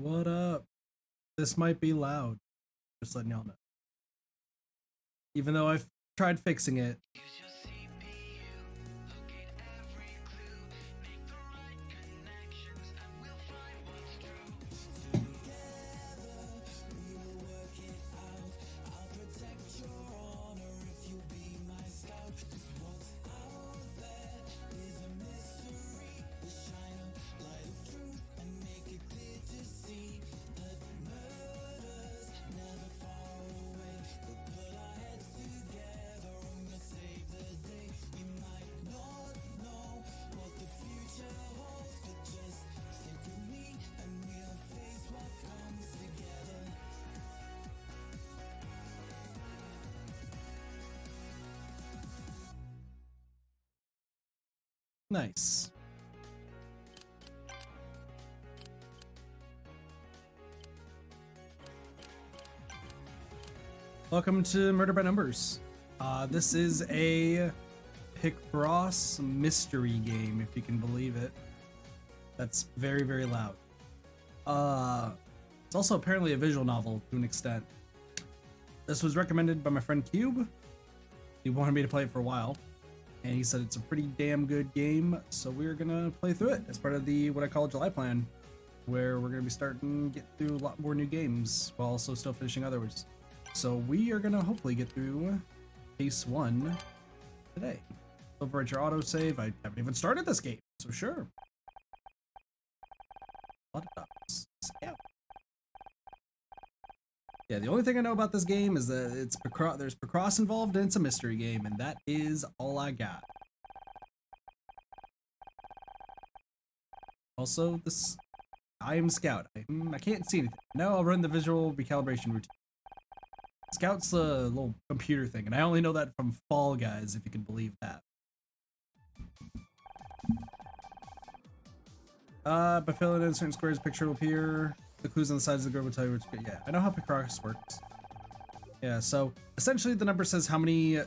What up? This might be loud. Just letting y'all know. Even though I've tried fixing it. Nice. Welcome to Murder by Numbers. This is a Picross mystery game, if you can believe it. That's very, very loud. It's also apparently a visual novel to an extent. This was recommended by my friend Cube. He wanted me to play it for a while, and he said it's a pretty damn good game, so we're gonna play through it as part of the what I call July plan, where we're gonna be starting to get through a lot more new games while also still finishing others. So we are gonna hopefully get through Case 1 today. Overwrite your autosave. I haven't even started this game, so sure. A lot of dots. Yeah. Yeah, the only thing I know about this game is that there's Picross involved and it's a mystery game, and that is all I got. Also, I am Scout. I can't see anything. Now I'll run the visual recalibration routine. Scout's a little computer thing, and I only know that from Fall Guys, if you can believe that. By filling in certain squares, a picture will appear. The clues on the sides of the grid will tell you which. Yeah, I know how Picross works. Yeah, so essentially the number says how many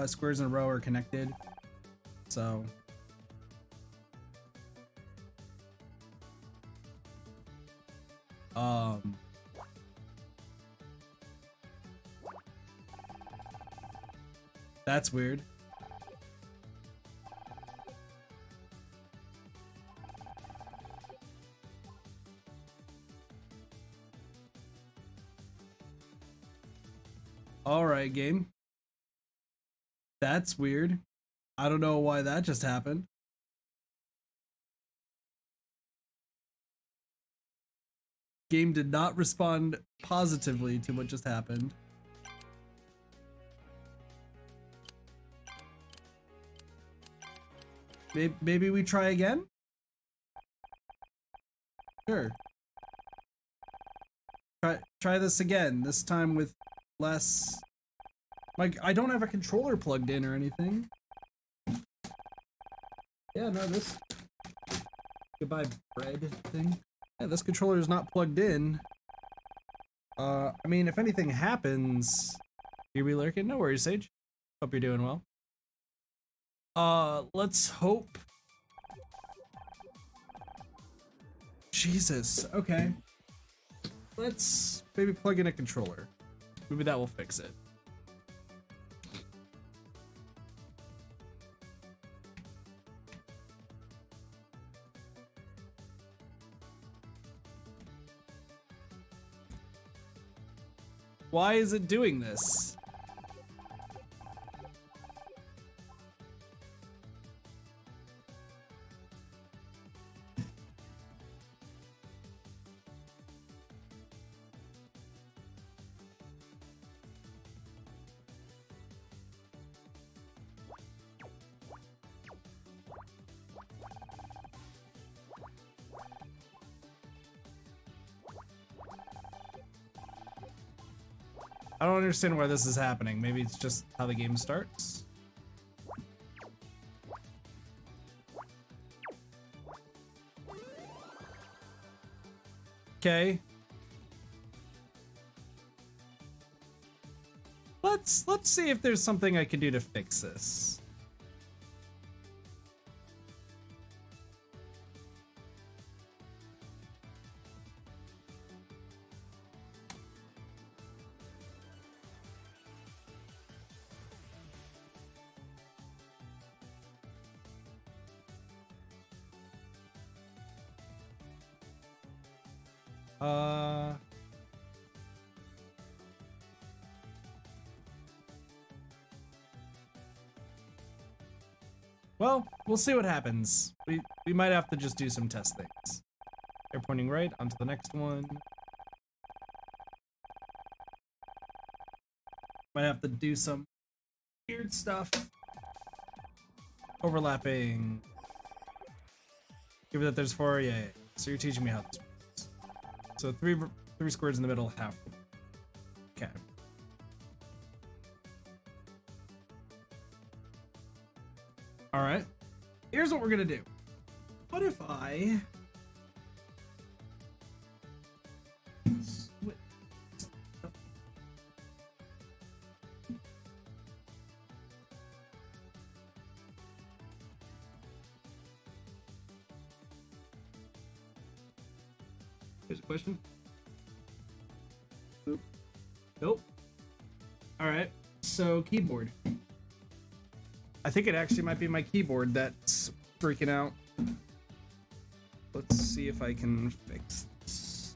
squares in a row are connected. So. That's weird. All right, game. That's weird. I don't know why that just happened. Game did not respond positively to what just happened. Maybe we try again? Sure. Try this again, this time with less... Like, I don't have a controller plugged in or anything. Yeah, no, this... Goodbye bread thing. Yeah, this controller is not plugged in. I mean, if anything happens... Here we lurking? No worries, Sage. Hope you're doing well. Let's hope. Jesus, okay. Let's maybe plug in a controller. Maybe that will fix it. Why is it doing this? I don't understand why this is happening. Maybe it's just how the game starts. Okay. Let's see if there's something I can do to fix this. Well, we'll see what happens. We might have to just do some test things. They're pointing right onto the next one. Might have to do some weird stuff. Overlapping. Give it that there's 4. Yeah. So you're teaching me how this works. So three squares in the middle, half. Okay. All right. Here's what we're gonna do. What if I switch? There's a question. Nope. All right. So keyboard. I think it actually might be my keyboard that's freaking out. Let's see if I can fix this.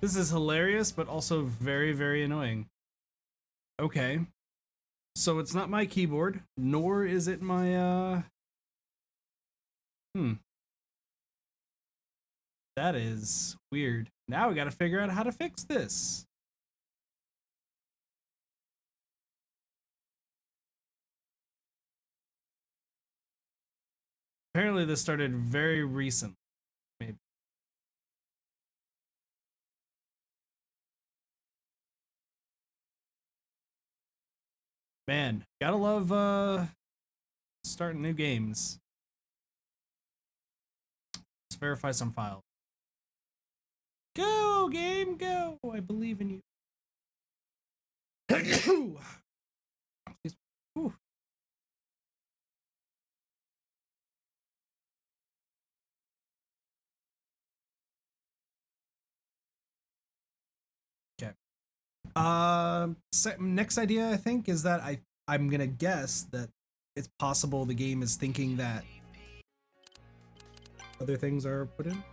This is hilarious, but also very, very annoying. Okay. So it's not my keyboard, nor is it my, That is weird. Now we gotta figure out how to fix this. Apparently this started very recently. Maybe. Man, gotta love starting new games. Let's verify some files. Go, game, go! I believe in you. Ooh. Okay. Next idea I think is that I'm gonna guess that it's possible the game is thinking that other things are put in.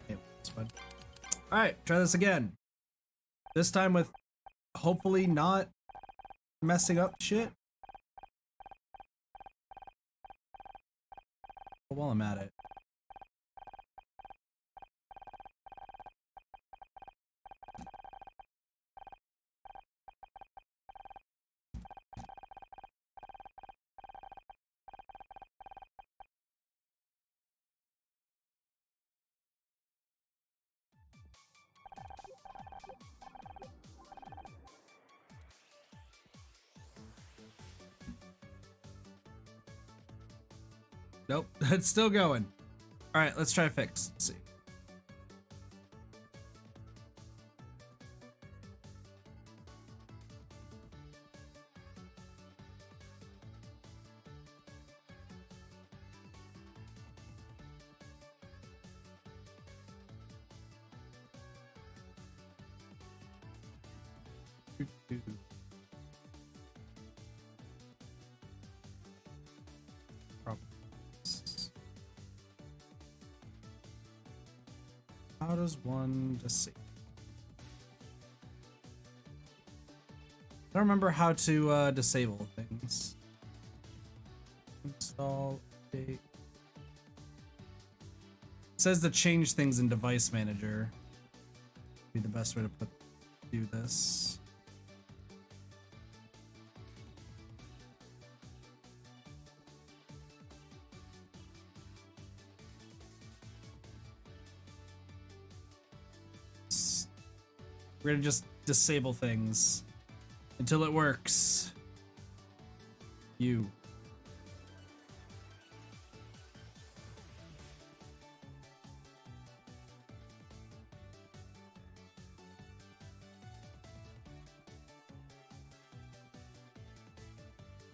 Okay, that's fine. All right, try this again. This time with hopefully not messing up shit. But while I'm at it. Nope, it's still going. All right, let's try fix. Let's see. How does one disable? I don't remember how to disable things. Install update. It says to change things in device manager. Be the best way to do this. We're gonna just disable things until it works. You.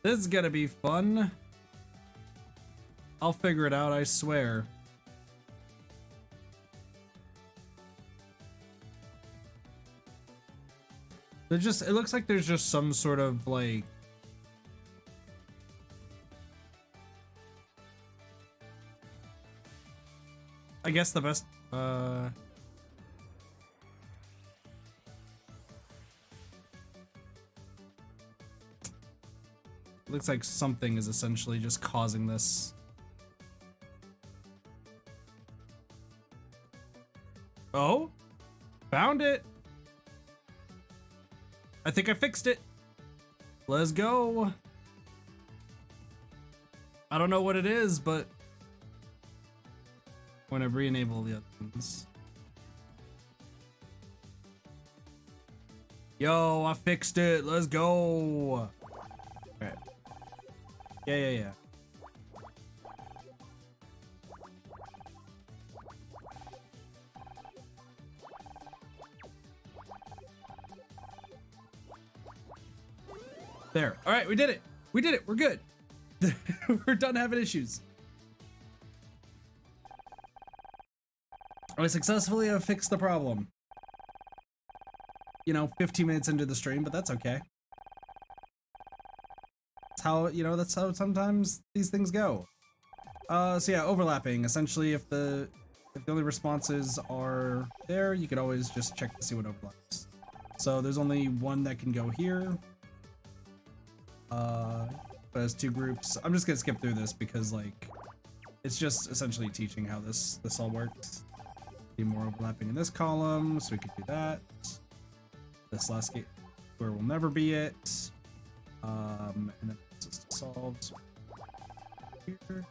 This is gonna be fun. I'll figure it out, I swear. It looks like there's just some sort of like I guess the best looks like something is essentially just causing this. Oh, found it. I think I fixed it. Let's go. I don't know what it is, but I'm gonna re-enable the other ones. Yo, I fixed it. Let's go. Okay. Yeah. There. All right, we did it. We did it. We're good. We're done having issues. I successfully have fixed the problem. You know, 15 minutes into the stream, but that's okay. That's how sometimes these things go. So yeah, overlapping. Essentially, if the only responses are there, you could always just check to see what overlaps. So there's only one that can go here. But as two groups, I'm just gonna skip through this because like it's just essentially teaching how this all works. Be more overlapping in this column, so we could do that. This last gate where will never be it. And then it's just solved. So here.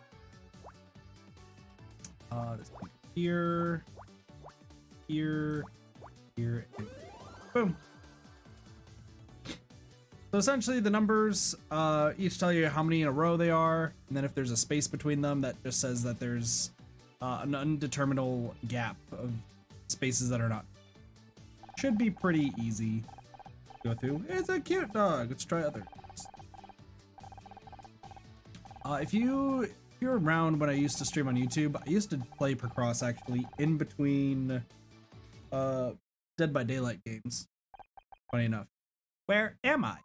This here, and boom. So essentially the numbers each tell you how many in a row they are, and then if there's a space between them, that just says that there's an undeterminable gap of spaces that are not. Should be pretty easy to go through. It's a cute dog. Let's try others. If you're around when I used to stream on YouTube, I used to play Picross actually in between Dead by Daylight games. Funny enough. Where am I?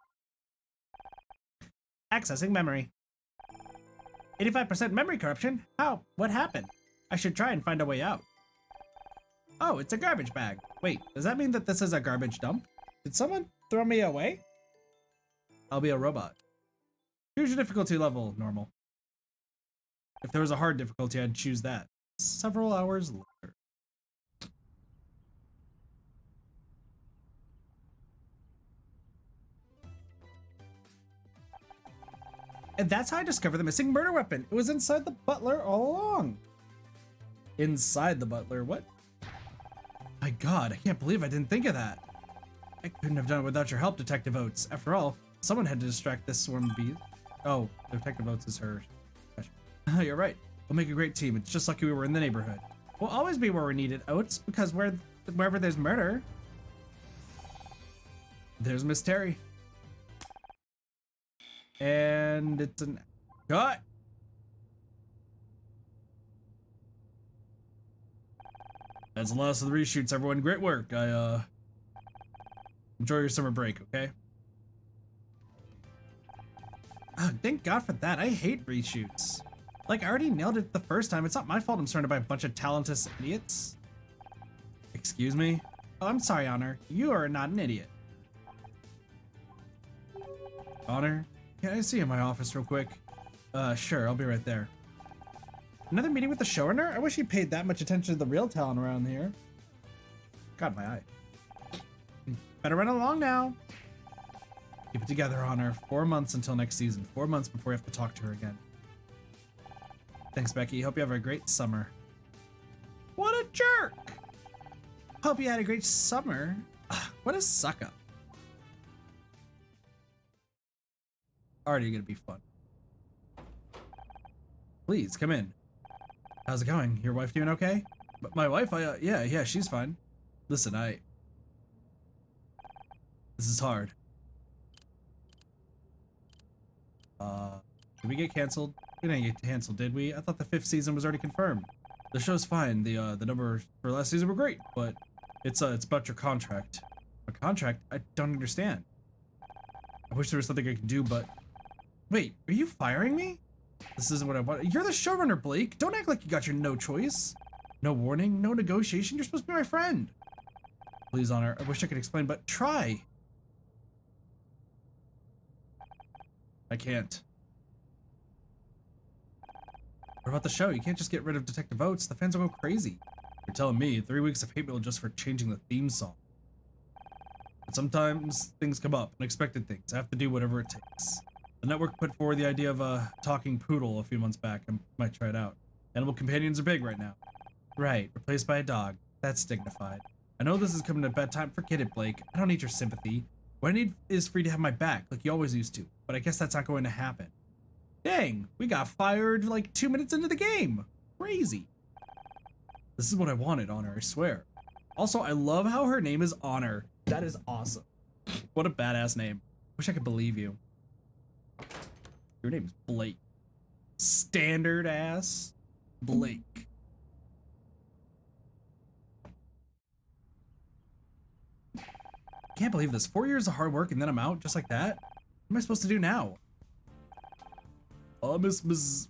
Accessing memory. 85% memory corruption? How? What happened? I should try and find a way out. Oh, it's a garbage bag. Wait, does that mean that this is a garbage dump? Did someone throw me away? I'll be a robot. Choose your difficulty level, normal. If there was a hard difficulty, I'd choose that. Several hours later. And that's how I discovered the missing murder weapon. It was inside the butler all along. Inside the butler? What? My God, I can't believe I didn't think of that. I couldn't have done it without your help, Detective Oates. After all, someone had to distract this swarm of bees. Oh, Detective Oates is her. You're right. We'll make a great team. It's just lucky we were in the neighborhood. We'll always be where we're needed, Oates, because wherever there's murder, there's Miss Terry. And it's an cut. That's the last of the reshoots, everyone. Great work. Enjoy your summer break, okay? Oh, thank God for that. I hate reshoots. Like, I already nailed it the first time. It's not my fault I'm surrounded by a bunch of talentless idiots. Excuse me? Oh, I'm sorry, Honor. You are not an idiot. Honor? Can I see you in my office real quick? Sure, I'll be right there. Another meeting with the showrunner? I wish he paid that much attention to the real talent around here. God, my eye. Better run along now. Keep it together, Honor. 4 months until next season. 4 months before we have to talk to her again. Thanks, Becky. Hope you have a great summer. What a jerk! Hope you had a great summer. What is suck up? Already gonna be fun. Please come in. How's it going? Your wife doing okay? But my wife, yeah, she's fine. Listen, this is hard. Did we get canceled? We didn't get canceled, did we? I thought the 5th season was already confirmed. The show's fine. The numbers for last season were great, but it's about your contract. A contract? I don't understand. I wish there was something I could do, but wait, are you firing me? This isn't what I want. You're the showrunner, Blake. Don't act like you got your no choice. No warning, no negotiation. You're supposed to be my friend. Please, Honor. I wish I could explain, but try. I can't. What about the show? You can't just get rid of Detective Oates. The fans will go crazy. You're telling me 3 weeks of hate mail just for changing the theme song. But sometimes things come up, unexpected things. I have to do whatever it takes. The network put forward the idea of a talking poodle a few months back. I might try it out. Animal companions are big right now. Right, replaced by a dog. That's dignified. I know this is coming at bedtime. Forget it, Blake. I don't need your sympathy. What I need is for you to have my back, like you always used to. But I guess that's not going to happen. Dang, we got fired like 2 minutes into the game. Crazy. This is what I wanted, Honor, I swear. Also, I love how her name is Honor. That is awesome. What a badass name. Wish I could believe you. Your name's Blake. Standard ass Blake. Can't believe this. 4 years of hard work and then I'm out just like that? What am I supposed to do now? Miss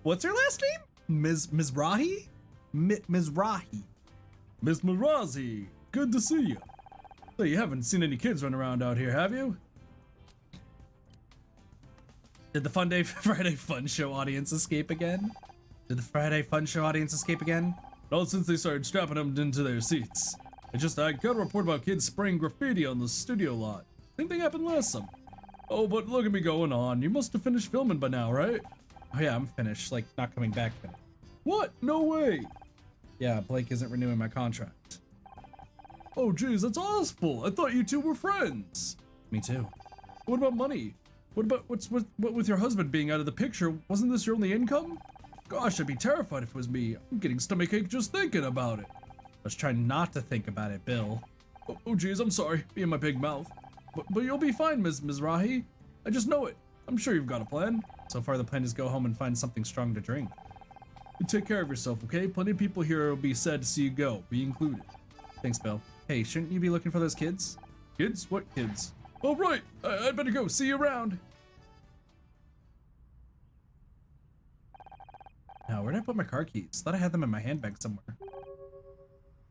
what's her last name? Mizrahi? Mizrahi. Miss Mizrahi, good to see you. So you haven't seen any kids run around out here, have you? Did the Friday Fun Show audience escape again? Did the Friday Fun Show audience escape again? Not since they started strapping them into their seats. I got a report about kids spraying graffiti on the studio lot. Same thing happened last summer. Oh, but look at me going on. You must have finished filming by now, right? Oh yeah, I'm finished. Like, not coming back. What? No way. Yeah, Blake isn't renewing my contract. Oh, geez, that's awful. I thought you two were friends. Me too. What about money? What with your husband being out of the picture? Wasn't this your only income? Gosh, I'd be terrified if it was me. I'm getting stomachache just thinking about it. Let's try not to think about it, Bill. Oh, geez, I'm sorry. Being my big mouth. But you'll be fine, Miss Mizrahi. I just know it. I'm sure you've got a plan. So far, the plan is go home and find something strong to drink. You take care of yourself, okay? Plenty of people here will be sad to see you go, me included. Thanks, Bill. Hey, shouldn't you be looking for those kids? Kids? What kids? Oh, right. I'd better go. See you around. Now, where did I put my car keys? Thought I had them in my handbag somewhere.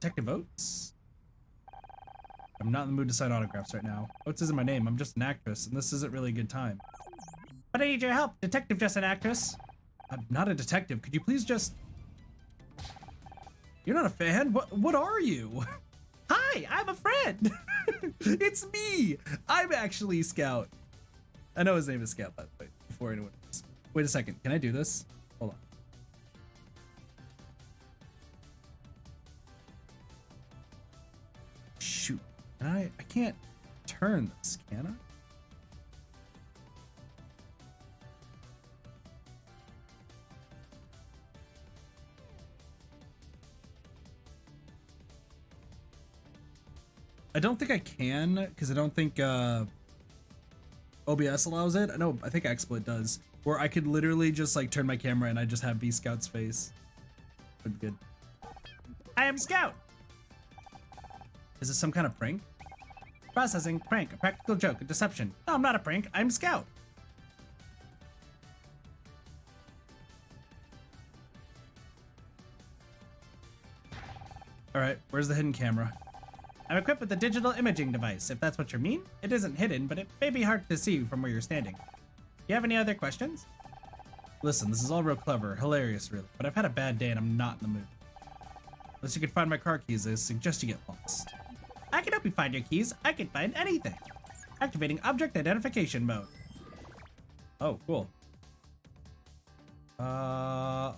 Detective Oates? I'm not in the mood to sign autographs right now. Oates isn't my name. I'm just an actress, and this isn't really a good time. But I need your help. Detective, just an actress. I'm not a detective. Could you please just... You're not a fan? What are you? Hi, I'm a friend. It's me. I'm actually Scout. I know his name is Scout, by the way, before anyone else. Wait a second. Can I do this? Hold on. Shoot. I can't turn this, can I? I don't think I can, because I don't think OBS allows it. I think XSplit does, where I could literally just like turn my camera and I just have B Scout's face. Would be good. I am Scout. Is this some kind of prank? Processing, prank, a practical joke, a deception. No, I'm not a prank. I'm Scout. All right, where's the hidden camera? I'm equipped with a digital imaging device, if that's what you mean. It isn't hidden, but it may be hard to see from where you're standing. You have any other questions? Listen, this is all real clever, hilarious really, but I've had a bad day and I'm not in the mood. Unless you can find my car keys, I suggest you get lost. I can help you find your keys. I can find anything. Activating object identification mode. Oh, cool. Right.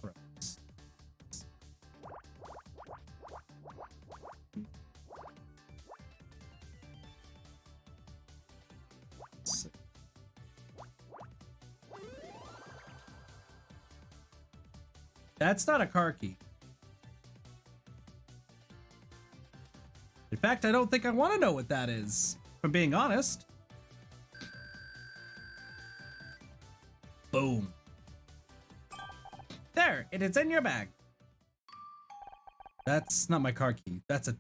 That's not a car key. In fact, I don't think I want to know what that is, if I'm being honest. Boom. There, it is in your bag. That's not my car key. That's a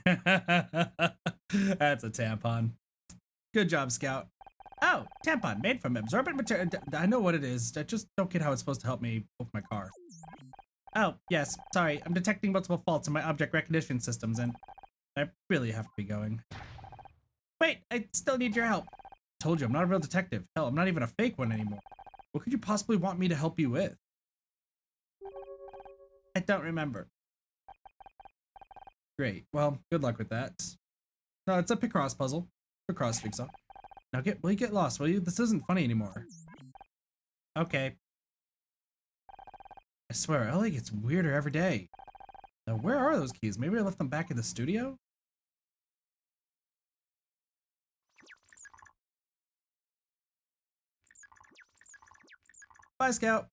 that's a tampon. Good job, Scout. Oh, tampon made from absorbent material. I know what it is. I just don't get how it's supposed to help me with my car. Oh, yes. Sorry, I'm detecting multiple faults in my object recognition systems, and I really have to be going. Wait, I still need your help. Told you, I'm not a real detective. Hell, I'm not even a fake one anymore. What could you possibly want me to help you with? I don't remember. Great. Well, good luck with that. No, it's a Picross puzzle. Picross jigsaw. Now will you get lost, will you? This isn't funny anymore. Okay. I swear, Ellie gets weirder every day. Now, where are those keys? Maybe I left them back in the studio? Bye, Scout.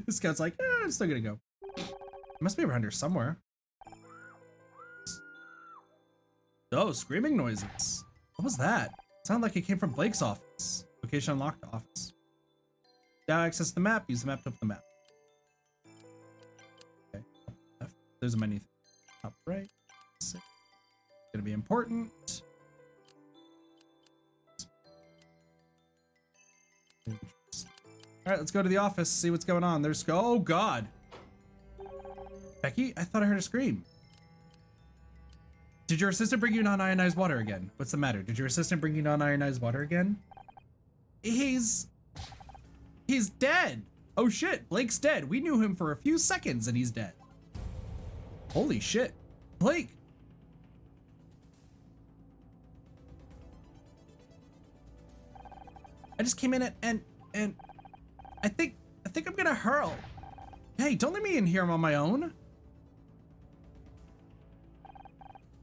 Scout's like, I'm still gonna go. It must be around here somewhere. Oh, screaming noises. What was that? It sounded like it came from Blake's office. Location unlocked office. Now access the map. Use the map to open the map. Okay. Left. There's a menu. Top right. It's gonna be important. All right, let's go to the office. See what's going on. There's oh God. Becky, I thought I heard a scream. Did your assistant bring you non-ionized water again? What's the matter? Did your assistant bring you non-ionized water again? He's dead. Oh shit, Blake's dead. We knew him for a few seconds and he's dead. Holy shit. Blake. I just came in and I think I'm gonna hurl. Hey, don't let me in here. I'm on my own.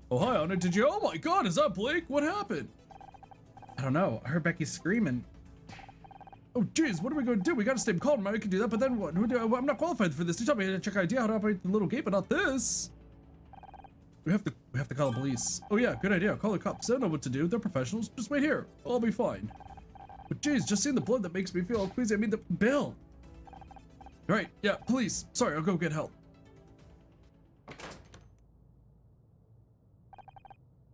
Oh, hi, Honor. Did you? Oh my God, is that Blake? What happened? I don't know. I heard Becky screaming. Oh, geez, what are we going to do? We got to stay calm. I can do that, but then what? I'm not qualified for this. You told me to check idea how to operate the little gate, but not this. We have to call the police. Oh yeah, good idea. Call the cops. They don't know what to do. They're professionals. Just wait here. I'll be fine. But geez, just seeing the blood that makes me feel queasy. I mean the Bill. Right, yeah, police. Sorry, I'll go get help.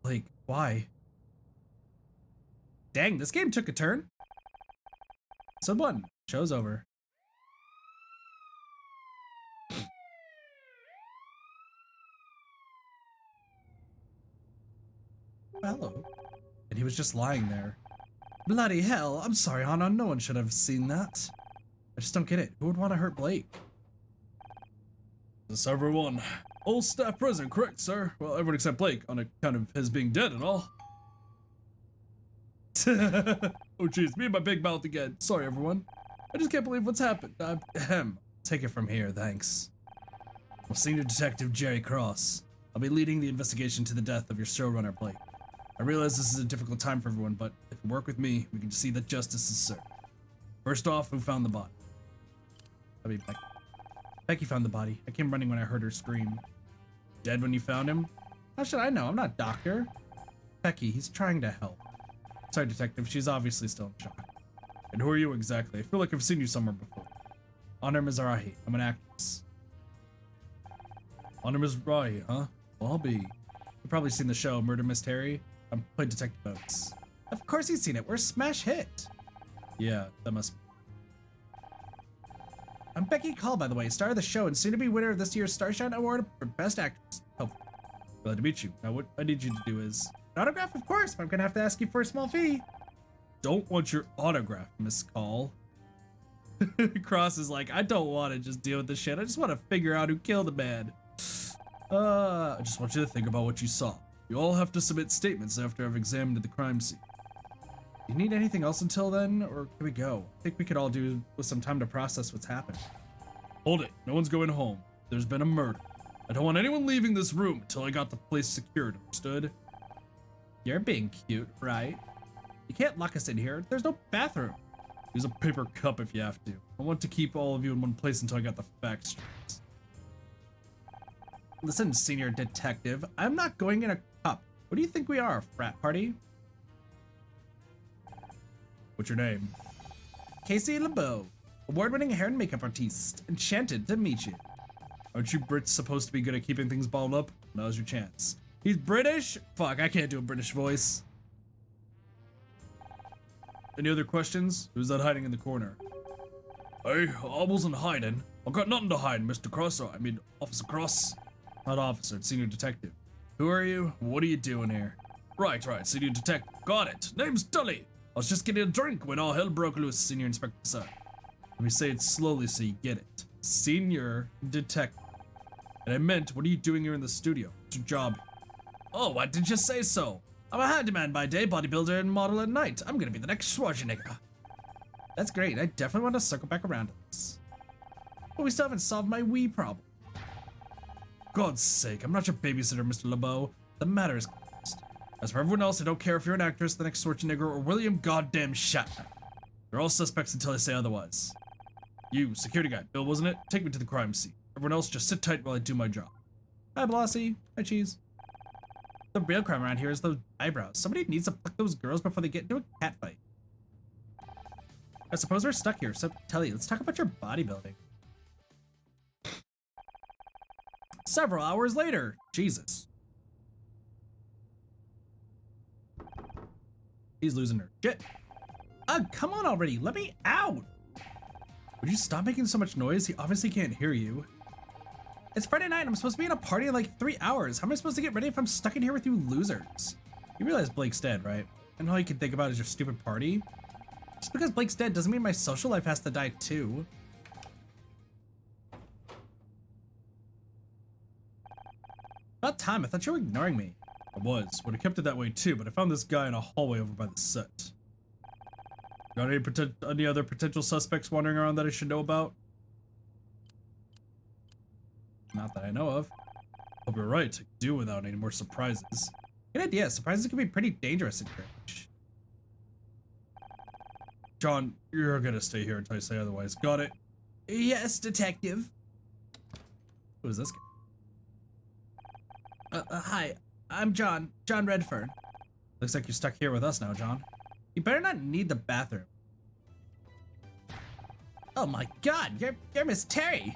Blake, why? Dang, this game took a turn. Episode 1, show's over. Hello. And he was just lying there. Bloody hell, I'm sorry, Hannah, no one should have seen that. I just don't get it. Who would want to hurt Blake? This everyone. All staff present, correct, sir? Well, everyone except Blake, on account of his being dead and all. Oh jeez, me and my big mouth again. Sorry, everyone. I just can't believe what's happened. Take it from here, thanks. Well, Senior Detective Jerry Cross. I'll be leading the investigation to the death of your showrunner, Blake. I realize this is a difficult time for everyone, but if you work with me, we can see that justice is served. First off, who found the body? I mean, Becky. Becky found the body. I came running when I heard her scream. Dead when you found him? How should I know? I'm not a doctor. Becky, he's trying to help. Sorry, Detective. She's obviously still in shock. And who are you exactly? I feel like I've seen you somewhere before. Honor Mizrahi. I'm an actress. Honor Mizrahi, huh? Well, I'll be. You've probably seen the show Murder Mystery. I played Detective Oates. Of course he's seen it. We're a smash hit. Yeah, that must be. I'm Becky Call, by the way, star of the show and soon to be winner of this year's Starshine Award for Best Actress. Oh, glad to meet you. Now, what I need you to do is an autograph, of course, but I'm gonna have to ask you for a small fee. Don't want your autograph, Miss Call. Cross is like, I don't want to just deal with this shit. I just want to figure out who killed the man. I just want you to think about what you saw. You all have to submit statements after I've examined the crime scene. You need anything else until then, or can we go? I think we could all do with some time to process what's happened. Hold it. No one's going home. There's been a murder. I don't want anyone leaving this room until I got the place secured, understood? You're being cute, right? You can't lock us in here. There's no bathroom. Use a paper cup if you have to. I want to keep all of you in one place until I got the facts straight. Listen, senior detective, I'm not going in a cup. What do you think we are, a frat party? What's your name? Casey LeBeau, award-winning hair and makeup artiste. Enchanted to meet you. Aren't you Brits supposed to be good at keeping things balled up? Now's your chance. He's British? Fuck, I can't do a British voice. Any other questions? Who's that hiding in the corner? Hey, I wasn't hiding. I've got nothing to hide, Mr. Cross. I mean, Officer Cross. Not officer, it's senior detective. Who are you? What are you doing here? Right, senior detective. Got it. Name's Tully. I was just getting a drink when all hell broke loose, Senior Inspector Sir. Let me say it slowly so you get it. Senior detective. And I meant, what are you doing here in the studio? What's your job? Oh, why didn't you say so? I'm a handyman by day, bodybuilder, and model at night. I'm gonna be the next Schwarzenegger. That's great. I definitely want to circle back around to this. But we still haven't solved my Wii problem. God's sake, I'm not your babysitter, Mr. LeBeau. The matter is closed. As for everyone else, I don't care if you're an actress, the next Schwarzenegger, or William goddamn Shatner. They're all suspects until I say otherwise. You, security guy, Bill, wasn't it? Take me to the crime scene. Everyone else, just sit tight while I do my job. Hi, Blossie. Hi, Cheese. The real crime around here is those eyebrows. Somebody needs to pluck those girls before they get into a cat fight. I suppose we're stuck here, so tell you, let's talk about your bodybuilding. Several hours later. Jesus. He's losing her shit. Come on already. Let me out. Would you stop making so much noise? He obviously can't hear you. It's Friday night and I'm supposed to be in a party in like 3 hours. How am I supposed to get ready if I'm stuck in here with you losers? You realize Blake's dead, right? And all you can think about is your stupid party? Just because Blake's dead doesn't mean my social life has to die too. About time, I thought you were ignoring me. I was. Would have kept it that way too, but I found this guy in a hallway over by the set. Got any other potential suspects wandering around that I should know about? Not that I know of. Hope you're right. I could do without any more surprises. Good idea. Surprises can be pretty dangerous at your age. John, you're gonna stay here until I say otherwise. Got it? Yes, detective. Who is this guy? Hi, I'm John. John Redfern. Looks like you're stuck here with us now, John. You better not need the bathroom. Oh my god, you're Miss Terry.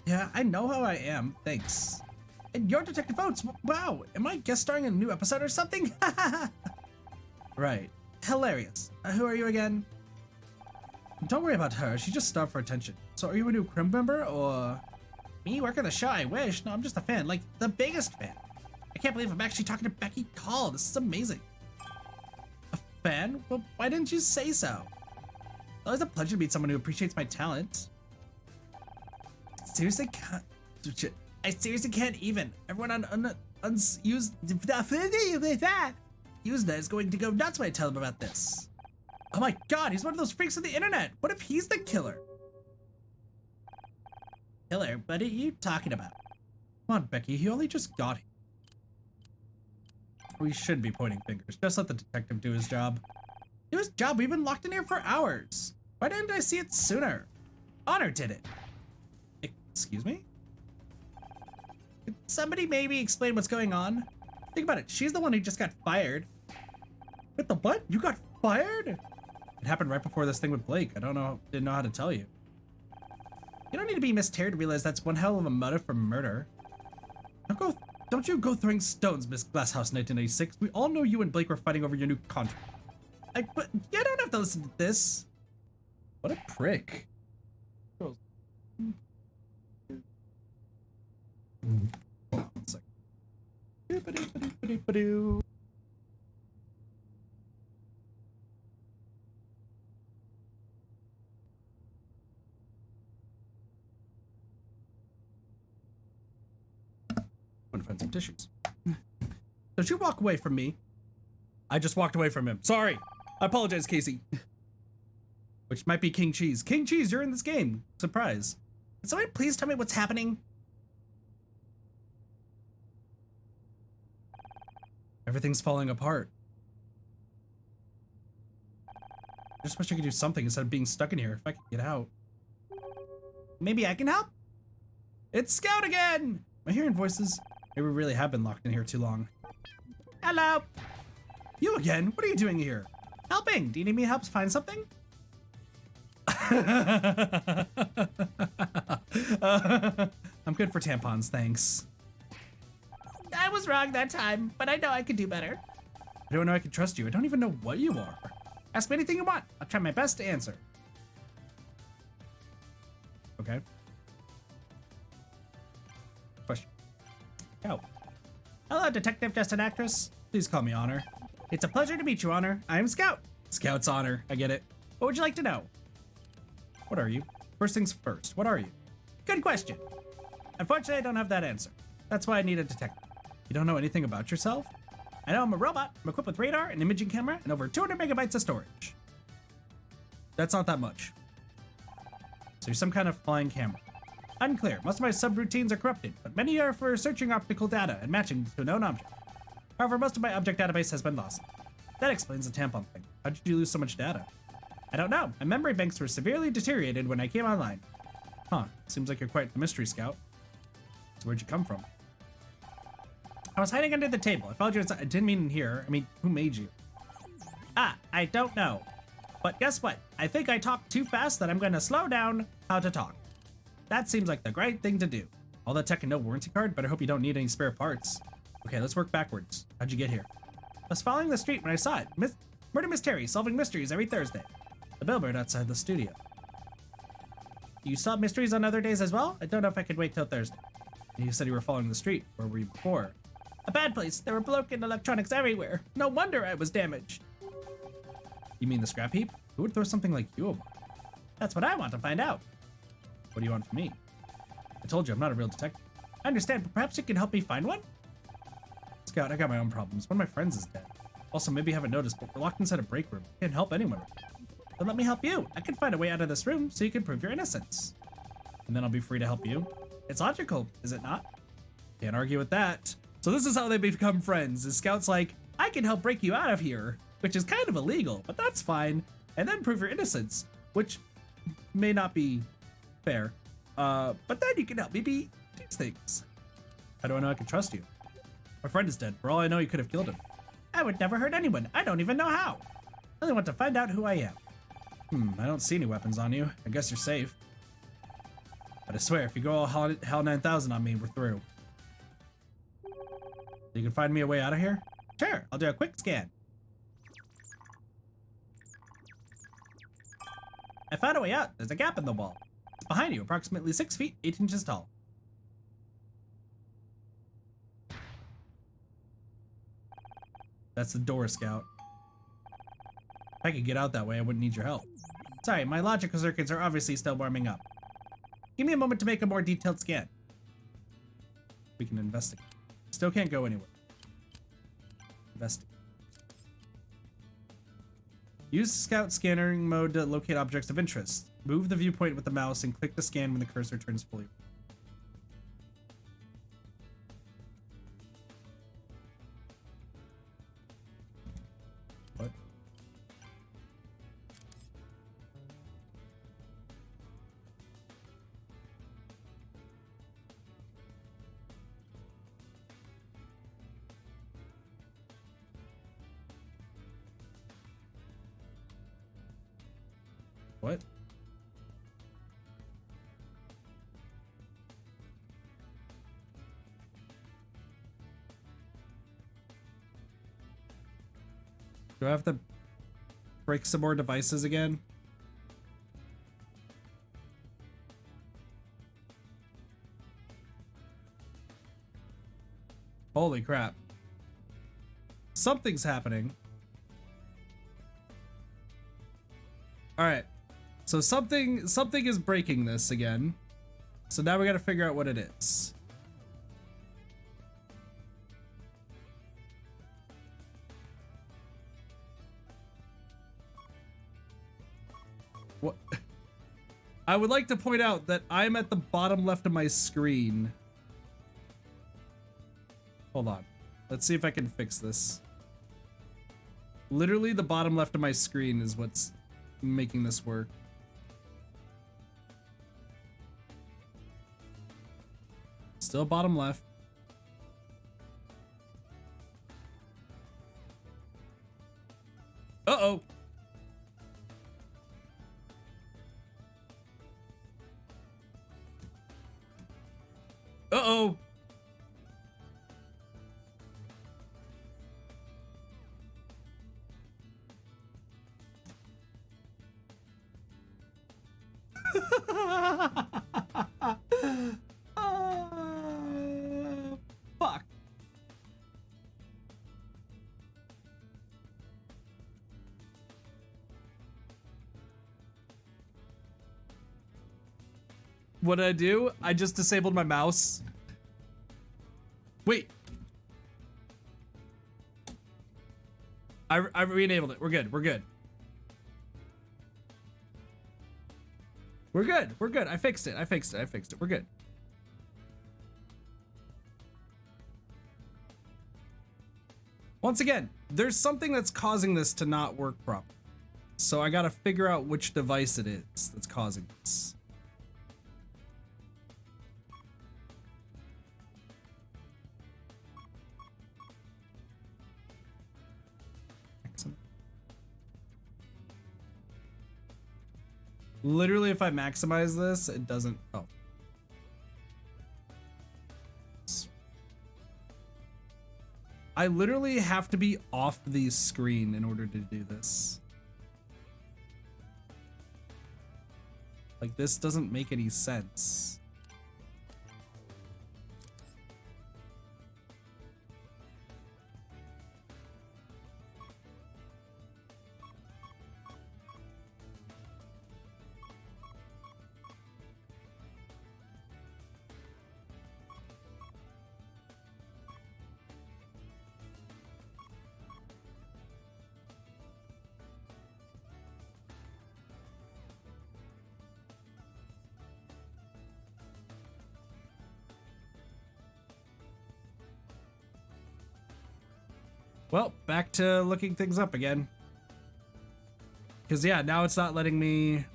Yeah, I know how I am. Thanks. And you're Detective Oates. Wow, am I guest starring in a new episode or something? Right. Hilarious. Who are you again? Don't worry about her. She just starved for attention. So are you a new crime member or... Me working the show, I wish. No, I'm just a fan. Like, the biggest fan. I can't believe I'm actually talking to Becky Call. This is amazing. A fan? Well, why didn't you say so? It's always a pleasure to meet someone who appreciates my talent. Seriously can't... I seriously can't even. Everyone on Usenet is going to go nuts when I tell them about this. Oh my god, he's one of those freaks on the internet. What if he's the killer? Killer? What are you talking about? Come on, Becky, he only just got here. We shouldn't be pointing fingers. Just let the detective do his job. Do his job? We've been locked in here for hours. Why didn't I see it sooner? Honor did it. Excuse me? Could somebody maybe explain what's going on? Think about it. She's the one who just got fired. What the what? You got fired? It happened right before this thing with Blake. Didn't know how to tell you. You don't need to be Miss Terry to realize that's one hell of a motive for murder. Don't you go throwing stones, Miss Glasshouse 1986. We all know you and Blake were fighting over your new contract. But you don't have to listen to this. What a prick. Hold on a second. I'm gonna find some tissues. Don't you walk away from me. I just walked away from him. Sorry. I apologize, Casey. Which might be King Cheese. King Cheese, you're in this game. Surprise. Can somebody please tell me what's happening? Everything's falling apart. I just wish I could do something instead of being stuck in here. If I could get out. Maybe I can help? It's Scout again! Am I hearing voices? Maybe we really have been locked in here too long. Hello! You again? What are you doing here? Helping! Do you need me to help find something? I'm good for tampons, thanks. I was wrong that time, but I know I could do better. I don't know I can trust you. I don't even know what you are. Ask me anything you want. I'll try my best to answer. Okay. Question. Go. Hello, Detective Just an Actress. Please call me Honor. It's a pleasure to meet you, Honor. I am Scout. Scout's Honor. I get it. What would you like to know? What are you? First things first. What are you? Good question. Unfortunately, I don't have that answer. That's why I need a detective. You don't know anything about yourself? I know I'm a robot. I'm equipped with radar, an imaging camera, and over 200 megabytes of storage. That's not that much. So you're some kind of flying camera. Unclear. Most of my subroutines are corrupted, but many are for searching optical data and matching to a known object. However, most of my object database has been lost. That explains the tampon thing. How did you lose so much data? I don't know. My memory banks were severely deteriorated when I came online. Huh. Seems like you're quite the mystery scout. So where'd you come from? I was hiding under the table. I followed you inside. I didn't mean in here. I mean, who made you? Ah, I don't know. But guess what? I think I talked too fast that I'm going to slow down how to talk. That seems like the great thing to do. All that tech and no warranty card, but I hope you don't need any spare parts. Okay, let's work backwards. How'd you get here? I was following the street when I saw it. Murder Mystery, solving mysteries every Thursday. The billboard outside the studio. You solve mysteries on other days as well? I don't know if I could wait till Thursday. You said you were following the street. Where were you before? A bad place. There were broken electronics everywhere. No wonder I was damaged. You mean the scrap heap? Who would throw something like you away? That's what I want to find out. What do you want from me? I told you I'm not a real detective. I understand, but perhaps you can help me find one? Scout, I got my own problems. One of my friends is dead. Also, maybe you haven't noticed, but we're locked inside a break room. I can't help anyone. Then let me help you. I can find a way out of this room so you can prove your innocence. And then I'll be free to help you. It's logical, is it not? Can't argue with that. So this is how they become friends. Is Scout's like, I can help break you out of here, which is kind of illegal, but that's fine. And then prove your innocence, which may not be fair. But then you can help me be these things. How do I know I can trust you? My friend is dead. For all I know, you could have killed him. I would never hurt anyone. I don't even know how. I only want to find out who I am. I don't see any weapons on you. I guess you're safe. But I swear, if you go all Hell 9000 on me, we're through. You can find me a way out of here? Sure, I'll do a quick scan. I found a way out. There's a gap in the wall. It's behind you, approximately 6 feet, 8 inches tall. That's the door, Scout. If I could get out that way, I wouldn't need your help. Sorry, my logical circuits are obviously still warming up. Give me a moment to make a more detailed scan. We can investigate. Still can't go anywhere. Investigate. Use Scout scanning mode to locate objects of interest. Move the viewpoint with the mouse and click the scan when the cursor turns fully. What? What? Do I have to break some more devices again? Holy crap. Something's happening. All right. So something is breaking this again. So now we got to figure out what it is. What? I would like to point out that I'm at the bottom left of my screen. Hold on. Let's see if I can fix this. Literally the bottom left of my screen is what's making this work. Still bottom left. Uh-oh. Uh-oh. Fuck. What did I do? I just disabled my mouse. Wait. I re-enabled it. We're good. We're good. We're good. We're good. I fixed it. I fixed it. I fixed it. We're good. Once again, there's something that's causing this to not work properly. So I gotta figure out which device it is that's causing this. Literally, if I maximize this, it doesn't. Oh. I literally have to be off the screen in order to do this. Like, this doesn't make any sense. Well, back to looking things up again. Because, yeah, now it's not letting me...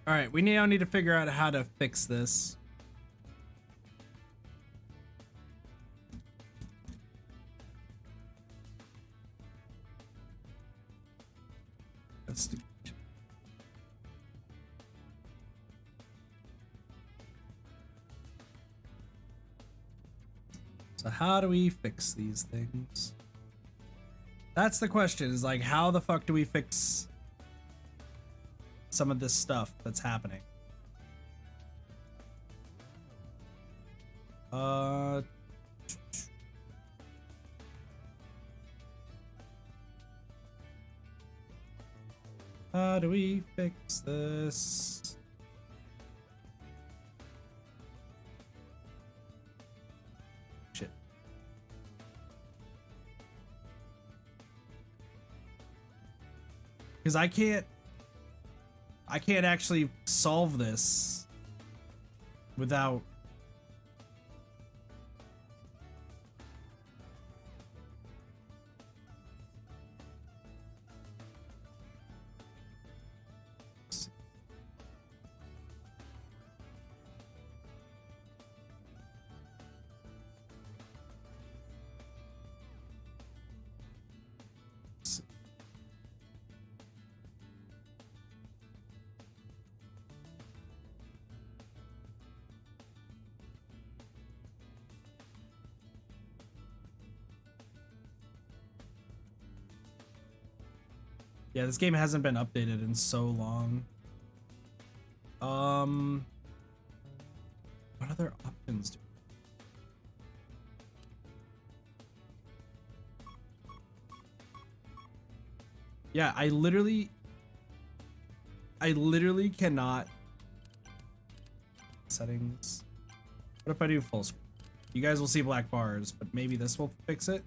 All right, we now need to figure out how to fix this. That's the... So how do we fix these things? That's the question, is like, how the fuck do we fix some of this stuff that's happening? How do we fix this? Shit. Because I can't actually solve this without... Yeah, this game hasn't been updated in so long. other options do? Yeah, I literally cannot. Settings. What if I do full screen? You guys will see black bars, but maybe this will fix it.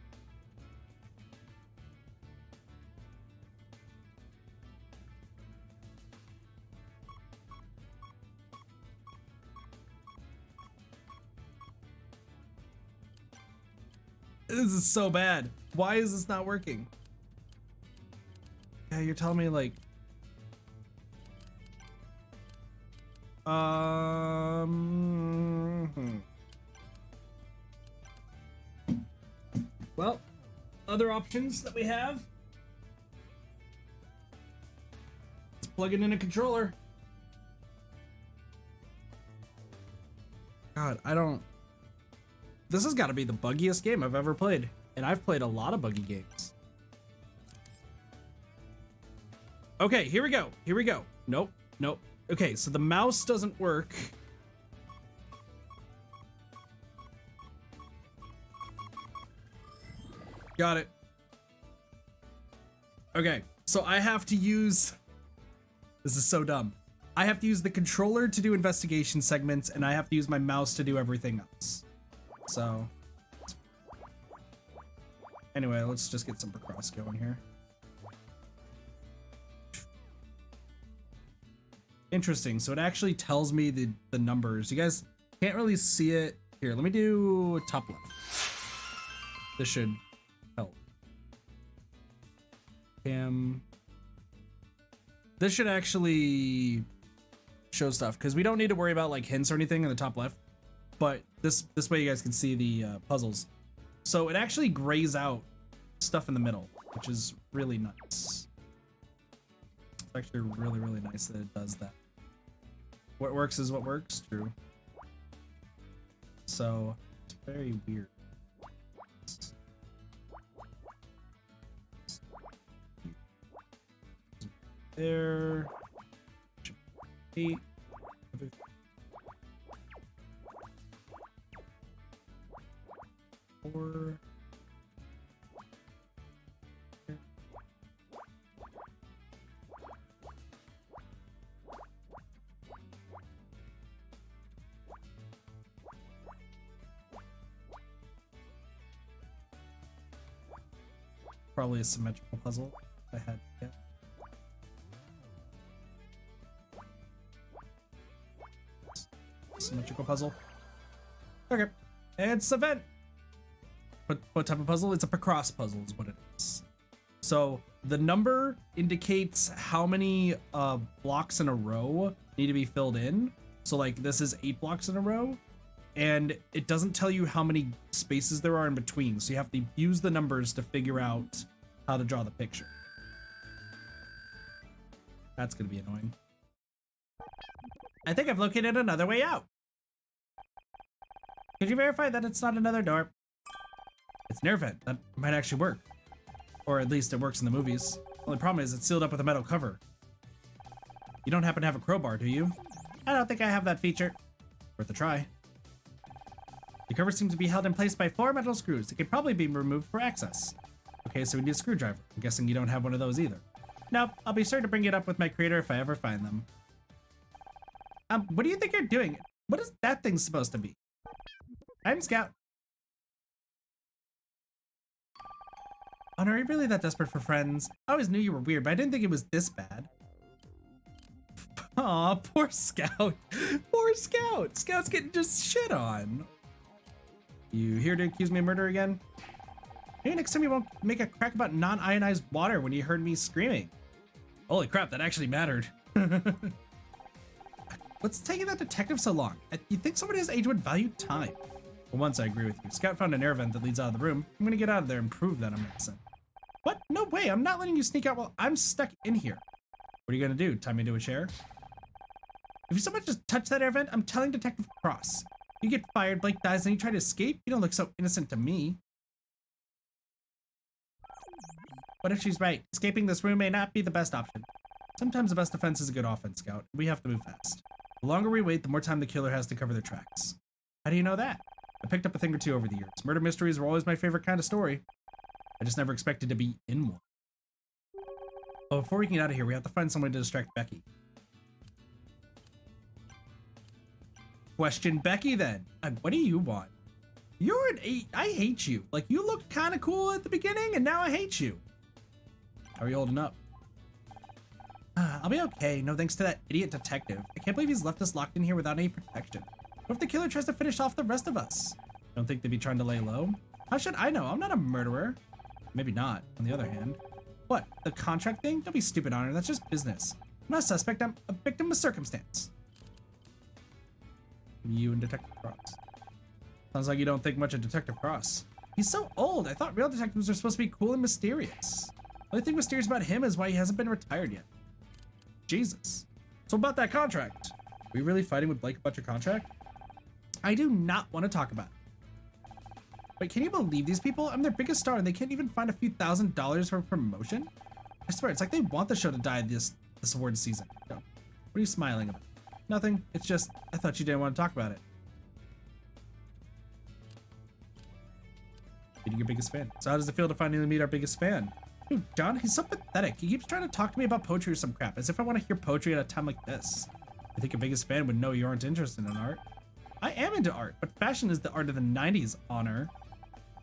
This is so bad. Why is this not working? Yeah, you're telling me like well, other options that we have. Let's plug it in a controller. God, I don't. This has got to be the buggiest game I've ever played, and I've played a lot of buggy games. Okay, here we go. Here we go. Nope, nope. Okay, so the mouse doesn't work. Got it. Okay, so I have to use. This is so dumb. I have to use the controller to do investigation segments, and I have to use my mouse to do everything else. So, anyway, let's just get some Picross going here. Interesting. So it actually tells me the numbers. You guys can't really see it. Here, let me do top left. This should help. This should actually show stuff because we don't need to worry about like hints or anything in the top left. But this way you guys can see the puzzles. So it actually grays out stuff in the middle, which is really nice. It's actually really, really nice that it does that. What works is what works, true. So it's very weird. There. 8. Four. Probably a symmetrical puzzle I had to get. Symmetrical puzzle. Okay. It's event. What type of puzzle? It's a Picross puzzle is what it is. So the number indicates how many blocks in a row need to be filled in. So like this is 8 blocks in a row, and it doesn't tell you how many spaces there are in between. So you have to use the numbers to figure out how to draw the picture. That's gonna be annoying. I think I've located another way out. Could you verify that it's not another door? It's an air vent. That might actually work. Or at least it works in the movies. Only problem is it's sealed up with a metal cover. You don't happen to have a crowbar, do you? I don't think I have that feature. Worth a try. The cover seems to be held in place by 4 metal screws. It could probably be removed for access. Okay, so we need a screwdriver. I'm guessing you don't have one of those either. Nope, I'll be sure to bring it up with my creator if I ever find them. What do you think you're doing? What is that thing supposed to be? I'm Scout. Honor, are you really that desperate for friends? I always knew you were weird, but I didn't think it was this bad. Aw, poor Scout. Poor Scout. Scout's getting just shit on. You here to accuse me of murder again? Maybe next time you won't make a crack about non-ionized water when you heard me screaming. Holy crap, that actually mattered. What's taking that detective so long? You think somebody his age would value time? For once, I agree with you. Scout found an air vent that leads out of the room. I'm gonna get out of there and prove that I'm innocent. What? No way, I'm not letting you sneak out while I'm stuck in here. What are you gonna do, tie me to a chair? If you so much as touch that air vent, I'm telling Detective Cross. You get fired, Blake dies, and you try to escape? You don't look so innocent to me. What if she's right? Escaping this room may not be the best option. Sometimes the best defense is a good offense, Scout. We have to move fast. The longer we wait, the more time the killer has to cover their tracks. How do you know that? I picked up a thing or two over the years. Murder mysteries were always my favorite kind of story. I just never expected to be in one. Oh, before we can get out of here, we have to find someone to distract Becky. Question Becky then. What do you want? You're an 8. I hate you. Like, you looked kind of cool at the beginning, and now I hate you. How are you holding up? I'll be okay. No thanks to that idiot detective. I can't believe he's left us locked in here without any protection. What if the killer tries to finish off the rest of us? Don't think they'd be trying to lay low? How should I know? I'm not a murderer. Maybe not, on the other hand. What? The contract thing? Don't be stupid, Honor. That's just business. I'm not a suspect. I'm a victim of circumstance. You and Detective Cross. Sounds like you don't think much of Detective Cross. He's so old. I thought real detectives are supposed to be cool and mysterious. The only thing mysterious about him is why he hasn't been retired yet. Jesus. So about that contract. Are we really fighting with Blake about your contract? I do not want to talk about it. Wait, can you believe these people? I'm their biggest star and they can't even find a few $1,000s for a promotion? I swear, it's like they want the show to die this award season. No. What are you smiling about? Nothing. It's just, I thought you didn't want to talk about it. Meeting your biggest fan. So how does it feel to finally meet our biggest fan? Dude, John, he's so pathetic. He keeps trying to talk to me about poetry or some crap, as if I want to hear poetry at a time like this. I think your biggest fan would know you aren't interested in art. I am into art, but fashion is the art of the 90s, Honor.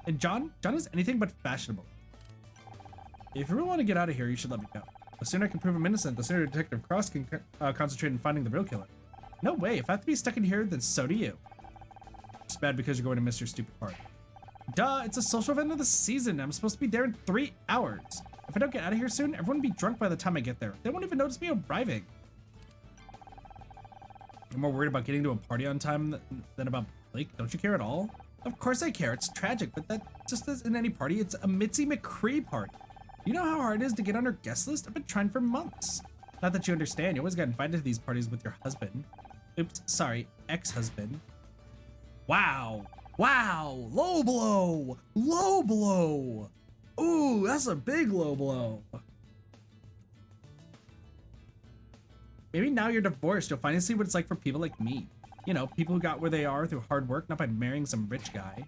And John is anything but fashionable. If you really want to get out of here, you should let me go. The sooner I can prove I'm innocent, the sooner Detective Cross can concentrate on finding the real killer. No way, if I have to be stuck in here, then so do you. It's bad because you're going to miss your stupid party. Duh, it's a social event of the season. I'm supposed to be there in 3 hours. If I don't get out of here soon, everyone will be drunk by the time I get there. They won't even notice me arriving. You're more worried about getting to a party on time than about Blake. Don't you care at all? Of course I care. It's tragic, but that just isn't any party. It's a Mitzi McCree party. You know how hard it is to get on her guest list? I've been trying for months. Not that you understand. You always got invited to these parties with your husband. Oops, sorry, ex-husband. Wow. Wow, low blow. Low blow. Ooh, that's a big low blow. Maybe now you're divorced, you'll finally see what it's like for people like me. You know, people who got where they are through hard work, not by marrying some rich guy.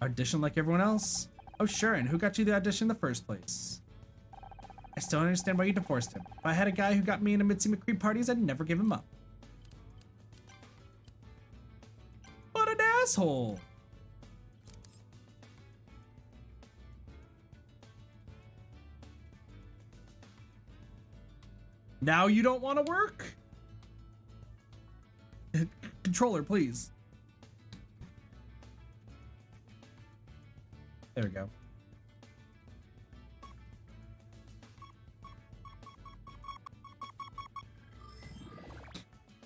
Audition like everyone else? Oh sure, and who got you the audition in the first place? I still don't understand why you divorced him. If I had a guy who got me into Mitzi McCree parties, I'd never give him up. What an asshole! Now you don't want to work? Controller, please. There we go.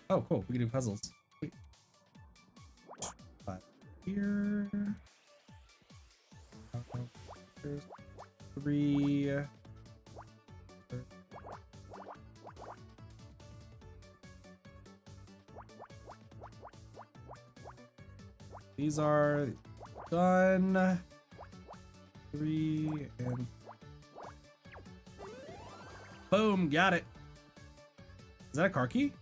Oh, cool. We can do puzzles. Wait. 5 here. There's 3. These are done. 3 and boom, got it. Is that a car key?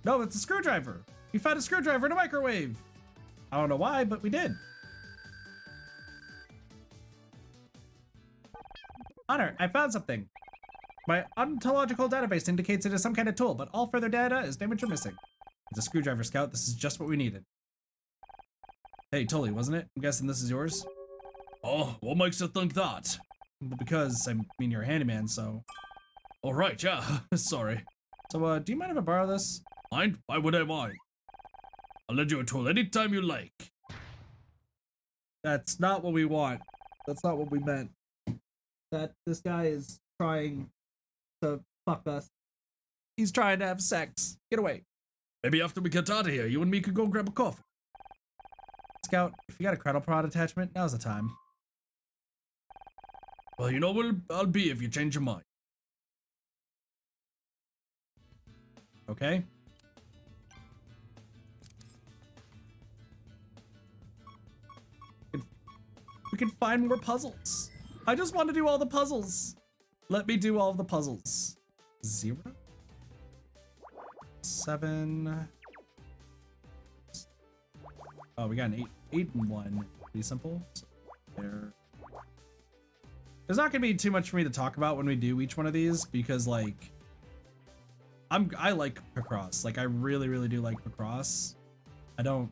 No, it's a screwdriver. We found a screwdriver in a microwave. I don't know why, but we did. Honor, I found something. My ontological database indicates it is some kind of tool, but all further data is damaged or missing. It's a screwdriver, Scout. This is just what we needed. Hey, Tully, wasn't it? I'm guessing this is yours? Oh, what makes you think that? Because, I mean, you're a handyman, so... All right, yeah, sorry. So, do you mind if I borrow this? Mind? Why would I mind? I'll lend you a tool anytime you like. That's not what we want. That's not what we meant. That this guy is trying to fuck us. He's trying to have sex. Get away. Maybe after we get out of here, you and me could go grab a coffee. Scout, if you got a cradle prod attachment, now's the time. Well, you know what I'll be if you change your mind. Okay. We can find more puzzles. I just want to do all the puzzles. Let me do all of the puzzles. 0, 7, Oh, we got an 8 and 1. Pretty simple. So there. There's not gonna be too much for me to talk about when we do each one of these because like I like Picross. Like I really do like Picross. I don't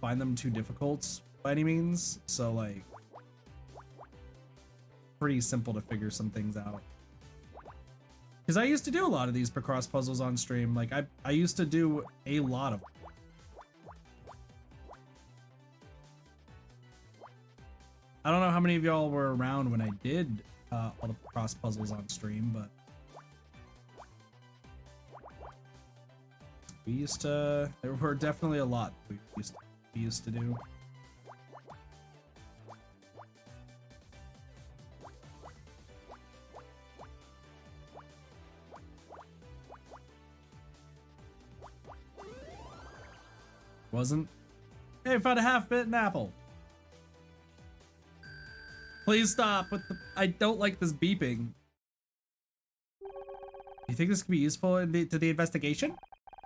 find them too difficult by any means. So like pretty simple to figure some things out. Because I used to do a lot of these Picross puzzles on stream. Like I used to do a lot of them. I don't know how many of y'all were around when I did all the Picross puzzles on stream, but there were definitely a lot we used to do. Wasn't? Hey, I found a half-bitten apple. Please stop with the... I don't like this beeping. Do you think this could be useful to the investigation?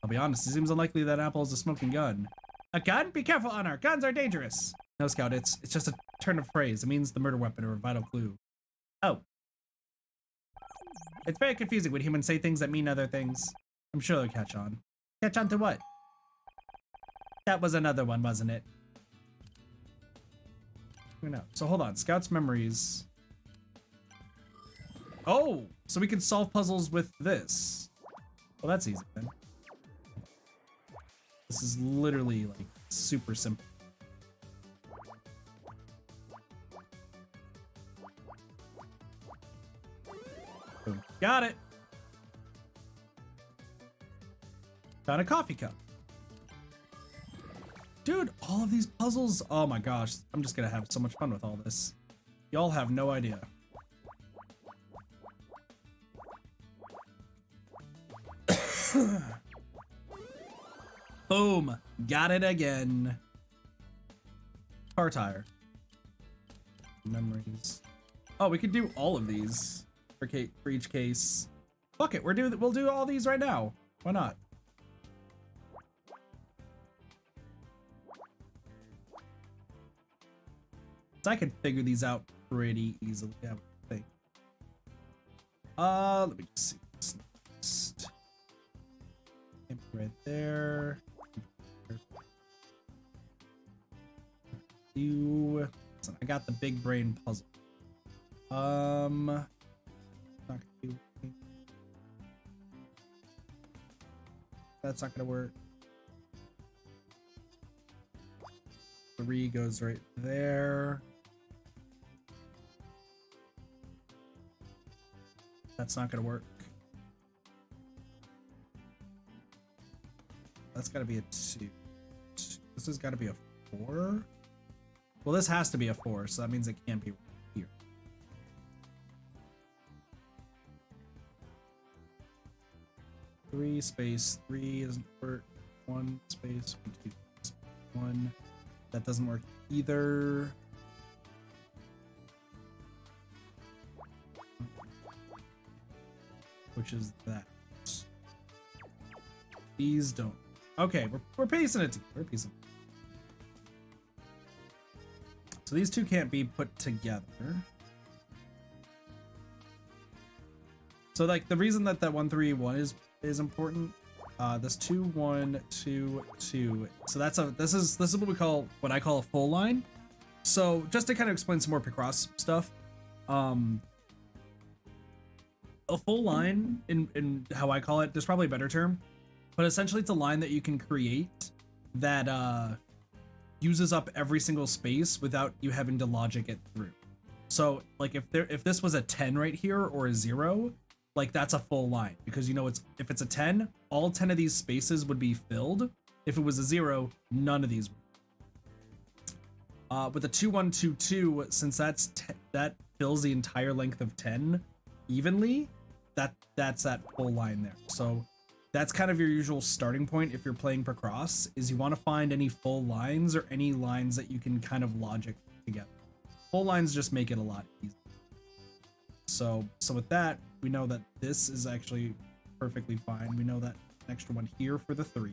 I'll be honest, it seems unlikely that apple is a smoking gun. A gun? Be careful, Honor. Guns are dangerous. No, Scout, it's just a turn of phrase. It means the murder weapon or a vital clue. Oh. It's very confusing when humans say things that mean other things. I'm sure they'll catch on. Catch on to what? That was another one, wasn't it? No. So hold on, Scout's memories. Oh, so we can solve puzzles with this. Well, that's easy then. This is literally like super simple. Boom. Got it. Found a coffee cup. Dude, all of these puzzles, oh my gosh, I'm just gonna have so much fun with all this. Y'all have no idea. Boom, got it again. Car tire. Memories. Oh, we could do all of these for each case. Fuck it, we'll do all these right now. Why not? I can figure these out pretty easily, I would think. Let me just see what's next. Right there. I got the big brain puzzle. Not gonna do anything. That's not gonna work. 3 goes right there. That's not gonna work. That's gotta be a 2. This has gotta be a 4. Well, this has to be a 4, so that means it can't be here. Three space 3 doesn't work. 1 space 2 1. That doesn't work either. Which is that. These don't. Okay, we're piecing it together. We're piecing it. So these two can't be put together. So like the reason that 1 3 1 is important. This 2 1 2 2. So this is what I call a full line. So just to kind of explain some more Picross stuff. A full line, in how I call it, there's probably a better term, but essentially it's a line that you can create that uses up every single space without you having to logic it through. So like if this was a 10 right here or a 0, like that's a full line, because you know if it's a 10, all 10 of these spaces would be filled. If it was a 0, none of these would. With a 2 1 2 2, since that fills the entire length of 10 evenly, that's that full line there. So that's kind of your usual starting point if you're playing Picross, is you want to find any full lines or any lines that you can kind of logic together. Full lines just make it a lot easier. So with that, we know that this is actually perfectly fine. We know that an extra one here for the 3.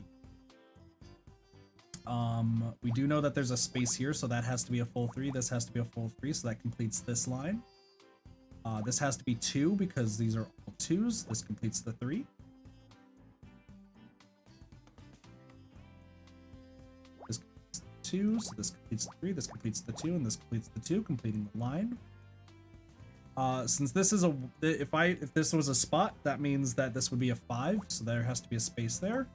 We do know that there's a space here, so that has to be a full 3. This has to be a full 3, so that completes this line. This has to be 2 because these are all 2s. This completes the 3. This completes the 2, so this completes the 3. This completes the 2, and this completes the 2, completing the line. Since this is if this was a spot, that means that this would be a 5, so there has to be a space there.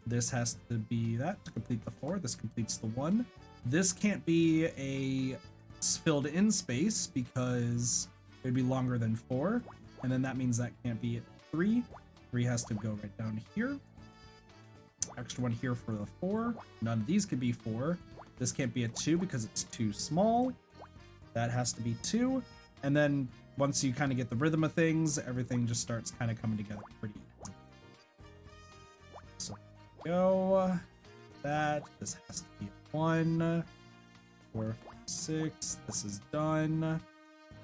This has to be that to complete the 4. This completes the 1. This can't be a filled in space because it would be longer than 4, and then that means that can't be 3. 3 has to go right down here. Extra 1 here for the 4. None of these could be 4. This can't be a 2 because it's too small. That has to be 2, and then once you kind of get the rhythm of things, everything just starts kind of coming together pretty easy. So go that. This has to be 1, 4, 6. This is done.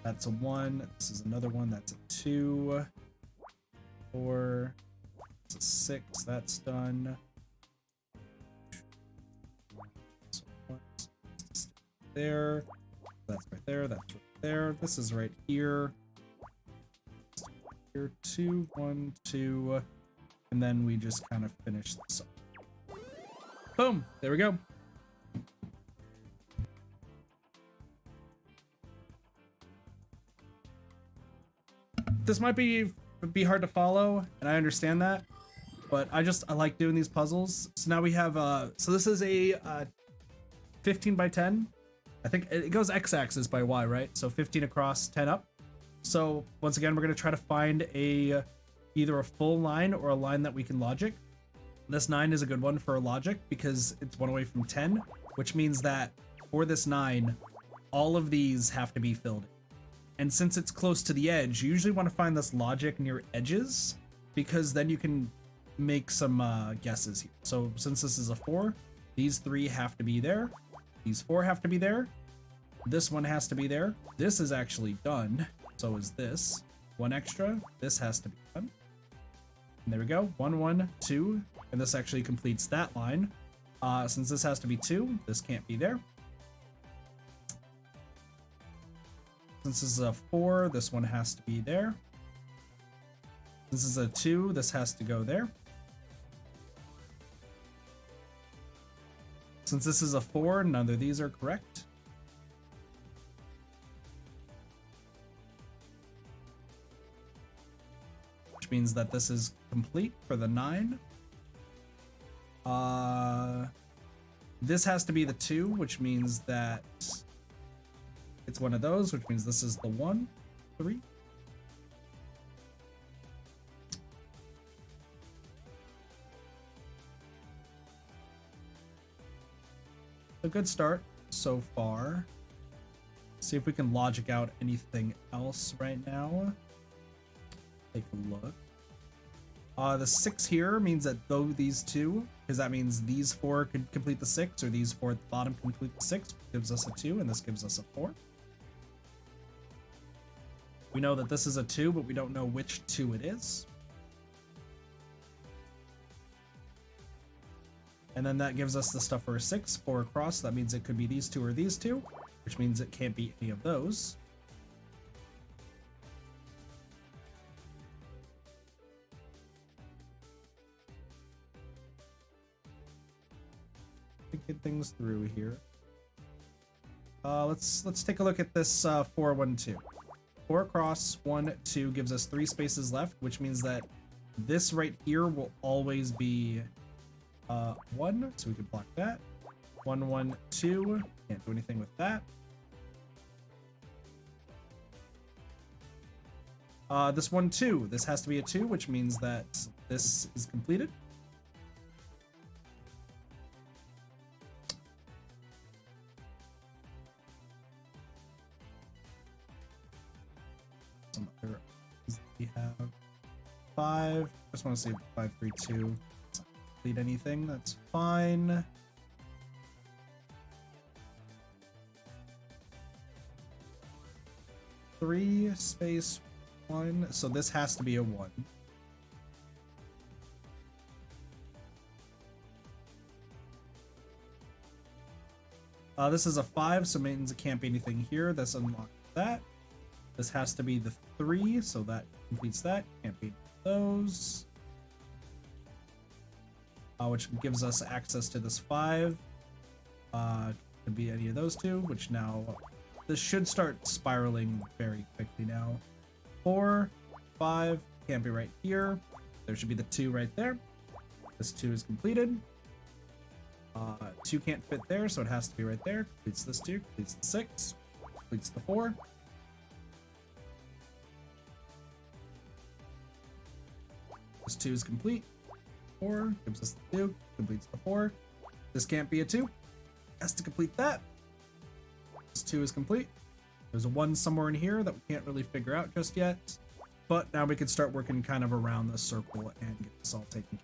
That's a 1. This is another 1. That's a 2, 4. It's a 6. That's done. So there. That's right there. That's right there. This is right here. Here, 2, 1, 2, and then we just kind of finish this up. Boom! There we go. This might be hard to follow, and I understand that, but I like doing these puzzles. So now we have so this is a 15 by 10. I think it goes x-axis by y, right? So 15 across, 10 up. So once again, we're going to try to find either a full line or a line that we can logic. This 9 is a good one for logic because it's 1 away from 10, which means that for this 9, all of these have to be filled in. And since it's close to the edge, you usually want to find this logic near edges because then you can make some guesses here. So since this is a 4, these 3 have to be there. These 4 have to be there. This one has to be there. This is actually done. So is this. 1 extra. This has to be done. And there we go. 1, 1, 2. And this actually completes that line. Since this has to be 2, this can't be there. Since this is a 4, this one has to be there. Since this is a 2, this has to go there. Since this is a 4, none of these are correct. Which means that this is complete for the 9. This has to be the 2, which means that it's one of those, which means this is the 1, 3. A good start so far. See if we can logic out anything else right now. Take a look. The 6 here means that though these 2, because that means these 4 could complete the 6, or these 4 at the bottom complete the 6, gives us a 2, and this gives us a 4. We know that this is a 2, but we don't know which 2 it is. And then that gives us the stuff for a 6, 4 across. That means it could be these 2 or these 2, which means it can't be any of those. To get things through here. Let's take a look at this 4, 1, 2. 4 across, 1, 2 gives us 3 spaces left, which means that this right here will always be 1, so we can block that. 1, 1, 2. Can't do anything with that. This 1, 2. This has to be a 2, which means that this is completed. Some other we have 5. Just want to say 5, 3, 2. Complete anything, that's fine. Three space 1, so this has to be a 1. This is a 5, so it means it can't be anything here. That's unlocked that. This has to be the 3, so that completes that. Can't be those. Which gives us access to this 5. Could be any of those two, which now this should start spiraling very quickly now. 4, 5, can't be right here. There should be the 2 right there. This 2 is completed. 2 can't fit there, so it has to be right there. Completes this 2, completes the 6, completes the 4. This 2 is complete. 4 gives us the 2, completes the 4. This can't be a 2. Has to complete that. This 2 is complete. There's a 1 somewhere in here that we can't really figure out just yet. But now we can start working kind of around the circle and get this all taken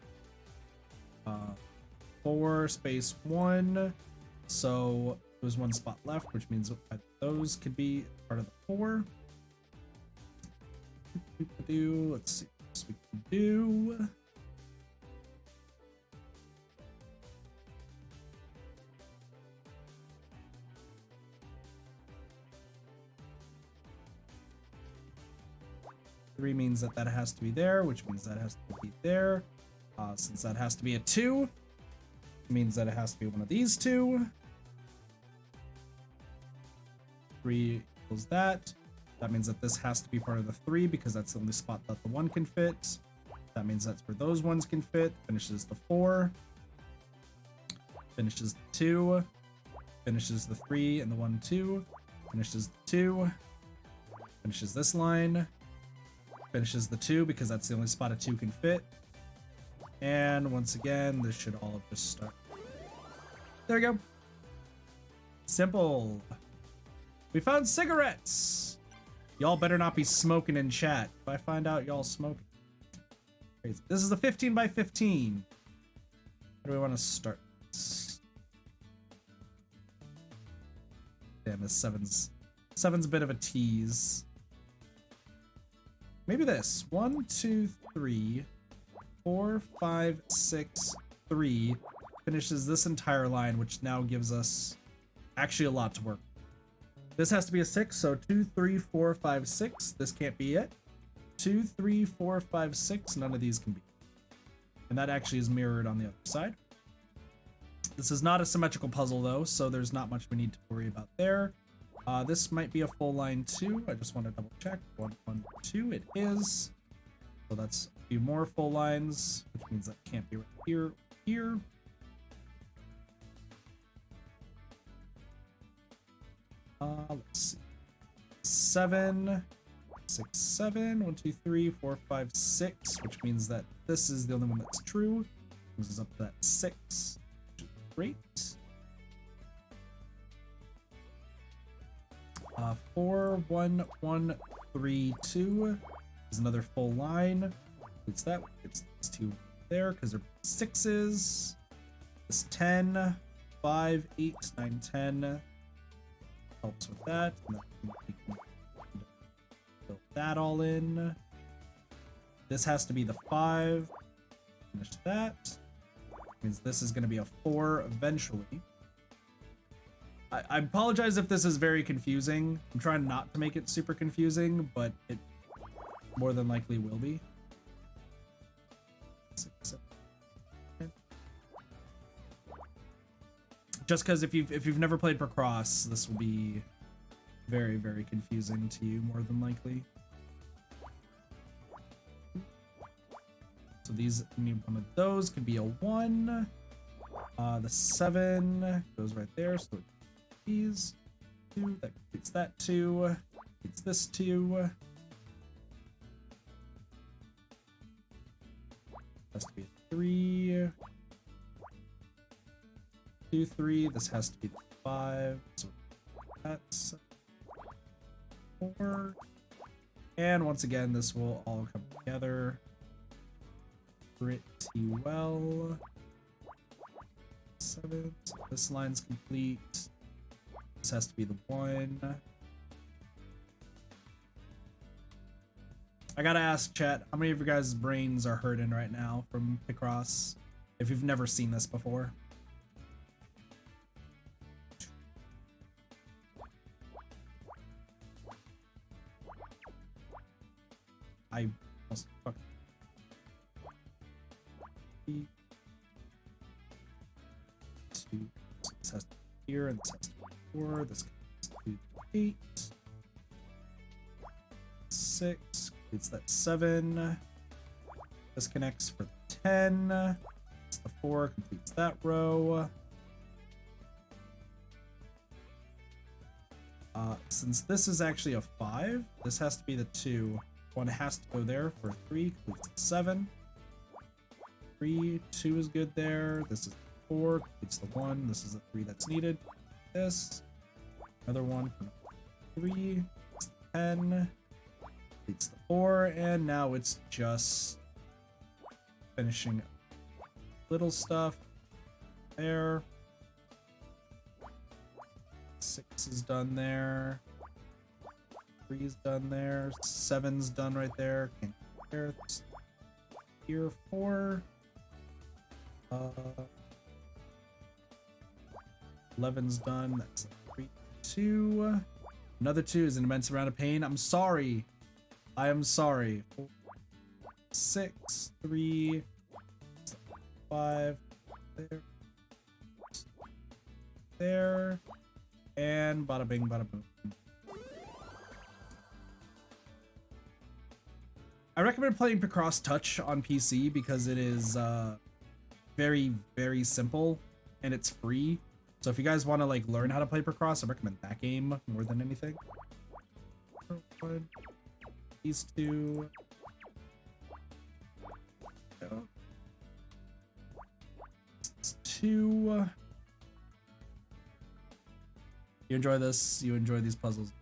care of. 4 space 1. So there's 1 spot left, which means those could be part of the 4. Let's see what else we can do. Three means that that has to be there, which means that has to be there. Since that has to be a 2, it means that it has to be one of these 2. 3 equals that. That means that this has to be part of the 3 because that's the only spot that the 1 can fit. That means that's where those ones can fit. Finishes the 4. Finishes the 2. Finishes the 3 and the 1, 2. Finishes the 2. Finishes this line. Finishes the 2 because that's the only spot a 2 can fit. And once again, this should all just start. There we go. Simple. We found cigarettes. Y'all better not be smoking in chat. If I find out y'all smoking. Crazy. This is a 15 by 15. How do we want to start this? Damn, this seven's a bit of a tease. Maybe this. 1, 2, 3, 4, 5, 6, 3 finishes this entire line, which now gives us actually a lot to work. This has to be a 6, so 2, 3, 4, 5, 6. This can't be it. 2, 3, 4, 5, 6. None of these can be. And that actually is mirrored on the other side. This is not a symmetrical puzzle though, so there's not much we need to worry about there. This might be a full line 2. I just want to double check. 1, 1, 2. It is. So that's a few more full lines, which means that can't be right here. Here. Let's see. 7, 6, 7. 1, 2, 3, 4, 5, 6. Which means that this is the only one that's true. This is up to that 6. Which is great. 4, 1, 1, 3, 2 is another full line. It's that. It's 2 there because they're 6s. This 10, 5, 8, 9, 10 helps with that. And then we can fill that all in. This has to be the 5. Finish that. Means this is going to be a 4 eventually. I apologize if this is very confusing. I'm trying not to make it super confusing, but it more than likely will be. 6, 7, 10. Just because if you've never played Picross, this will be very, very confusing to you more than likely. So these, one of those could be a 1. The 7 goes right there, so these 2, that completes that 2, completes this 2. Has to be a 3. 2, 3. This has to be the 5. So that's 4. And once again, this will all come together pretty well. 7. So this line's complete. This has to be the 1. I gotta ask chat, how many of your guys' brains are hurting right now from Picross if you've never seen this before? I almost fucked. Two. This has to be here, and this has to be 4. This has to be 8. 6. It's that 7. This connects for the 10. It's the 4. Completes that row. Since this is actually a 5, this has to be the 2. 1 has to go there for 3. Completes the 7. 3. 2 is good there. This is 4. Completes the 1. This is the 3 that's needed. This. Another 1 for 3. It's 10. Completes the 4. And now it's just finishing little stuff there. 6 is done there. 3 is done there. 7's done right there. Can't compare. Here 4. 11's done. That's 3, 2. Another 2 is an immense amount of pain. I'm sorry. I am sorry. 4, 6, 3, 5. There. There. And bada bing, bada boom. I recommend playing Picross Touch on PC because it is very, very simple and it's free. So if you guys want to like learn how to play Picross, I recommend that game more than anything. These 2. It's 2. You enjoy this, you enjoy these puzzles.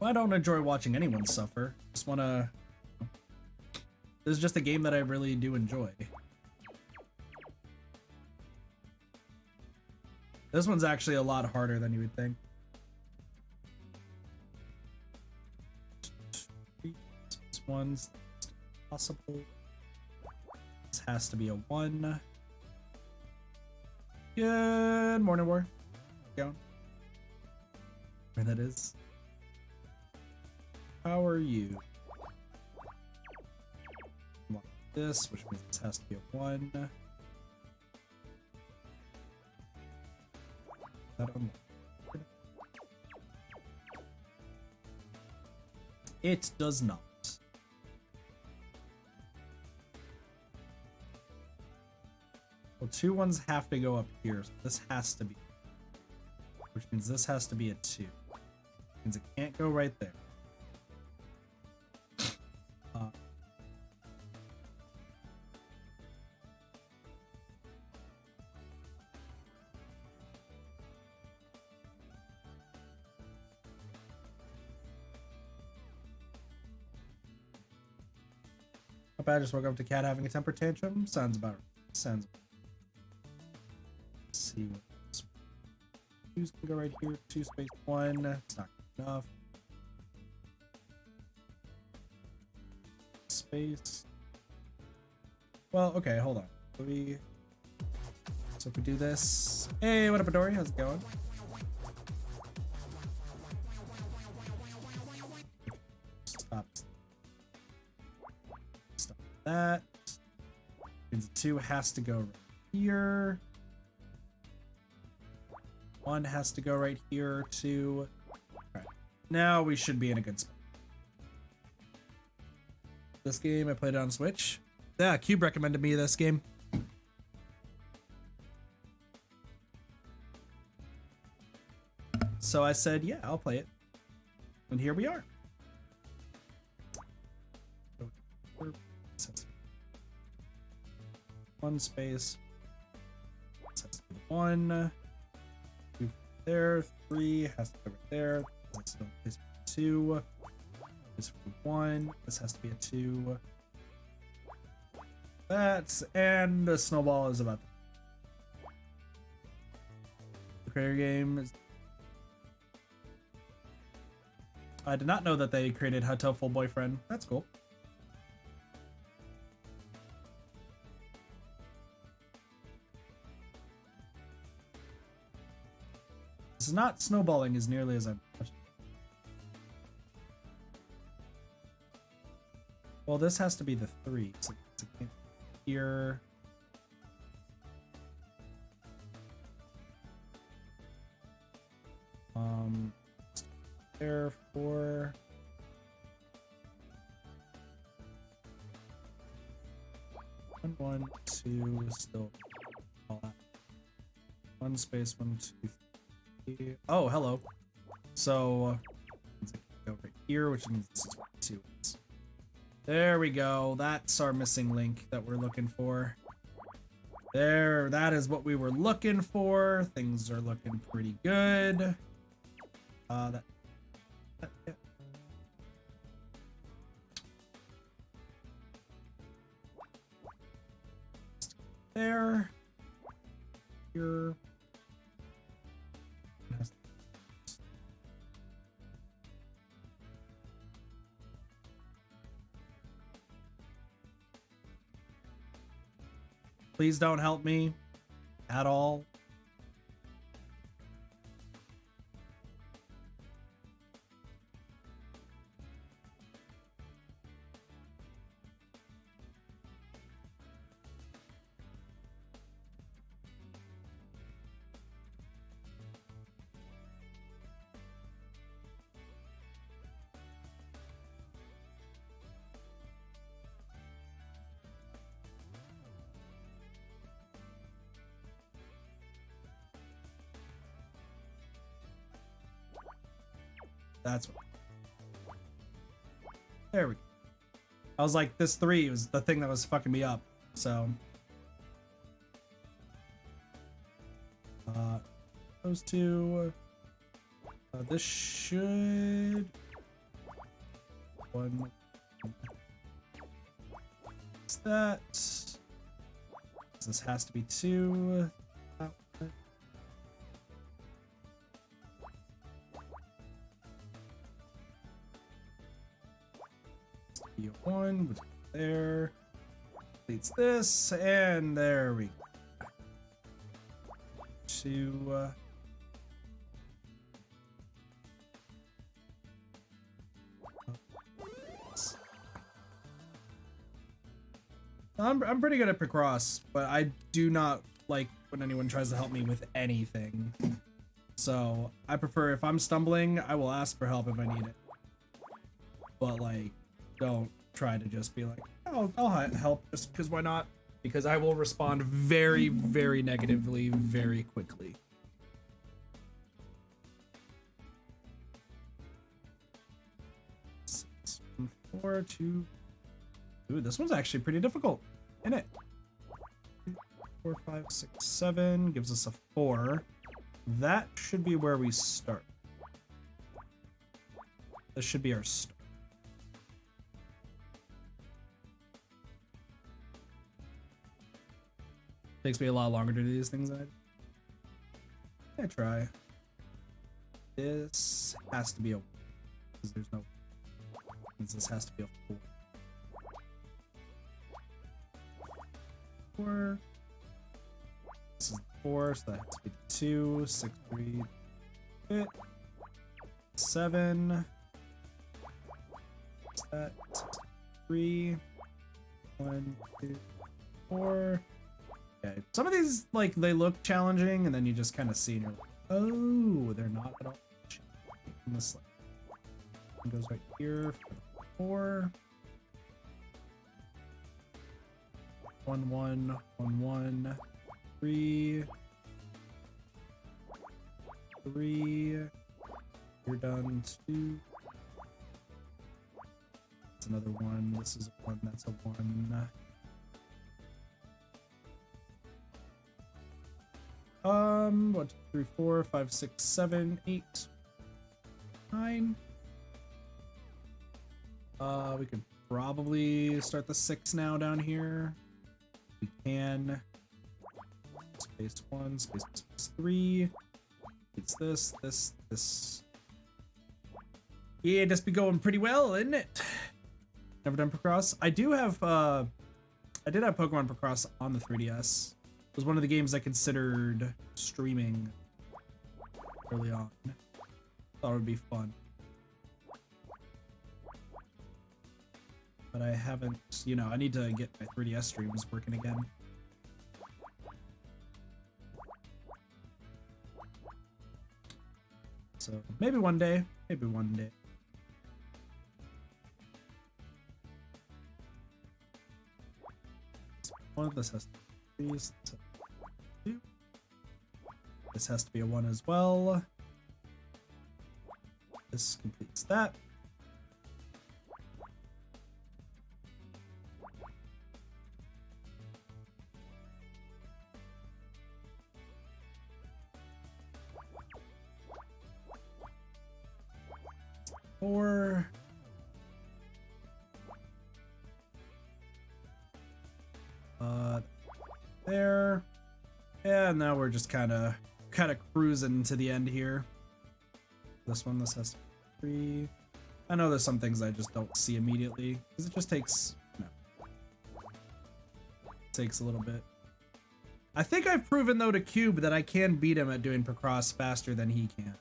Well, I don't enjoy watching anyone suffer. Just wanna... This is just a game that I really do enjoy. This one's actually a lot harder than you would think. This one's possible. This has to be a 1. Good morning, War. Going. Where that is. How are you? Like this, which means this has to be a 1. It does not. Well, 2 1s have to go up here, so this has to be, which means this has to be a 2. Means it can't go right there. Not bad, just woke up to cat having a temper tantrum. Sounds about right. Sounds about right. Let's see what this 2's can go right here. 2 space 1. It's not good enough. Space. Well, okay, hold on. So if we do this. Hey, what up, Adori? How's it going? Stop. Stop that. Means 2 has to go right here. 1 has to go right here. 2. Alright. Now we should be in a good spot. This game, I played it on Switch. Yeah, Cube recommended me this game. So I said, yeah, I'll play it. And here we are. 1 space. 1. 2 there. 3 has to go right there. That's no place for 2. This for 1. This has to be a 2. That's, and the snowball is about. The creator game is. I did not know that they created Hotel Full Boyfriend. That's cool. This is not snowballing as nearly as I'm. Well, this has to be the 3. So it's here. Therefore, one, 2, still all that. 1 space, 1, 2, 3. Oh, hello. So, over here, which means this is what 2 is. There we go. That's our missing link that we're looking for. There, that is what we were looking for. Things are looking pretty good. Yeah. There. Here. Please don't help me at all. That's what. There we go. I was like, this 3 was the thing that was fucking me up. So, those 2. This should 1. What's that? This has to be 2. One, which is there. Completes this, and there we go. 2. I'm pretty good at Picross, but I do not like when anyone tries to help me with anything. So I prefer, if I'm stumbling, I will ask for help if I need it. But like, don't try to just be like, oh, I'll help just because why not? Because I will respond very, very negatively very quickly. Six, 4, 2. Ooh, this one's actually pretty difficult, isn't it? 4, 5, 6, 7 gives us a 4. That should be where we start. This should be our start. Takes me a lot longer to do these things than I try. This has to be a, because there's no, this has to be a 4. 4. This is 4, so that has to be 2, 6, 3, 7. What's that? 3, 1, 2, 4. Okay. Some of these, like, they look challenging, and then you just kind of see, and you're like, oh, they're not at all. And this one goes right here for 4. 1, 1, 1, 1, 3, 3. You're done. 2. That's another 1. This is a 1. That's a 1. 1, 2, 3, 4, 5, 6, 7, 8, 9. We could probably start the 6 now down here. We can. Space 1, space 3. It's this, this, this. Yeah, just be going pretty well, isn't it? Never done Picross. I do have, I did have Pokemon Picross on the 3DS. It was one of the games I considered streaming early on. Thought it would be fun. but I haven't, you know, I need to get my 3DS streams working again. So maybe one day, maybe one day. One of this has to be 3, so 2. This has to be a 1 as well. This completes that. Four. There. Yeah, now we're just kind of cruising to the end here. This one, this has 3. I know there's some things I just don't see immediately because it just takes, no, takes a little bit. I think I've proven though to Cube that I can beat him at doing Picross faster than he can.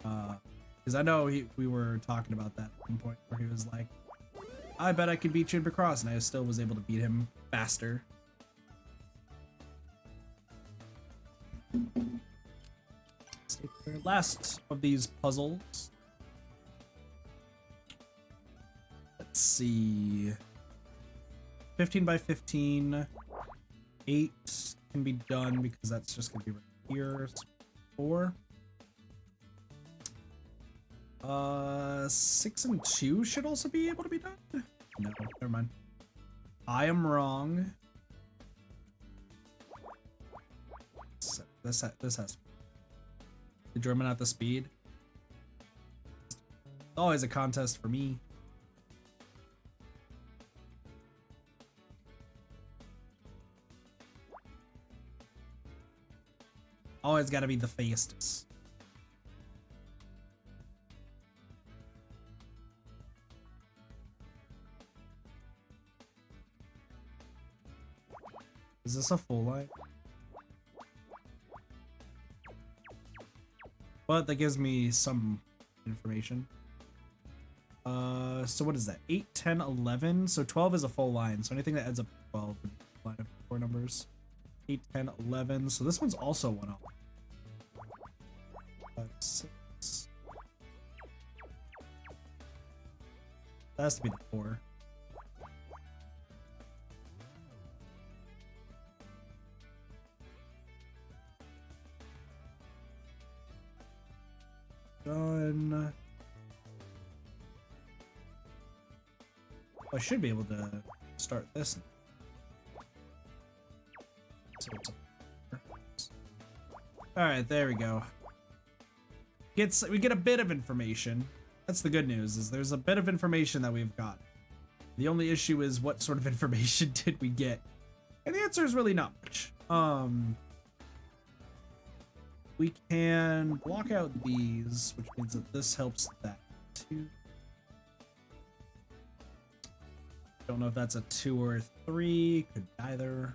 Because I know we were talking about that at one point where he was like, I bet I could beat you in Picross, and I still was able to beat him faster. Last of these puzzles. Let's see. 15 by 15. 8 can be done because that's just gonna be right here. 4. 6 and 2 should also be able to be done. No, never mind. I am wrong. This has to be. The German at the speed. It's always a contest for me. Always got to be the fastest. Is this a full line? But that gives me some information. So what is that? 8, 10, 11. So 12 is a full line. So anything that adds up to 12 would be a line of 4 numbers. 8, 10, 11. So this one's also 1 off. 5, 6. That has to be the 4. Done. I should be able to start this. Alright, there we go. We get a bit of information. That's the good news, is there's a bit of information that we've got. The only issue is what sort of information did we get? And the answer is really not much. We can block out these, which means that this helps that too. Don't know if that's a 2 or a 3. Could be either.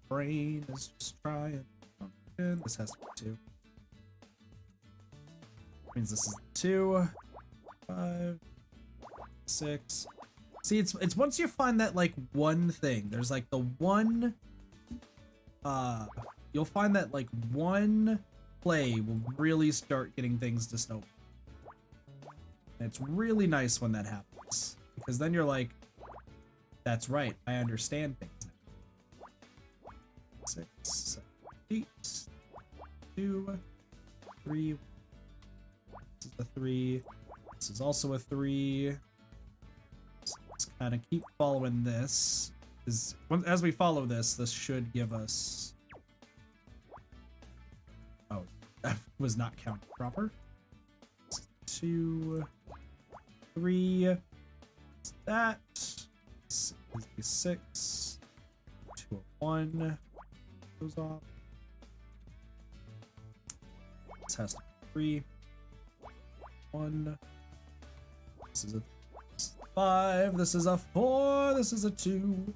Brain is just trying. This has to be 2. Means this is 2, 5, 6. See, it's once you find that like one thing, there's like the one, you'll find that like one play will really start getting things to snowball. And it's really nice when that happens, because then you're like, that's right, I understand things now. 6, 7, 8, 2, 3. This is a 3. This is also a 3. Let's kind of keep following this. As we follow this, this should give us... Oh, that was not counted proper. 2, 3. That. This is a 6. 2, 1. Goes off. This has to be 3. 1. This is a 5. This is a 4. This is a 2.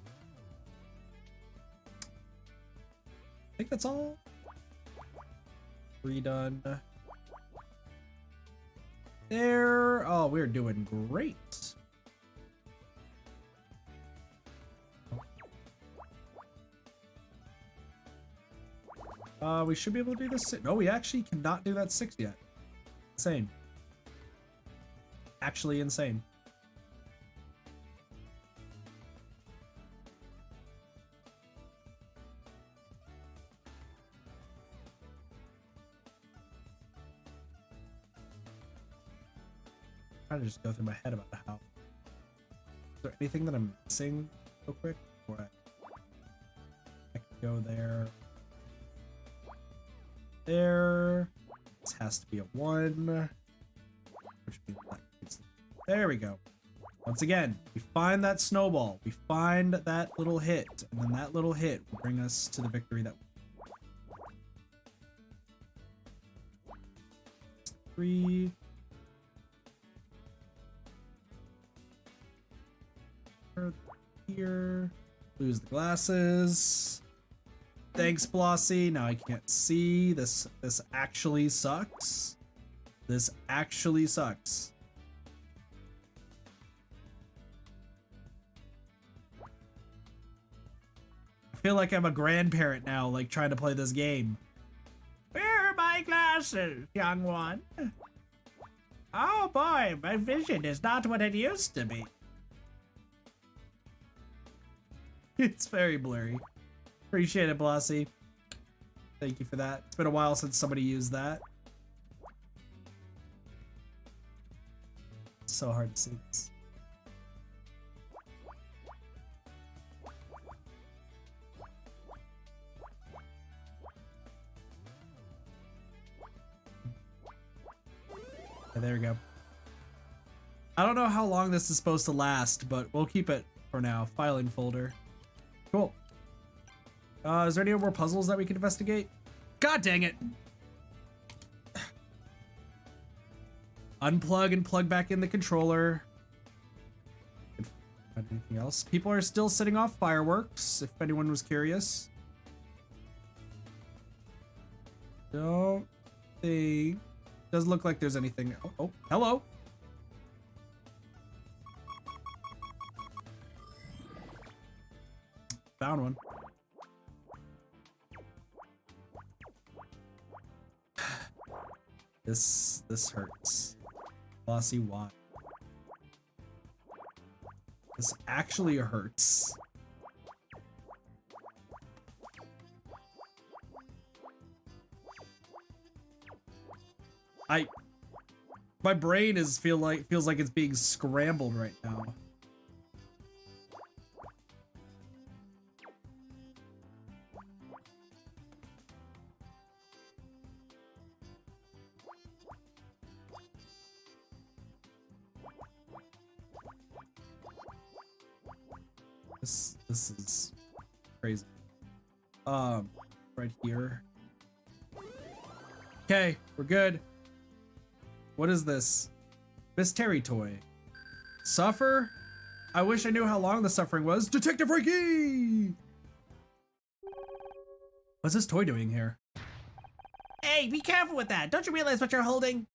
I think that's all. 3 done. there. Oh, we're doing great. We should be able to do this. No, we actually cannot do that 6 yet. Insane. Actually insane. I'm trying to just go through my head about how. Is there anything that I'm missing real quick? Or I can go there. There. This has to be a 1. Which means there we go. Once again, we find that snowball. We find that little hit. And then that little hit will bring us to the victory that 3. Here. Lose the glasses. Thanks, Blossy. Now I can't see. This actually sucks. This actually sucks. I feel like I'm a grandparent now, like trying to play this game. Where are my glasses, young one? Oh boy, my vision is not what it used to be. It's very blurry. Appreciate it, Blossy. Thank you for that. It's been a while since somebody used that. It's so hard to see this. Okay, there we go. I don't know how long this is supposed to last, but we'll keep it for now. Filing folder. Cool. Is there any more puzzles that we can investigate? God dang it! Unplug and plug back in the controller. Anything else? People are still setting off fireworks, if anyone was curious. Don't think... Doesn't look like there's anything... Oh, hello! Found one. This hurts. Bossy, why? This actually hurts. My brain feels like it's being scrambled right now. This is crazy. Right here. Okay, we're good. What is this? Miss Terry toy. Suffer? I wish I knew how long the suffering was. Detective Frankie! What's this toy doing here? Hey, be careful with that. Don't you realize what you're holding?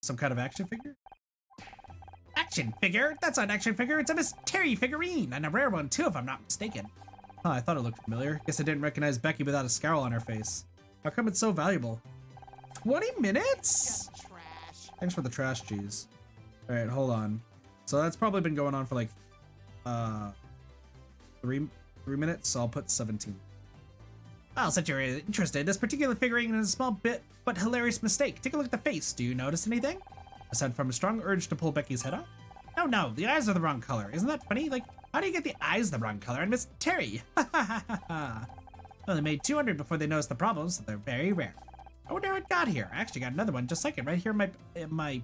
Some kind of action figure? Action figure? That's not an action figure. It's a Miss Terry figurine, and a rare one too, if I'm not mistaken. Huh, I thought it looked familiar. Guess I didn't recognize Becky without a scowl on her face. How come it's so valuable? 20 minutes? Thanks for the trash cheese. All right, hold on. So that's probably been going on for like 3 minutes, so I'll put 17. Well, since you're interested, this particular figurine is a small bit but hilarious mistake. Take a look at the face. Do you notice anything? Aside from a strong urge to pull Becky's head off? No, the eyes are the wrong color. Isn't that funny? Like, how do you get the eyes the wrong color and Miss Terry? Ha ha ha ha ha. Well, they made 200 before they noticed the problems, so they're very rare. I wonder how it got here. I actually got another one just like it right here in my...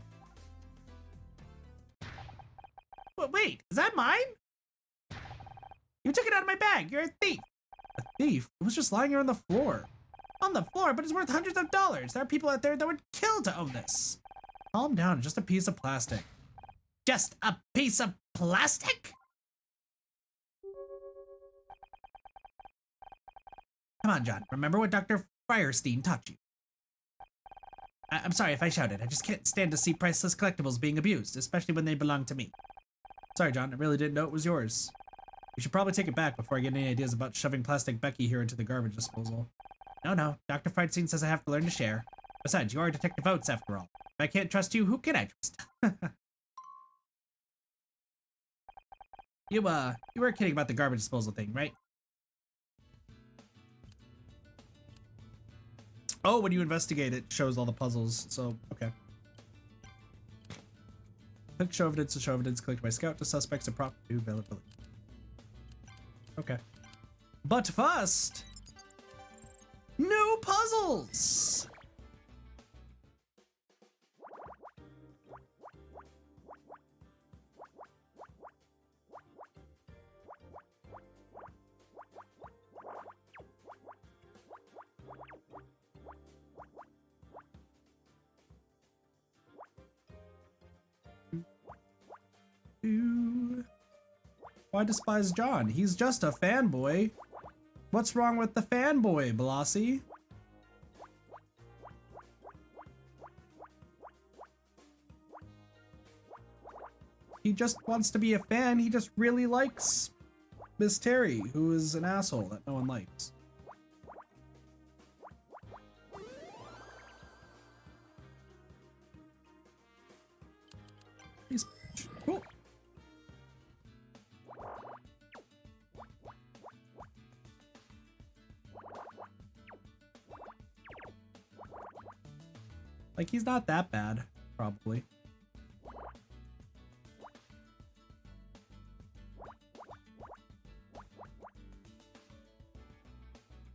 Wait, is that mine? You took it out of my bag. You're a thief. A thief? It was just lying here on the floor. On the floor, but it's worth hundreds of dollars. There are people out there that would kill to own this. Calm down, just a piece of plastic. Just a piece of plastic? Come on, John. Remember what Dr. Firestein taught you. I'm sorry if I shouted. I just can't stand to see priceless collectibles being abused, especially when they belong to me. Sorry, John. I really didn't know it was yours. You should probably take it back before I get any ideas about shoving plastic Becky here into the garbage disposal. No. Dr. Feinstein says I have to learn to share. Besides, you are Detective Oates after all. If I can't trust you, who can I trust? You were kidding about the garbage disposal thing, right? Oh, when you investigate, it shows all the puzzles, so, okay. Click show evidence to show evidence collected by scout to suspects and prop to availability. Okay. But first, new puzzles! Why despise John? He's just a fanboy. What's wrong with the fanboy, Blasi? He just wants to be a fan. He just really likes Miss Terry, who is an asshole that no one likes. He's cool. Like, he's not that bad, probably.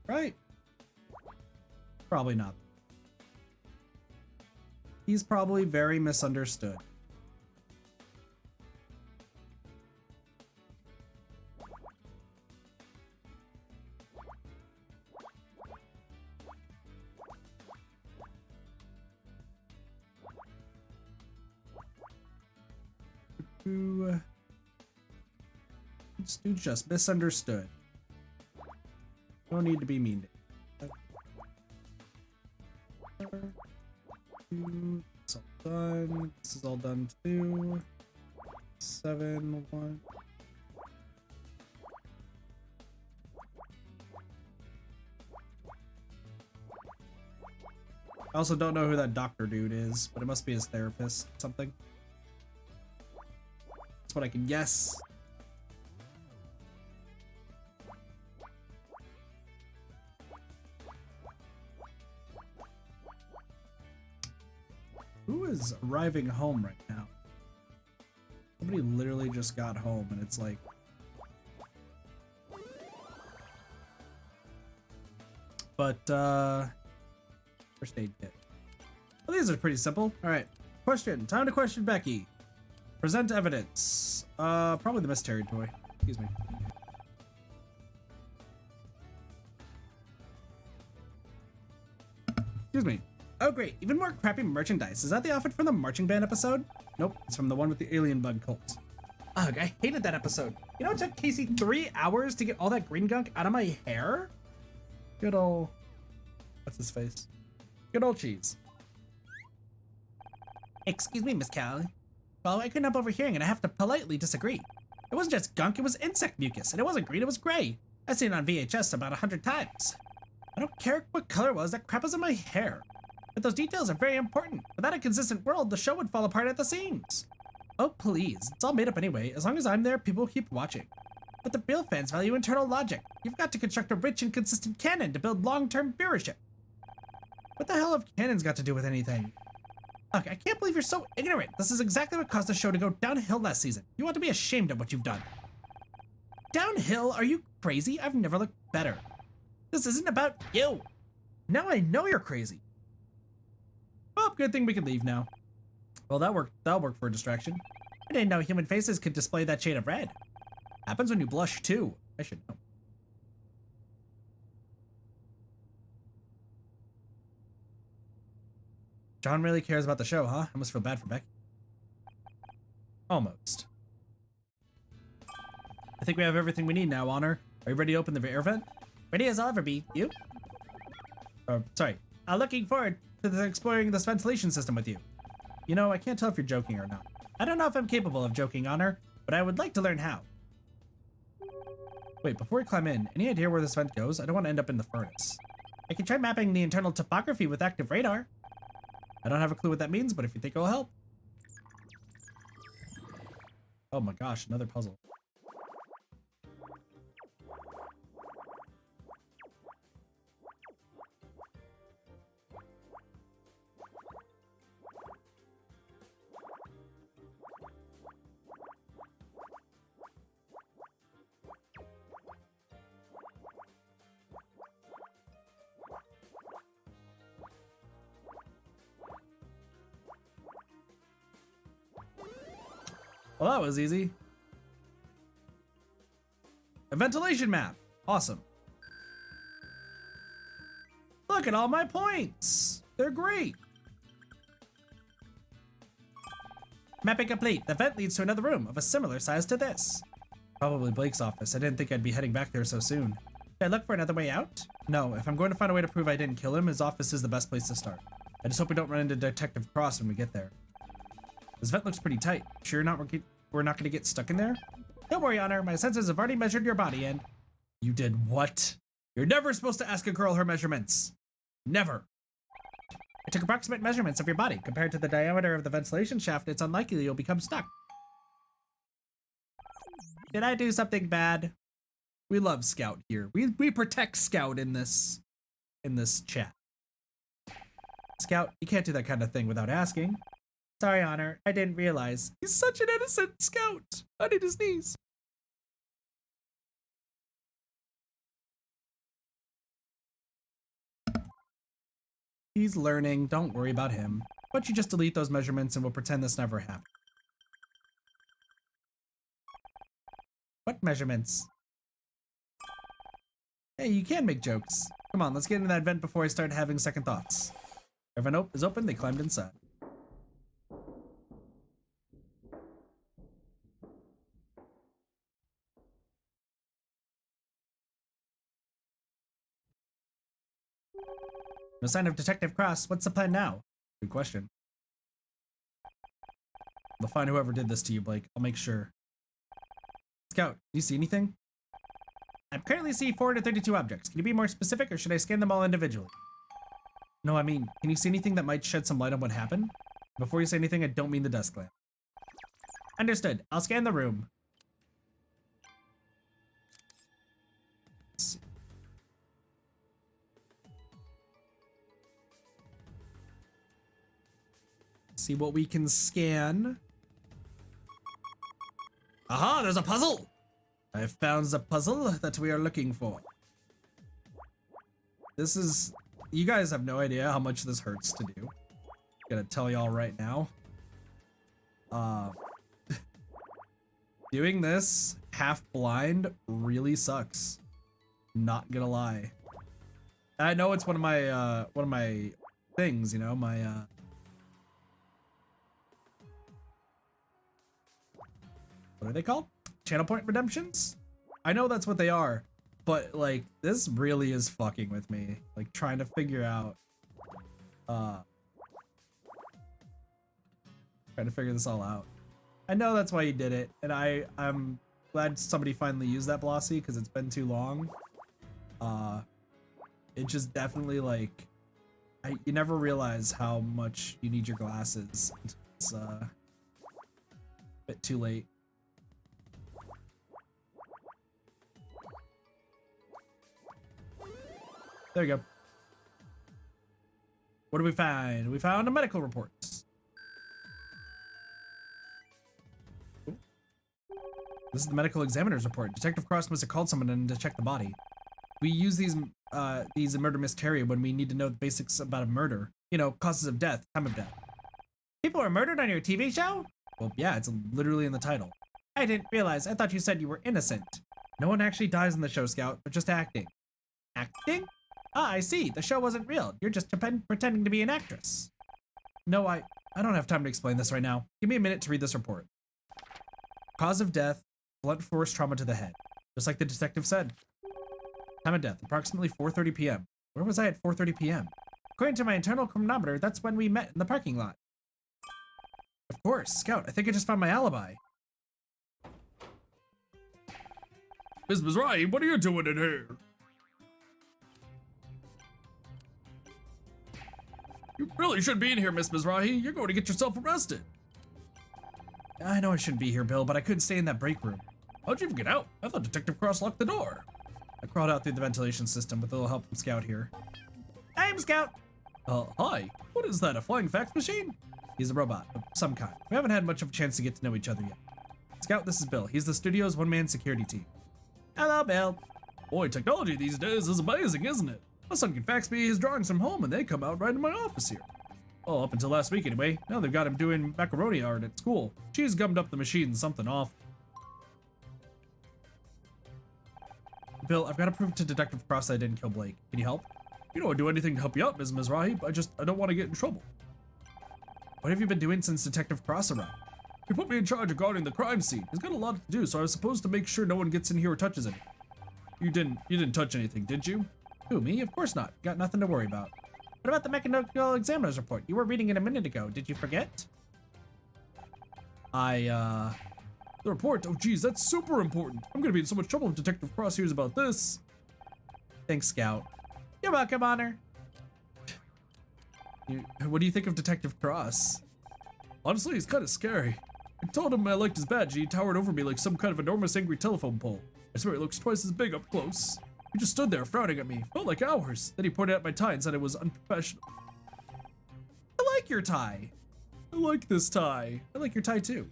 Right? Probably not. He's probably very misunderstood. This dude's just misunderstood. No need to be mean to him. It's all done. This is all done too. 7, 1. I also don't know who that doctor dude is, but it must be his therapist or something. That's what I can guess. Who is arriving home right now? Somebody literally just got home and it's like... But, first aid kit. Well, these are pretty simple. Alright. Question. Time to question Becky. Present evidence. Probably the mystery toy. Excuse me. Excuse me. Oh great, even more crappy merchandise. Is that the outfit from the marching band episode? Nope, it's from the one with the alien bug cult. Ugh, I hated that episode. You know it took Casey 3 hours to get all that green gunk out of my hair? Good old... What's his face? Good old cheese. Excuse me, Miss Callie. Well, I couldn't help overhearing and I have to politely disagree. It wasn't just gunk, it was insect mucus, and it wasn't green, it was gray. I've seen it on VHS about 100 times. I don't care what color it was, that crap was in my hair. But those details are very important. Without a consistent world, the show would fall apart at the seams. Oh, please. It's all made up anyway. As long as I'm there, people will keep watching. But the real fans value internal logic. You've got to construct a rich and consistent canon to build long-term viewership. What the hell have canons got to do with anything? Look, I can't believe you're so ignorant. This is exactly what caused the show to go downhill last season. You ought to be ashamed of what you've done. Downhill? Are you crazy? I've never looked better. This isn't about you. Now I know you're crazy. Oh, good thing we can leave now. Well, that'll work for a distraction. I didn't know human faces could display that shade of red. Happens when you blush, too. I should know. John really cares about the show, huh? I must feel bad for Becky. Almost. I think we have everything we need now, Honor. Are you ready to open the air vent? Ready as I'll ever be. You? Sorry. Looking forward exploring this ventilation system with you. You know, I can't tell if you're joking or not. I don't know if I'm capable of joking, Honor, but I would like to learn how. Wait, before we climb in, any idea where this vent goes? I don't want to end up in the furnace. I can try mapping the internal topography with active radar. I don't have a clue what that means, but if you think it'll help. Oh my gosh, another puzzle. Well, that was easy. A ventilation map. Awesome. Look at all my points. They're great. Mapping complete. The vent leads to another room of a similar size to this. Probably Blake's office. I didn't think I'd be heading back there so soon. Should I look for another way out? No, if I'm going to find a way to prove I didn't kill him, his office is the best place to start. I just hope we don't run into Detective Cross when we get there. This vent looks pretty tight. Sure we're not going to get stuck in there? Don't worry, Honor. My sensors have already measured your body and... You did what? You're never supposed to ask a girl her measurements. Never. I took approximate measurements of your body. Compared to the diameter of the ventilation shaft, it's unlikely you'll become stuck. Did I do something bad? We love Scout here. We protect Scout in this chat. Scout, you can't do that kind of thing without asking. Sorry, Honor. I didn't realize. He's such an innocent Scout. I need his knees. He's learning. Don't worry about him. Why don't you just delete those measurements and we'll pretend this never happened. What measurements? Hey, you can make jokes. Come on, let's get into that vent before I start having second thoughts. Our vent is open. They climbed inside. No sign of Detective Cross. What's the plan now? Good question. We'll find whoever did this to you, Blake. I'll make sure. Scout, do you see anything? I currently see 432 objects. Can you be more specific, or should I scan them all individually? No, I mean, can you see anything that might shed some light on what happened? Before you say anything, I don't mean the desk lamp. Understood. I'll scan the room. Let's see. See what we can scan. Aha, there's a puzzle! I've found the puzzle that we are looking for. This is... You guys have no idea how much this hurts to do. Gonna tell y'all right now. Doing this half blind really sucks. Not gonna lie. I know it's one of my things, you know, my what are they called? Channel point redemptions? I know that's what they are, but like this really is fucking with me. Like trying to figure out trying to figure this all out. I know that's why you did it, and I'm glad somebody finally used that Blossy because it's been too long. It just definitely like you never realize how much you need your glasses. It's a bit too late. There you go. What do we find? We found a medical report. Ooh. This is the medical examiner's report. Detective Cross must have called someone in to check the body. We use these in murder mystery when we need to know the basics about a murder. You know, causes of death, time of death. People are murdered on your TV show? Well, yeah, it's literally in the title. I didn't realize. I thought you said you were innocent. No one actually dies in the show, Scout, but just acting. Acting? Ah, I see. The show wasn't real. You're just pretending to be an actress. No, I don't have time to explain this right now. Give me a minute to read this report. Cause of death, blunt force trauma to the head. Just like the detective said. Time of death, approximately 4:30 p.m. Where was I at 4:30 p.m.? According to my internal chronometer, that's when we met in the parking lot. Of course, Scout, I think I just found my alibi. Miss Mizrahi, what are you doing in here? You really shouldn't be in here, Miss Mizrahi. You're going to get yourself arrested. I know I shouldn't be here, Bill, but I couldn't stay in that break room. How'd you even get out? I thought Detective Cross locked the door. I crawled out through the ventilation system with a little help from Scout here. I'm Scout. Hi. What is that, a flying fax machine? He's a robot of some kind. We haven't had much of a chance to get to know each other yet. Scout, this is Bill. He's the studio's one-man security team. Hello, Bill. Boy, technology these days is amazing, isn't it? My son can fax me his drawings from home and they come out right in my office here. Oh, up until last week anyway. Now they've got him doing macaroni art at school. She's gummed up the machine something off. Bill, I've got to prove to Detective Cross I didn't kill Blake. Can you help? You know, I'd do anything to help you out, Ms. Mizrahi, but I don't want to get in trouble. What have you been doing since Detective Cross arrived? He put me in charge of guarding the crime scene. He's got a lot to do, so I was supposed to make sure no one gets in here or touches anything. You didn't touch anything, did you? Who, me? Of course not. Got nothing to worry about. What about the mechanical examiner's report? You were reading it a minute ago. Did you forget? The report? Oh, geez, that's super important. I'm gonna be in so much trouble if Detective Cross hears about this. Thanks, Scout. You're welcome, Honor. What do you think of Detective Cross? Honestly, he's kind of scary. I told him I liked his badge and he towered over me like some kind of enormous angry telephone pole. I swear he looks twice as big up close. He just stood there frowning at me. Felt like hours. Then he pointed at my tie and said it was unprofessional. I like your tie. I like this tie. I like your tie too.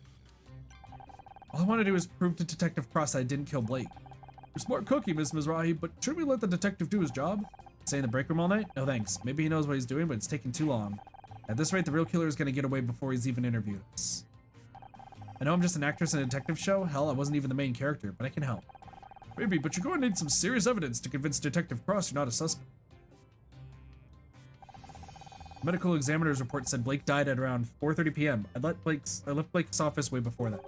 All I want to do is prove to Detective Cross I didn't kill Blake. You're a smart cookie, Miss Mizrahi, but should we let the detective do his job? Stay in the break room all night? No thanks. Maybe he knows what he's doing, but it's taking too long. At this rate, the real killer is going to get away before he's even interviewed us. I know I'm just an actress in a detective show. Hell, I wasn't even the main character, but I can help. Maybe, but you're going to need some serious evidence to convince Detective Cross you're not a suspect. The medical examiner's report said Blake died at around 4:30 p.m. I left Blake's office way before that.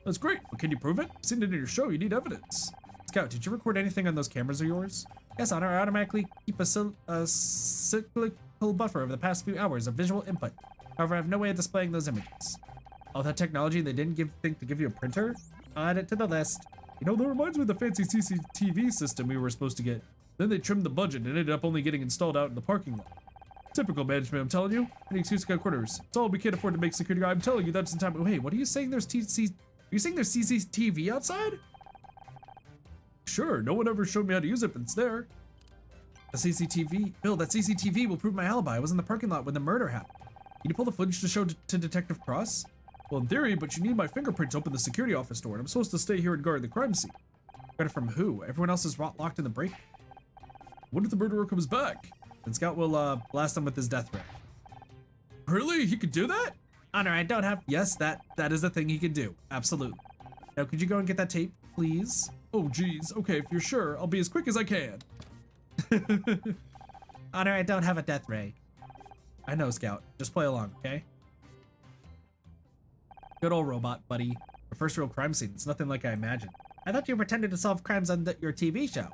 That's great, but can you prove it? I've seen it in your show, you need evidence. Scout, did you record anything on those cameras of yours? Yes, Honor, I automatically keep a cyclical buffer of the past few hours of visual input. However, I have no way of displaying those images. All that technology, they didn't think to give you a printer? I'll add it to the list. You know, that reminds me of the fancy CCTV system we were supposed to get. Then they trimmed the budget and ended up only getting installed out in the parking lot. Typical management, I'm telling you. Any excuse to cut corners. It's all we can't afford to make security. I'm telling you that's in time. Hey, what are you saying? Are you saying there's CCTV outside? Sure, no one ever showed me how to use it, but it's there. The CCTV? Bill, that CCTV will prove my alibi. I was in the parking lot when the murder happened. Can you pull the footage to show to Detective Cross? Well, in theory, but you need my fingerprint to open the security office door, and I'm supposed to stay here and guard the crime scene. Guard it from who? Everyone else is locked in the break. What if the murderer comes back? Then Scout will blast him with his death ray. Really? He could do that? Honor, I don't have... Yes, that is a thing he can do. Absolutely. Now, could you go and get that tape, please? Oh, geez. Okay, if you're sure, I'll be as quick as I can. Honor, I don't have a death ray. I know, Scout. Just play along, okay? Good old robot, buddy. Our first real crime scene. It's nothing like I imagined. I thought you pretended to solve crimes on your TV show.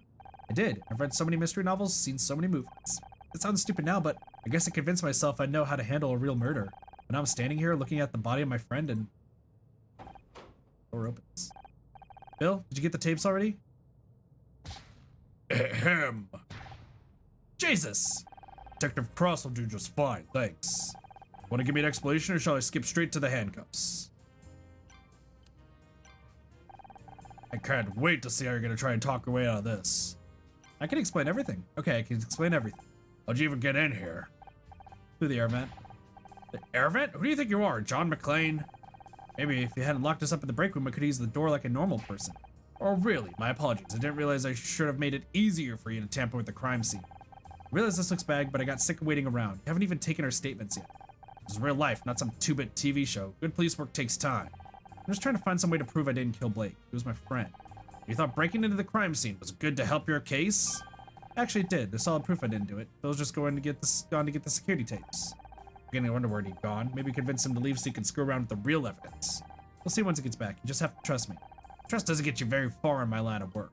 I did. I've read so many mystery novels, seen so many movies. It sounds stupid now, but I guess I convinced myself I know how to handle a real murder. But now I'm standing here looking at the body of my friend and... Door opens. Bill, did you get the tapes already? Ahem. Jesus! Detective Cross will do just fine, thanks. Want to give me an explanation or shall I skip straight to the handcuffs? I can't wait to see how you're going to try and talk your way out of this. I can explain everything. Okay, I can explain everything. How'd you even get in here? Through the air vent. The air vent? Who do you think you are, John McClane? Maybe if you hadn't locked us up in the break room, I could use the door like a normal person. Oh, really? My apologies. I didn't realize I should have made it easier for you to tamper with the crime scene. I realize this looks bad, but I got sick of waiting around. You haven't even taken our statements yet. This is real life, not some 2-bit TV show. Good police work takes time. I'm just trying to find some way to prove I didn't kill Blake. He was my friend. You thought breaking into the crime scene was good to help your case? Actually, it did. There's solid proof I didn't do it. Bill's just gone to get the security tapes. Beginning to wonder where he'd gone. Maybe convince him to leave so he can screw around with the real evidence. We'll see once he gets back. You just have to trust me. Trust doesn't get you very far in my line of work.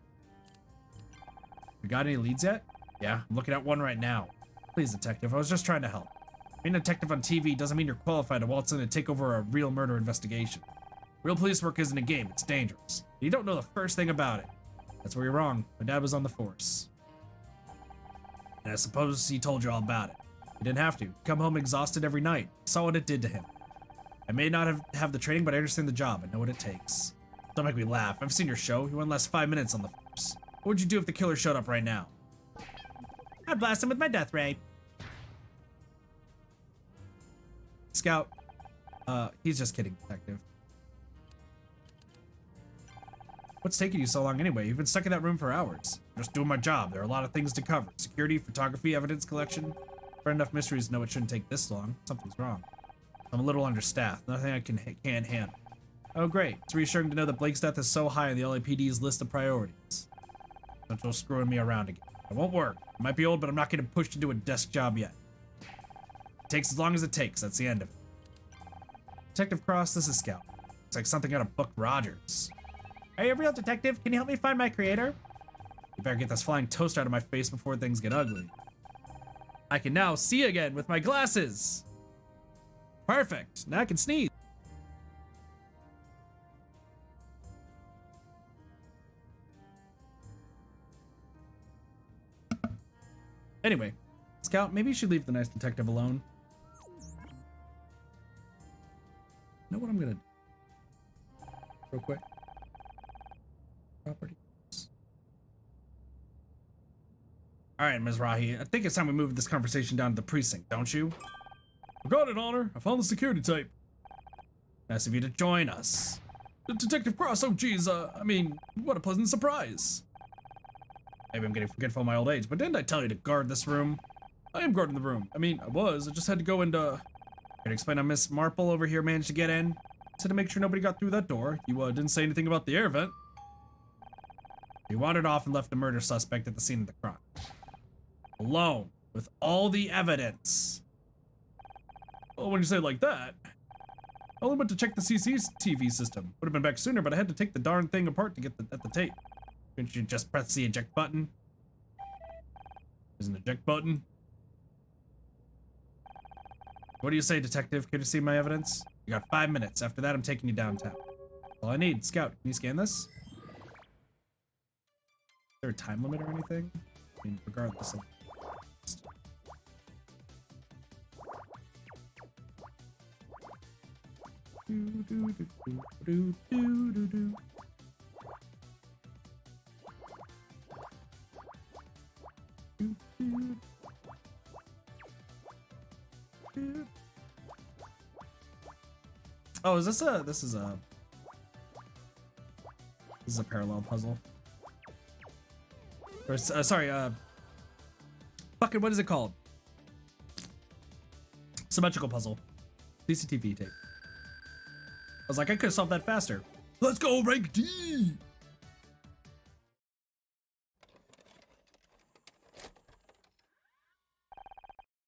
You got any leads yet? Yeah, I'm looking at one right now. Please, detective, I was just trying to help. Being a detective on TV doesn't mean you're qualified to waltz in and take over a real murder investigation. Real police work isn't a game, it's dangerous. You don't know the first thing about it. That's where you're wrong. My dad was on the force. And I suppose he told you all about it. He didn't have to. He'd come home exhausted every night. I saw what it did to him. I may not have the training, but I understand the job. I know what it takes. Don't make me laugh. I've seen your show. You wouldn't last 5 minutes on the force. What would you do if the killer showed up right now? I'd blast him with my death ray. Scout. He's just kidding, detective. What's taking you so long anyway? You've been stuck in that room for hours. I'm just doing my job. There are a lot of things to cover. Security, photography, evidence collection. For enough mysteries to know it shouldn't take this long. Something's wrong. I'm a little understaffed. Nothing I can't handle. Oh great. It's reassuring to know that Blake's death is so high on the LAPD's list of priorities. Don't go screwing me around again. It won't work. I might be old, but I'm not getting pushed into a desk job yet. It takes as long as it takes. That's the end of it. Detective Cross, this is Scout. It's like something out of Buck Rogers. Are you a real detective? Can you help me find my creator? You better get this flying toaster out of my face before things get ugly. I can now see again with my glasses. Perfect. Now I can sneeze. Anyway, Scout, maybe you should leave the nice detective alone. You know what I'm gonna do? Real quick. Properties. Alright, Mizrahi, I think it's time we move this conversation down to the precinct, don't you? I got it, Honor. I found the security tape. Nice of you to join us. Detective Cross, oh geez, I mean, what a pleasant surprise. Maybe I'm getting forgetful in my old age, but didn't I tell you to guard this room? I am guarding the room. I mean, I just had to go and, Can you explain how Miss Marple over here managed to get in? said to make sure nobody got through that door. You, didn't say anything about the air vent. You wandered off and left the murder suspect at the scene of the crime. Alone, with all the evidence. Well, when you say it like that, I only went to check the CCTV system. Would have been back sooner, but I had to take the darn thing apart to get at the tape. Couldn't you just press the eject button? There's an eject button. What do you say, detective? Could you see my evidence? You got 5 minutes. After that, I'm taking you downtown. All I need. Scout, can you scan this? Is there a time limit or anything? I mean, regardless of... Oh, is this a... This is a parallel puzzle. Or, sorry, fucking, what is it called? Symmetrical puzzle. CCTV tape. I was like, I could have solved that faster. Let's go, rank D!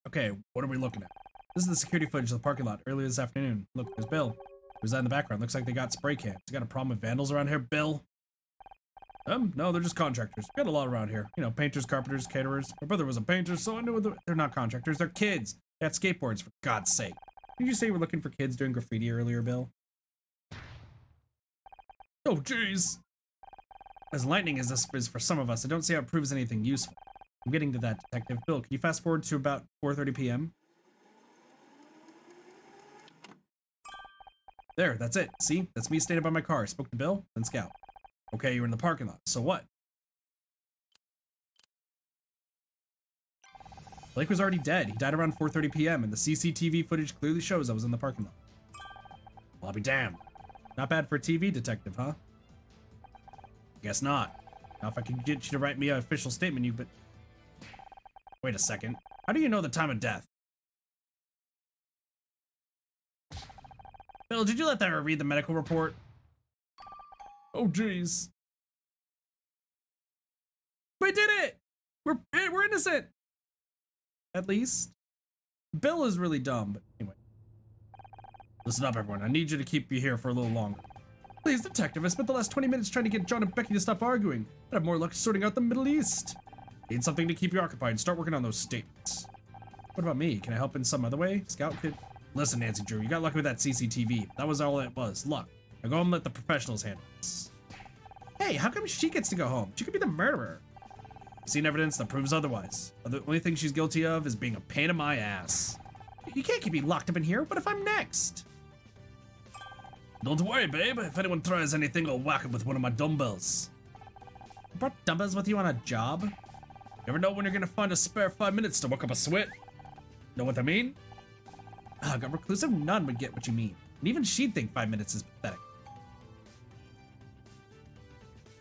Okay, what are we looking at? This is the security footage of the parking lot earlier this afternoon. Look, there's Bill. Who's that in the background? Looks like they got spray cans. You got a problem with vandals around here, Bill? No, they're just contractors. We got a lot around here. You know, painters, carpenters, caterers. My brother was a painter, so I knew they're not contractors. They're kids. They got skateboards, for God's sake. Did you say you were looking for kids doing graffiti earlier, Bill? Oh, jeez. As lightning as this is for some of us, I don't see how it proves anything useful. I'm getting to that, Detective. Bill, can you fast forward to about 4:30 p.m.? There, that's it. See? That's me standing by my car. Spoke to Bill, then Scout. Okay, you were in the parking lot. So what? Blake was already dead. He died around 4:30 p.m. and the CCTV footage clearly shows I was in the parking lot. Well, I'll be damned. Not bad for a TV detective, huh? Guess not. Now, if I could get you to write me an official statement, but... Wait a second. How do you know the time of death? Bill, did you let that read the medical report? Oh, jeez. We did it! We're innocent! At least. Bill is really dumb, but anyway. Listen up, everyone. I need you to keep you here for a little longer. Please, detective, I spent the last 20 minutes trying to get John and Becky to stop arguing. I'd have more luck sorting out the Middle East. Need something to keep you occupied. Start working on those statements. What about me? Can I help in some other way? Scout could... Listen, Nancy Drew, you got lucky with that CCTV. That was all it was. Luck. Now go home and let the professionals handle this. Hey, how come she gets to go home? She could be the murderer. I've seen evidence that proves otherwise. The only thing she's guilty of is being a pain in my ass. You can't keep me locked up in here. What if I'm next? Don't worry, babe. If anyone tries anything, I'll whack him with one of my dumbbells. You brought dumbbells with you on a job? You never know when you're gonna find a spare 5 minutes to work up a sweat. Know what I mean? Ugh, a reclusive nun would get what you mean. And even she'd think 5 minutes is pathetic.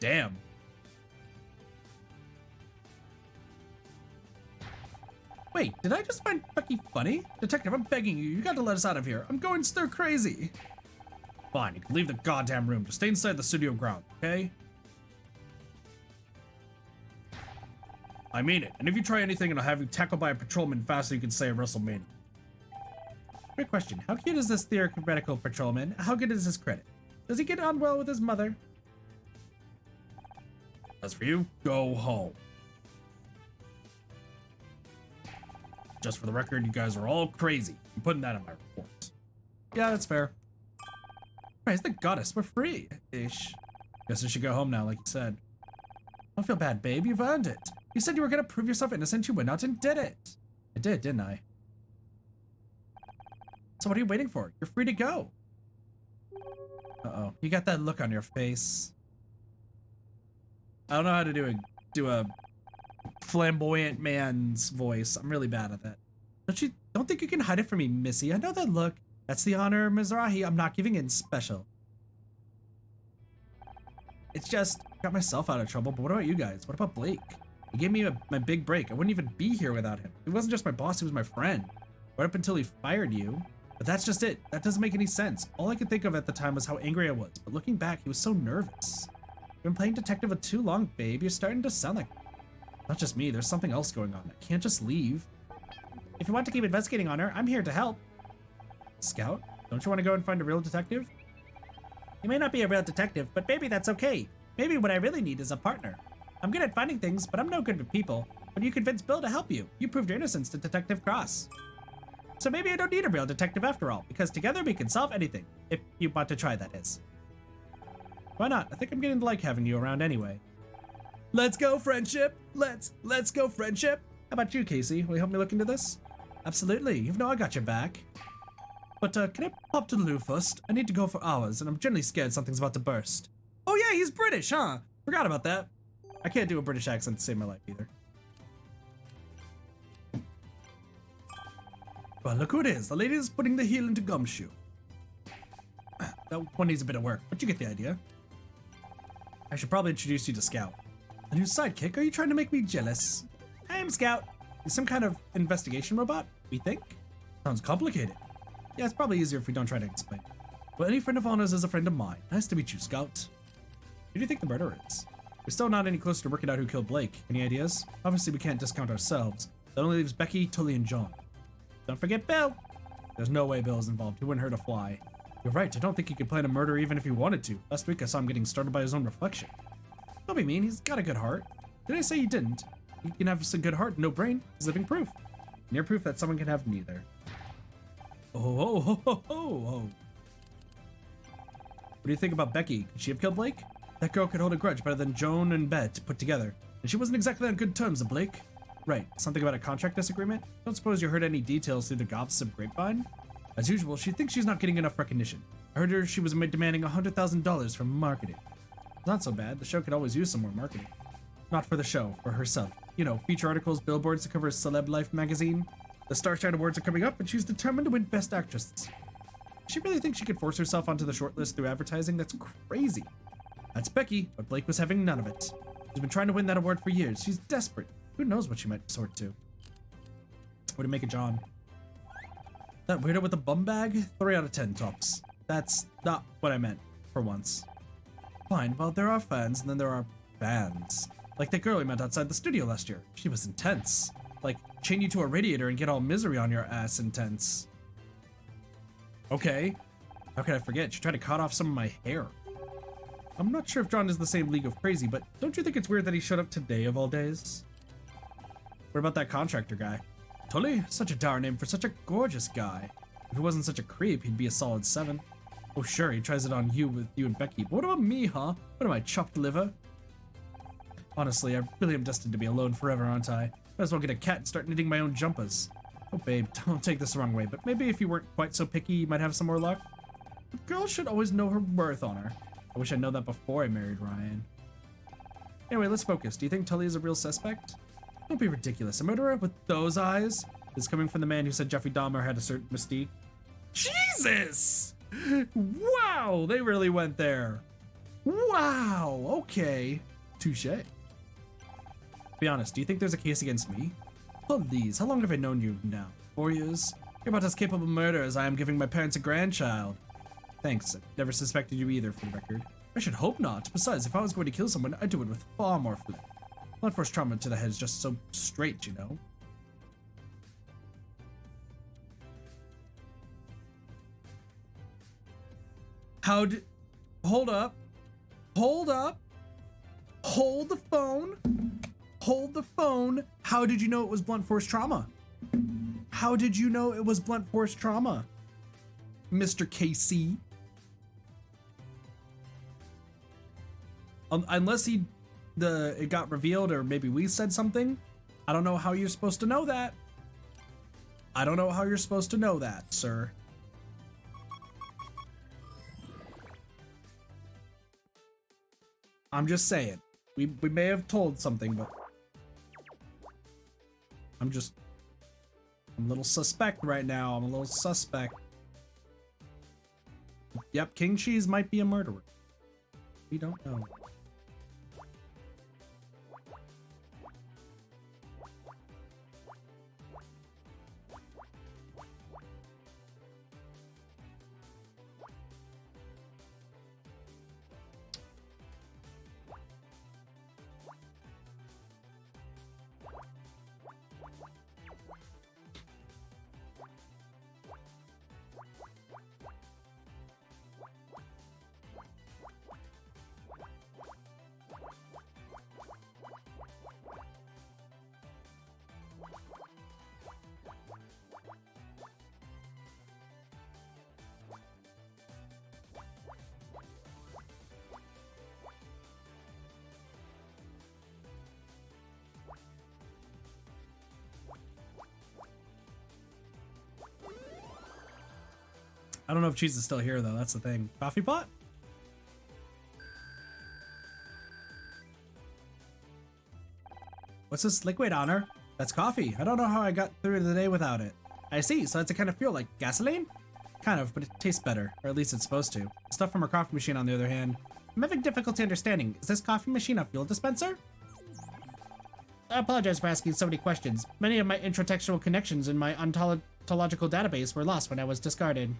Damn. Wait, did I just find Becky funny? Detective, I'm begging you. You got to let us out of here. I'm going stir crazy. Fine, you can leave the goddamn room. Just stay inside the studio ground, okay? I mean it. And if you try anything, I'll have you tackled by a patrolman faster you can say a WrestleMania. Great question. How cute is this theoretical patrolman? How good is his credit? Does he get on well with his mother? As for you, go home. Just for the record, you guys are all crazy. I'm putting that in my report. Yeah, that's fair. Praise the goddess, we're free. Ish. Guess I should go home now, like you said. Don't feel bad, babe. You've earned it. You said you were gonna prove yourself innocent. You went out and did it. I did, didn't I? So what are you waiting for? You're free to go. Uh-oh. You got that look on your face. I don't know how to do a flamboyant man's voice. I'm really bad at that. Don't think you can hide it from me, Missy. I know that look. That's the Honor Mizrahi. I'm not giving in special. It's just got myself out of trouble, but what about you guys? What about Blake? He gave me my big break. I wouldn't even be here without him. He wasn't just my boss, he was my friend. Right up until he fired you. But that's just it. That doesn't make any sense. All I could think of at the time was how angry I was. But looking back, he was so nervous. You've been playing detective for too long, babe. You're starting to sound like... Not just me, there's something else going on. I can't just leave. If you want to keep investigating on her, I'm here to help. Scout, don't you want to go and find a real detective? You may not be a real detective, but maybe that's okay. Maybe what I really need is a partner. I'm good at finding things, but I'm no good with people. But you convinced Bill to help you. You proved your innocence to Detective Cross. So maybe I don't need a real detective after all, because together we can solve anything. If you want to try, that is. Why not? I think I'm getting to like having you around anyway. Let's go, friendship! Let's go, friendship! How about you, Casey? Will you help me look into this? Absolutely. You know I got your back. But can I pop to the loo first? I need to go for hours, and I'm generally scared something's about to burst. Oh yeah, he's British, huh? Forgot about that. I can't do a British accent to save my life either. Well, look who it is. The lady is putting the heel into gumshoe. That one needs a bit of work, but you get the idea. I should probably introduce you to Scout. A new sidekick? Are you trying to make me jealous? I am Scout. He's some kind of investigation robot, we think? Sounds complicated. Yeah, it's probably easier if we don't try to explain. Well, any friend of Honor's is a friend of mine. Nice to meet you, Scout. Who do you think the murderer is? We're still not any closer to working out who killed Blake. Any ideas? Obviously, we can't discount ourselves. That only leaves Becky, Tully, and John. Don't forget Bill. There's no way Bill is involved. He wouldn't hurt a fly. You're right. I don't think he could plan a murder even if he wanted to. Last week, I saw him getting started by his own reflection. Don't be mean. He's got a good heart. Did I say he didn't? He can have a good heart and no brain. He's living proof. Near proof that someone can have neither. Oh. What do you think about Becky? Could she have killed Blake? That girl could hold a grudge better than Joan and Bet put together. And she wasn't exactly on good terms with Blake. Right, something about a contract disagreement? Don't suppose you heard any details through the gossip grapevine? As usual, she thinks she's not getting enough recognition. I heard she was demanding $100,000 from marketing. Not so bad, the show could always use some more marketing. Not for the show, for herself. You know, feature articles, billboards to cover Celeb Life magazine. The Starshine Awards are coming up, and she's determined to win Best Actress. Does she really think she could force herself onto the shortlist through advertising? That's crazy. That's Becky, but Blake was having none of it. She's been trying to win that award for years. She's desperate. Who knows what she might resort to? What do you make of John? That weirdo with the bum bag? 3 out of 10 tops. That's not what I meant, for once. Fine, well, there are fans, and then there are fans. Like that girl we met outside the studio last year. She was intense. Like, chain you to a radiator and get all misery on your ass intense. Okay. How could I forget? She tried to cut off some of my hair. I'm not sure if John is the same league of crazy, but don't you think it's weird that he showed up today of all days? What about that contractor guy? Tully? Such a dour name for such a gorgeous guy. If he wasn't such a creep, he'd be a solid 7. Oh sure, he tries it on you with you and Becky, but what about me, huh? What am I, chopped liver? Honestly, I really am destined to be alone forever, aren't I? Might as well get a cat and start knitting my own jumpers. Oh babe, don't take this the wrong way, but maybe if you weren't quite so picky, you might have some more luck. But girls should always know her worth, Honor. I wish I'd known that before I married Ryan. Anyway, let's focus. Do you think Tully is a real suspect? Don't be ridiculous. A murderer with those eyes is coming from the man who said Jeffrey Dahmer had a certain mystique. Jesus! Wow, they really went there. Wow, okay. Touche. Be honest, do you think there's a case against me? Please, how long have I known you now? 4 years? You're about as capable a murderer as I am giving my parents a grandchild. Thanks, I never suspected you either, for the record. I should hope not. Besides, if I was going to kill someone, I'd do it with far more flip. Blunt force trauma to the head is just so straight, you know? Hold up. Hold up. Hold the phone. Hold the phone. How did you know it was blunt force trauma? How did you know it was blunt force trauma, Mr. KC? Unless it got revealed, or maybe we said something. I don't know how you're supposed to know that. I don't know how you're supposed to know that, sir. I'm just saying. We may have told something, but I'm a little suspect right now. I'm a little suspect. Yep, King Cheese might be a murderer. We don't know. I don't know if Cheese is still here, though. That's the thing. Coffee pot? What's this liquid, Honor? That's coffee. I don't know how I got through the day without it. I see, so it's a kind of fuel like gasoline? Kind of, but it tastes better. Or at least it's supposed to. The stuff from our coffee machine, on the other hand. I'm having difficulty understanding. Is this coffee machine a fuel dispenser? I apologize for asking so many questions. Many of my introtextual connections in my ontological database were lost when I was discarded.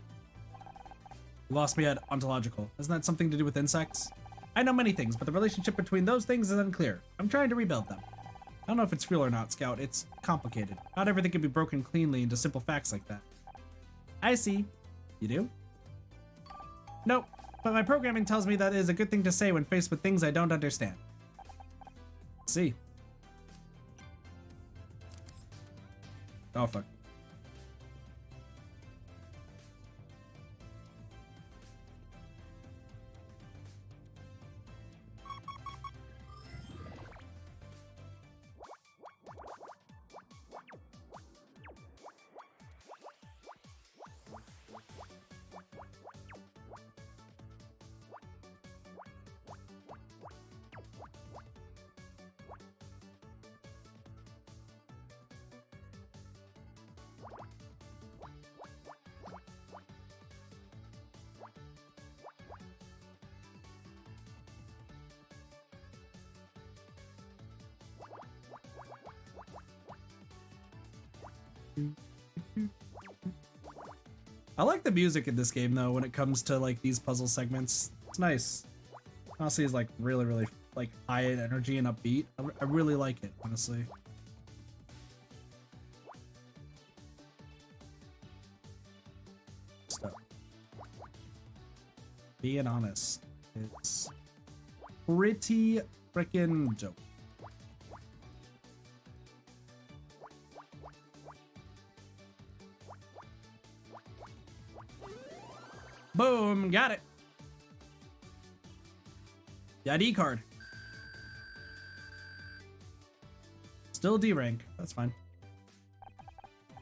You lost me at ontological. Isn't that something to do with insects? I know many things, but the relationship between those things is unclear. I'm trying to rebuild them. I don't know if it's real or not, Scout. It's complicated. Not everything can be broken cleanly into simple facts like that. I see. You do? Nope. But my programming tells me that is a good thing to say when faced with things I don't understand. See. Oh, fuck. I like the music in this game though when it comes to like these puzzle segments. It's nice. Honestly, it's like really like high in energy and upbeat. I really like it, honestly. Stuff. Being honest, it's pretty freaking dope. Boom, got it. The ID card. Still D rank. That's fine.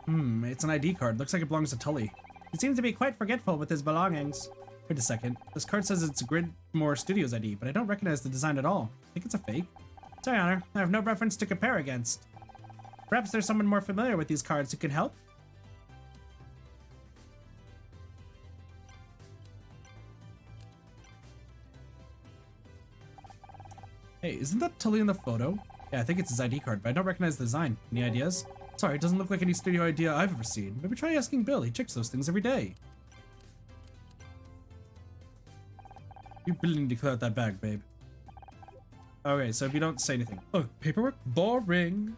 It's an ID card. Looks like it belongs to Tully. He seems to be quite forgetful with his belongings. Wait a second. This card says it's Gridmore Studios ID, but I don't recognize the design at all. I think it's a fake. Sorry, Honor. I have no reference to compare against. Perhaps there's someone more familiar with these cards who can help? Hey, isn't that Tully in the photo? Yeah, I think it's his ID card, but I don't recognize the design. Any ideas? Sorry, it doesn't look like any studio idea I've ever seen. Maybe try asking Bill. He checks those things every day. You really need to clear out that bag, babe. Okay, so if you don't say anything. Oh, paperwork? Boring.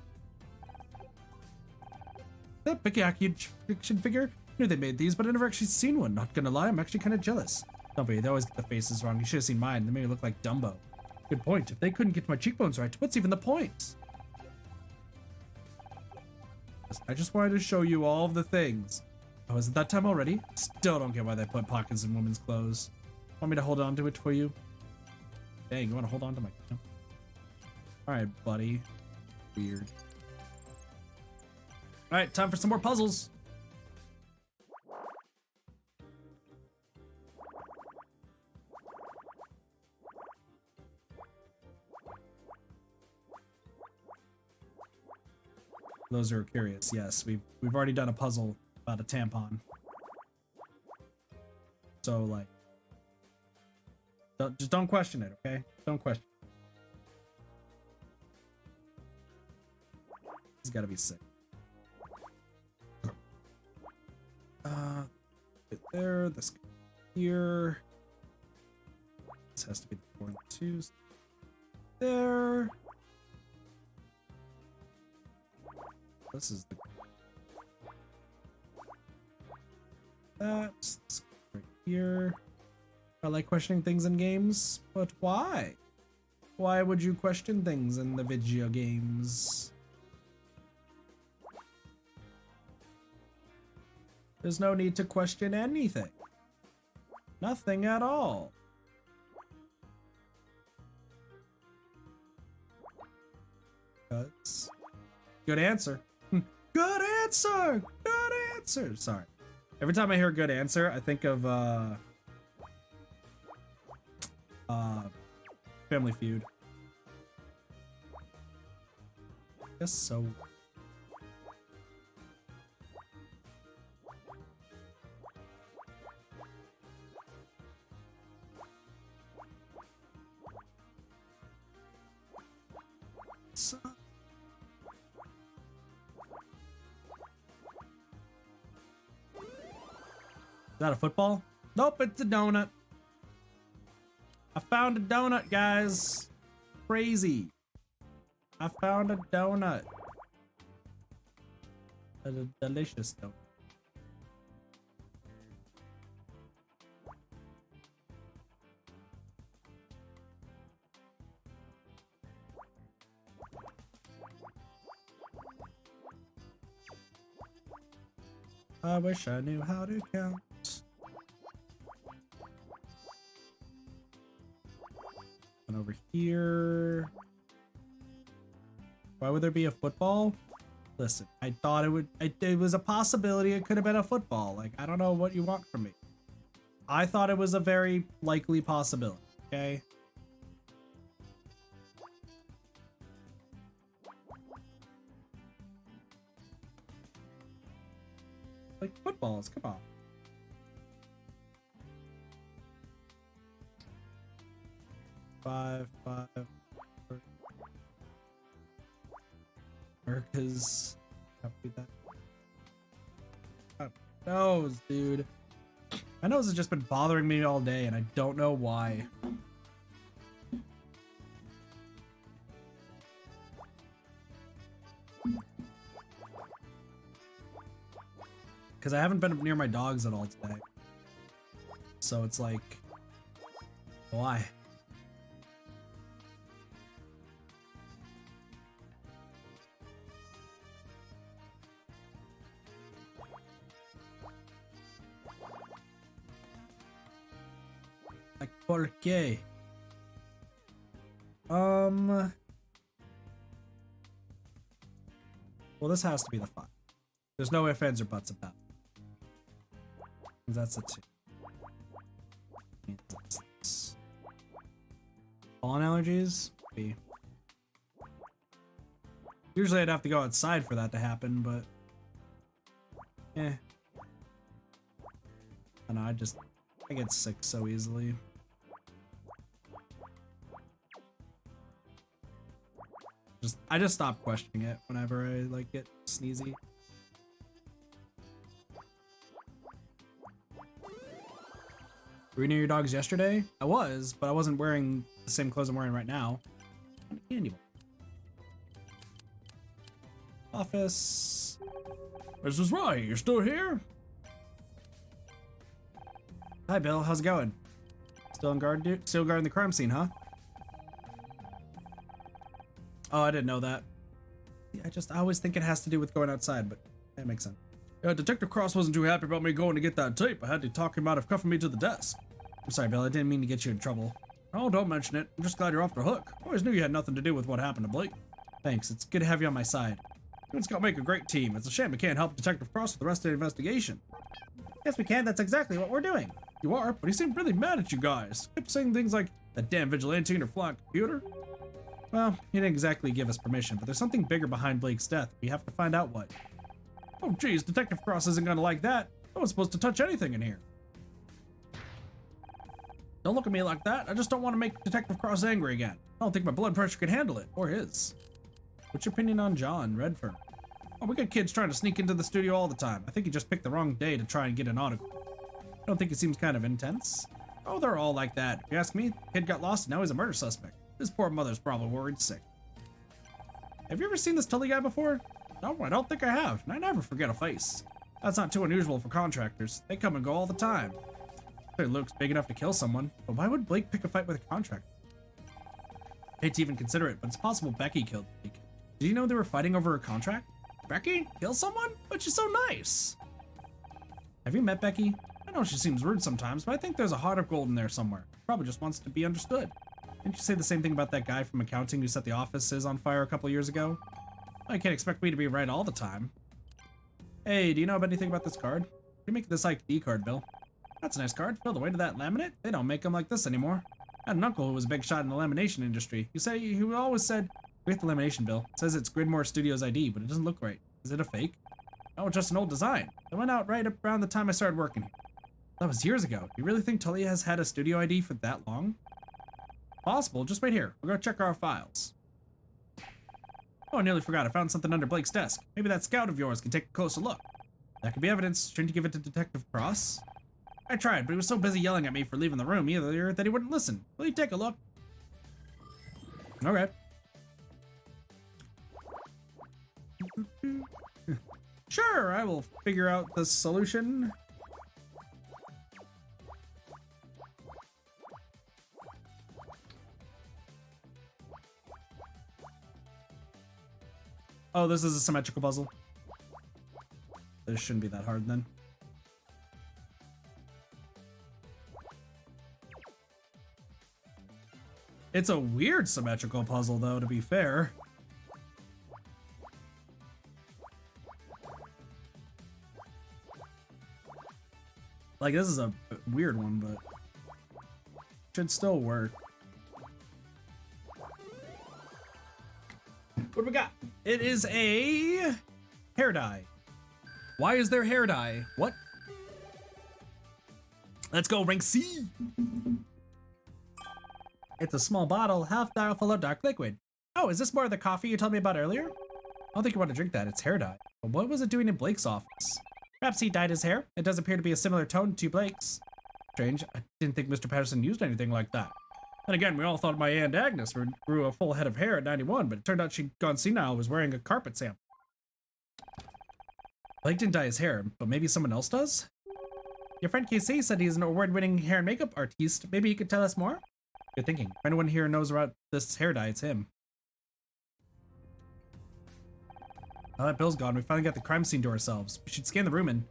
That Picky action figure? I knew they made these, but I never actually seen one. Not gonna lie, I'm actually kind of jealous. Don't worry, they always get the faces wrong. You should have seen mine. They made me look like Dumbo. Good point. If they couldn't get my cheekbones right, what's even the point? I just wanted to show you all of the things. Oh, is it that time already? Still don't get why they put pockets in women's clothes. Want me to hold on to it for you? Dang, you want to hold on to my... Alright, buddy. Weird. Alright, time for some more puzzles. Those are curious. Yes, we've already done a puzzle about a tampon. So like, just don't question it, okay? Don't question. It's got to be sick. Right there. This here. This has to be the 4 and 2. There. This is the that's right here. I like questioning things in games, but why? Why would you question things in the video games? There's no need to question anything. Nothing at all. Cuts. Good answer. Good answer! Good answer! Sorry. Every time I hear good answer, I think of Family Feud. Guess so. So is that a football? Nope, it's a donut. I found a donut, guys. Crazy. I found a donut. A delicious donut. I wish I knew how to count. And over here. Why would there be a football? Listen, I thought it would. It was a possibility. It could have been a football. Like, I don't know what you want from me. I thought it was a very likely possibility. Okay. Like footballs, come on. Five. America's copy that. My nose, dude. My nose has just been bothering me all day, and I don't know why. Because I haven't been near my dogs at all today. So it's like, why? Por qué? Well, this has to be the 5. There's no ifs, ands, or buts about it. That's a 2. Pollen allergies? B. Usually I'd have to go outside for that to happen, but... I don't know, I get sick so easily. I just stop questioning it whenever I like get sneezy. Were you near your dogs yesterday? I was, but I wasn't wearing the same clothes I'm wearing right now. Candy bar. Office. Mrs. Mizrahi, you're still here? Hi, Bill. How's it going? Still on guard, dude? Still guarding the crime scene, huh? Oh, I didn't know that. I always think it has to do with going outside, but that makes sense. Yeah, Detective Cross wasn't too happy about me going to get that tape. I had to talk him out of cuffing me to the desk. I'm sorry, Bill. I didn't mean to get you in trouble. Oh, don't mention it. I'm just glad you're off the hook. Always knew you had nothing to do with what happened to Blake. Thanks. It's good to have you on my side. It's gonna make a great team. It's a shame we can't help Detective Cross with the rest of the investigation. Yes, we can. That's exactly what we're doing. You are, but he seemed really mad at you guys. Kept saying things like, that damn vigilante and her flying computer. Well, he didn't exactly give us permission, but there's something bigger behind Blake's death. We have to find out what. Oh geez, Detective Cross isn't gonna like that. No one's supposed to touch anything in here. Don't look at me like that. I just don't want to make Detective Cross angry again. I don't think my blood pressure can handle it, or his. What's your opinion on John Redfern? Oh, we got kids trying to sneak into the studio all the time. I think he just picked the wrong day to try and get an autograph. I don't think it seems kind of intense. Oh, they're all like that. If you ask me, the kid got lost and now he's a murder suspect. His poor mother's probably worried sick. Have you ever seen this Tully guy before? No, I don't think I have, and I never forget a face. That's not too unusual for contractors. They come and go all the time. Their Luke's big enough to kill someone, but why would Blake pick a fight with a contractor? I hate to even consider it, but it's possible Becky killed Blake. Did you know they were fighting over a contract? Becky? Kill someone? But she's so nice. Have you met Becky? I know she seems rude sometimes, but I think there's a heart of gold in there somewhere. Probably just wants to be understood. Didn't you say the same thing about that guy from accounting who set the offices on fire a couple years ago? I can't expect me to be right all the time. Hey, do you know about anything about this card? You make this ID card, Bill. That's a nice card. Feel the weight of that laminate? They don't make them like this anymore. I had an uncle who was a big shot in the lamination industry. He always said, "With the lamination, Bill. It says it's Gridmore Studios ID, but it doesn't look right. Is it a fake?" Oh, just an old design. It went out right around the time I started working here. That was years ago. Do you really think Tully has had a studio ID for that long? Possible. Just wait here. We'll go check our files. Oh, I nearly forgot. I found something under Blake's desk. Maybe that scout of yours can take a closer look. That could be evidence. Shouldn't you give it to Detective Cross? I tried, but he was so busy yelling at me for leaving the room earlier that he wouldn't listen. Will you take a look? Okay. Sure, I will figure out the solution. Oh, this is a symmetrical puzzle. This shouldn't be that hard then. It's a weird symmetrical puzzle, though, to be fair. Like, this is a weird one, but should still work. What do we got? It is a hair dye. Why is there hair dye? What? Let's go, rank C. It's a small bottle, half dial full of dark liquid. Oh, is this more of the coffee you told me about earlier? I don't think you want to drink that. It's hair dye. But what was it doing in Blake's office? Perhaps he dyed his hair. It does appear to be a similar tone to Blake's. Strange. I didn't think Mr. Patterson used anything like that. And again, we all thought my Aunt Agnes grew a full head of hair at 91, but it turned out she'd gone senile, was wearing a carpet sample. Blake didn't dye his hair, but maybe someone else does? Your friend KC said he's an award-winning hair and makeup artiste. Maybe he could tell us more? Good thinking. If anyone here knows about this hair dye, it's him. Now that Bill's gone, we finally got the crime scene to ourselves. We should scan the room and...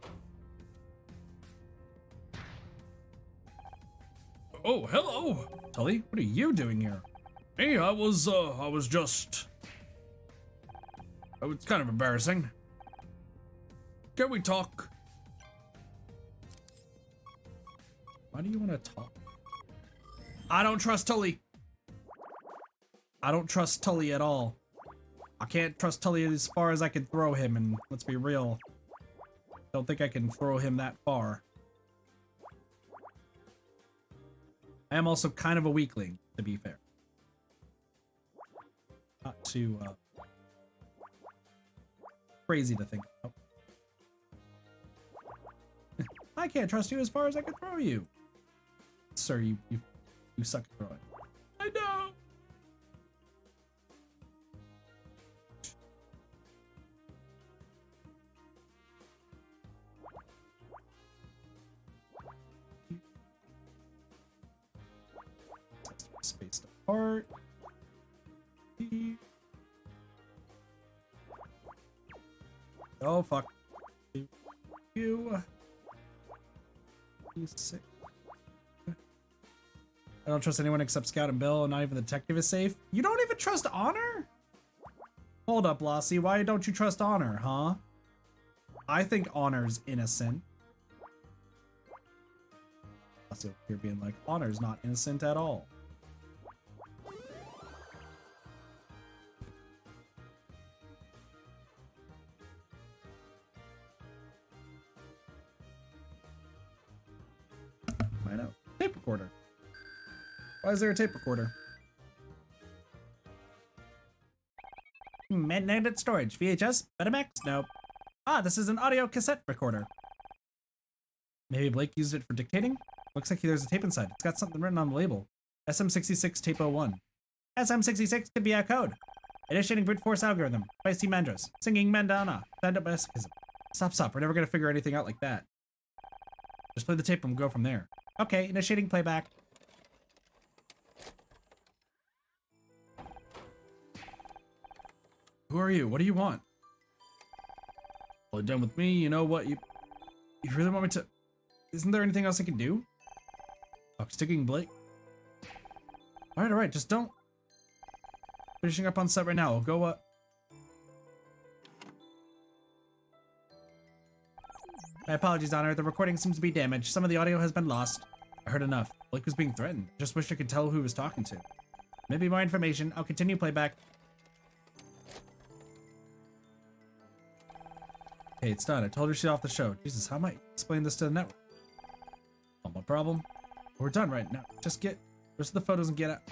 Oh, hello. Tully, what are you doing here? Hey, I was just... Oh, it's kind of embarrassing. Can we talk? Why do you want to talk? I don't trust Tully. I don't trust Tully at all. I can't trust Tully as far as I can throw him, and let's be real. Don't think I can throw him that far. I am also kind of a weakling, to be fair. Not too crazy to think about. I can't trust you as far as I can throw you. Sir, you suck at throwing. I know. Spaced apart. Oh fuck. You. Sick. I don't trust anyone except Scout and Bill, and not even the detective is safe. You don't even trust Honor? Hold up, Lassie. Why don't you trust Honor, huh? I think Honor's innocent. Lassie over here being like, Honor's not innocent at all. I know. Tape recorder. Why is there a tape recorder? Magnetic storage. VHS? Betamax? Nope. Ah, this is an audio cassette recorder. Maybe Blake used it for dictating? Looks like there's a tape inside. It's got something written on the label. SM66 tape 01. SM66 could be our code. Initiating brute force algorithm. Feisty Mandras. Singing Mandana. Stand up masochism. Stop. We're never gonna figure anything out like that. Just play the tape and go from there. Okay, initiating playback. Who are you? What do you want? Well, done with me. You know what? You really want me to... Isn't there anything else I can do? Oh, sticking Blake. All right. Just don't. Finishing up on set right now. I'll go, My apologies, Honor. The recording seems to be damaged. Some of the audio has been lost. I heard enough. Blake was being threatened. Just wish I could tell who he was talking to. Maybe more information. I'll continue playback. Hey, it's done. I told her she's off the show. Jesus, how am I explain this to the network? Not my problem. We're done right now. Just get the rest of the photos and get out.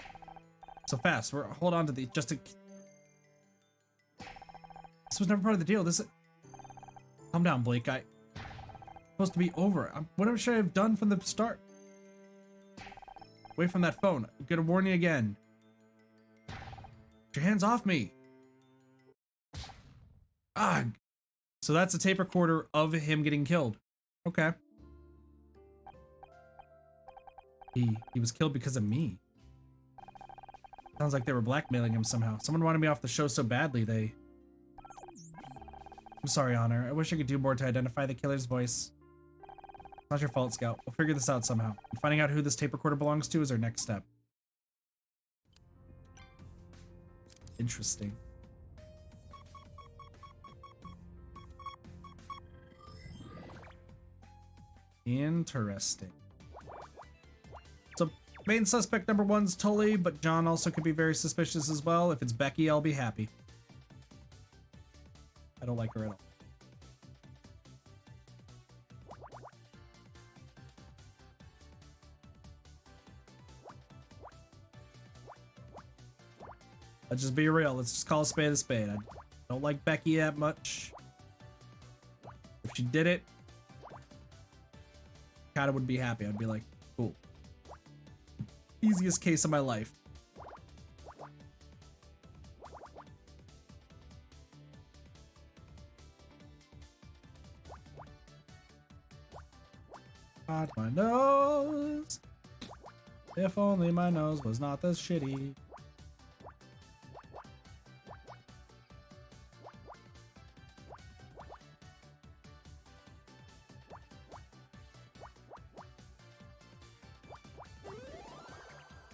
So fast. Hold on to the just to. This was never part of the deal. Calm down, Blake. Supposed to be over. Whatever should I have done from the start? Away from that phone. I'm gonna warn you again. Get your hands off me. Ah. So that's a tape recorder of him getting killed. Okay. He was killed because of me. Sounds like they were blackmailing him somehow. Someone wanted me off the show so badly they... I'm sorry, Honor. I wish I could do more to identify the killer's voice. It's not your fault, Scout. We'll figure this out somehow. And finding out who this tape recorder belongs to is our next step. Interesting. Interesting. So, main suspect number 1's Tully, but John also could be very suspicious as well. If it's Becky, I'll be happy. I don't like her at all. Let's just be real. Let's just call a spade a spade. I don't like Becky that much. If she did it, kind of would be happy. I'd be like, cool. Easiest case of my life. God, my nose. If only my nose was not this shitty.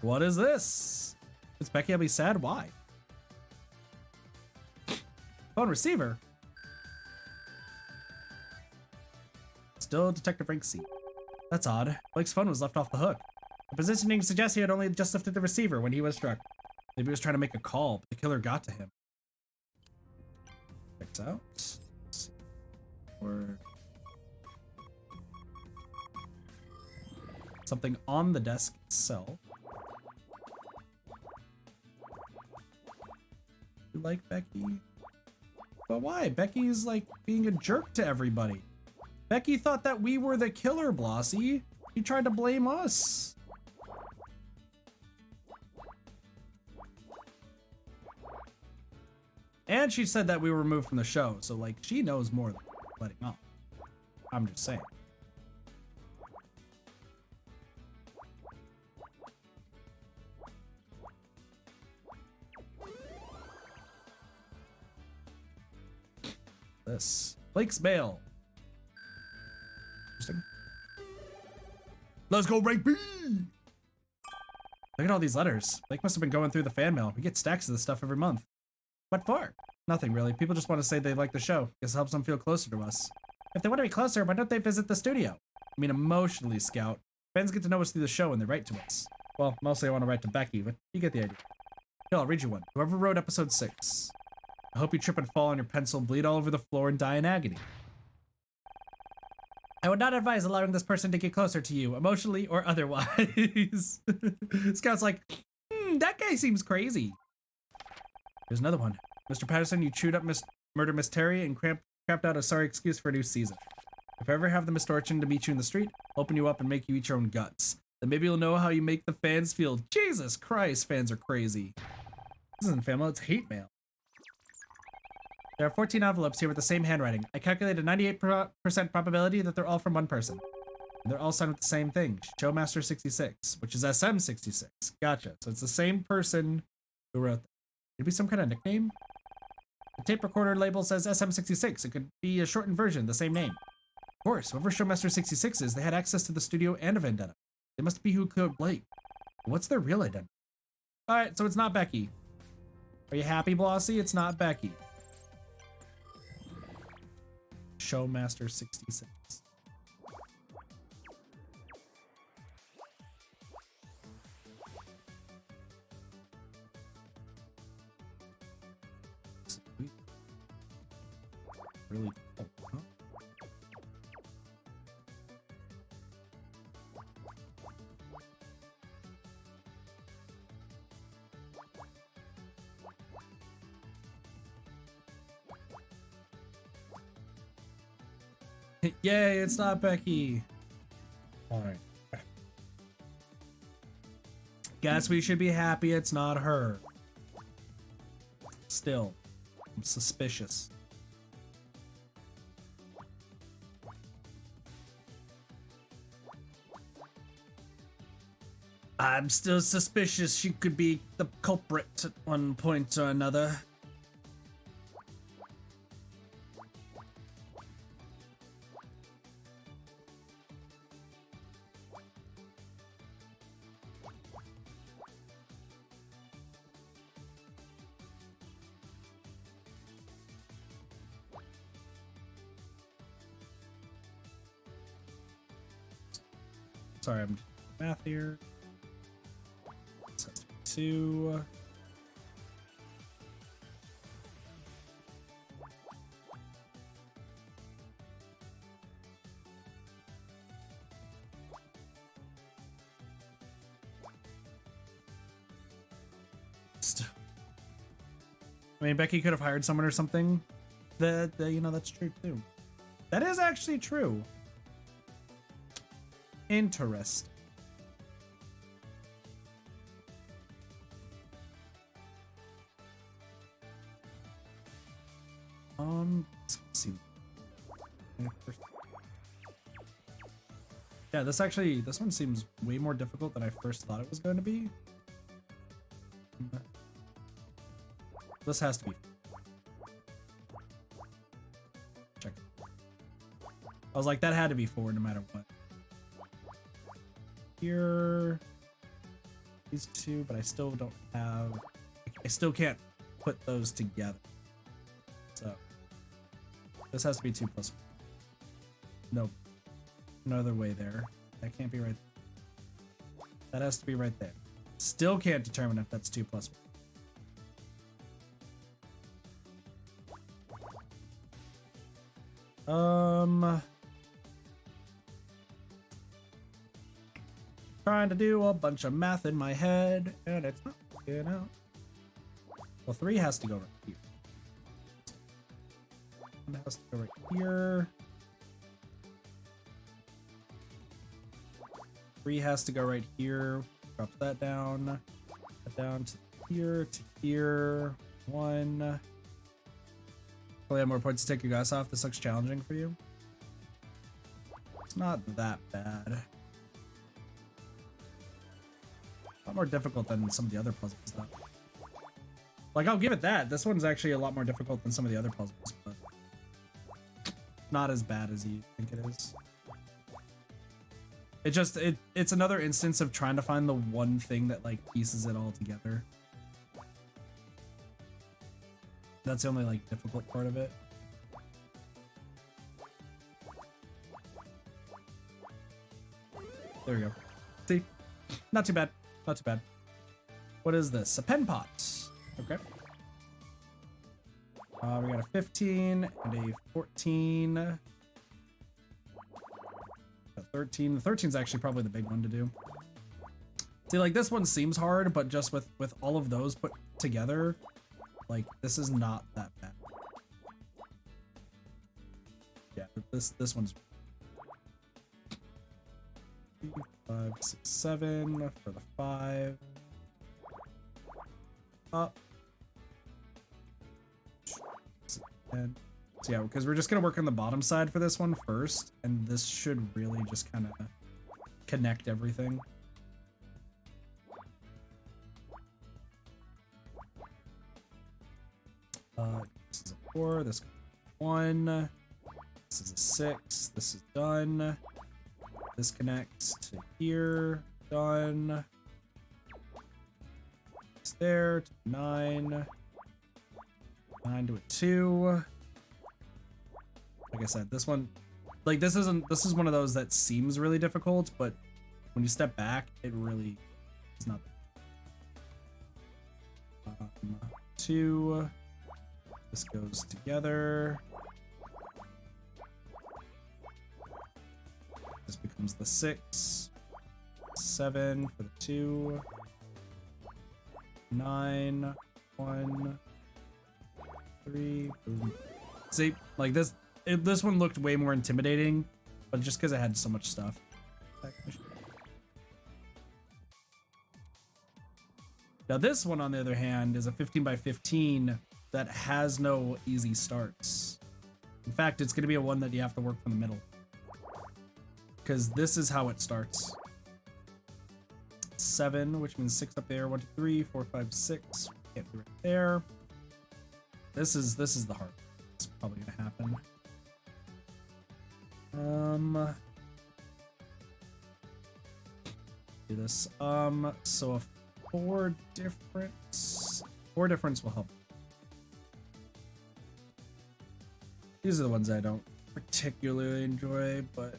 What is this? Is Becky, I'll be sad. Why? Phone receiver. Still Detective Rank C. That's odd. Blake's phone was left off the hook. The positioning suggests he had only just lifted the receiver when he was struck. Maybe he was trying to make a call, but the killer got to him. Checks out. Let's see. Or something on the desk itself. You like Becky? But why? Becky's like being a jerk to everybody. Becky thought that we were the killer, Blossy. She tried to blame us. And she said that we were removed from the show, so like she knows more than letting on. I'm just saying. This Blake's mail. Interesting. Let's go, rank B! Look at all these letters. Blake must have been going through the fan mail. We get stacks of this stuff every month. What for? Nothing really. People just want to say they like the show. Guess it helps them feel closer to us. If they want to be closer, why don't they visit the studio? I mean, emotionally, Scout. Fans get to know us through the show and they write to us. Well, mostly I want to write to Becky, but you get the idea. Here, I'll read you one. Whoever wrote episode 6. I hope you trip and fall on your pencil, bleed all over the floor, and die in agony. I would not advise allowing this person to get closer to you, emotionally or otherwise. Scout's like, that guy seems crazy. There's another one. Mr. Patterson, you chewed up Murder Miss Terry and crapped out a sorry excuse for a new season. If I ever have the misfortune to meet you in the street, I'll open you up and make you eat your own guts. Then maybe you'll know how you make the fans feel. Jesus Christ, fans are crazy. This isn't fan mail, it's hate mail. There are 14 envelopes here with the same handwriting. I calculated 98% probability that they're all from one person. And they're all signed with the same thing, Showmaster66, which is SM66. Gotcha. So it's the same person who wrote that. Could it be some kind of nickname? The tape recorder label says SM66. It could be a shortened version, the same name. Of course, whoever Showmaster66 is, they had access to the studio and a vendetta. They must be who killed Blake. What's their real identity? Alright, so it's not Becky. Are you happy, Blossy? It's not Becky. Showmaster66. Sweet. Really cool, huh? Yay, it's not Becky. Alright. Guess we should be happy it's not her. Still, I'm suspicious. I'm still suspicious she could be the culprit at one point or another. Sorry, I'm doing math here. This has to be 2. I mean, Becky could have hired someone or something. That you know, that's true too. That is actually true. Interesting. Let's see. Yeah, this one seems way more difficult than I first thought it was going to be. This has to be. Check. I was like, that had to be 4 no matter what. Here. these two, but I still don't have... I still can't put those together. So this has to be 2 plus 1. Nope. No other way there. That can't be right there. That has to be right there. Still can't determine if that's 2 plus 1. Trying to do a bunch of math in my head, and it's not working out. Well, 3 has to go right here. 1 has to go right here. 3 has to go right here. Drop that down. That down to here. 1. Probably have more points to take your guys off. This looks challenging for you. It's not that bad. A lot more difficult than some of the other puzzles, though. Like, I'll give it that. This one's actually a lot more difficult than some of the other puzzles, but not as bad as you think it is. It's another instance of trying to find the one thing that, like, pieces it all together. That's the only, like, difficult part of it. There we go. See? Not too bad. Not too bad. What is this? A pen pot. Okay. We got a 15 and a 14. A 13. The 13 is actually probably the big one to do. See, like, this one seems hard, but just with all of those put together, like, this is not that bad. Yeah, this one's 5, 6, 7 for the 5. Up. 10. So yeah, because we're just gonna work on the bottom side for this one first, and this should really just kind of connect everything. This is a 4. This is 1. This is a 6. This is done. This connects to here. Done. It's there to 9. 9 to a 2. Like I said, this one, like, this is one of those that seems really difficult, but when you step back, it really is not. 2. This goes together. This becomes the 6. 7 for the 2. 9. 1. 3. Boom. See, like, this one looked way more intimidating, but just because it had so much stuff. Now this one, on the other hand, is a 15 by 15 that has no easy starts. In fact, it's going to be a one that you have to work from the middle, because this is how it starts. 7, which means 6 up there. 1, 2, 3, 4, 5, 6. Can't be right there. This is the hard. It's probably gonna happen. Do this. So a 4 difference. 4 difference will help. These are the ones I don't particularly enjoy, but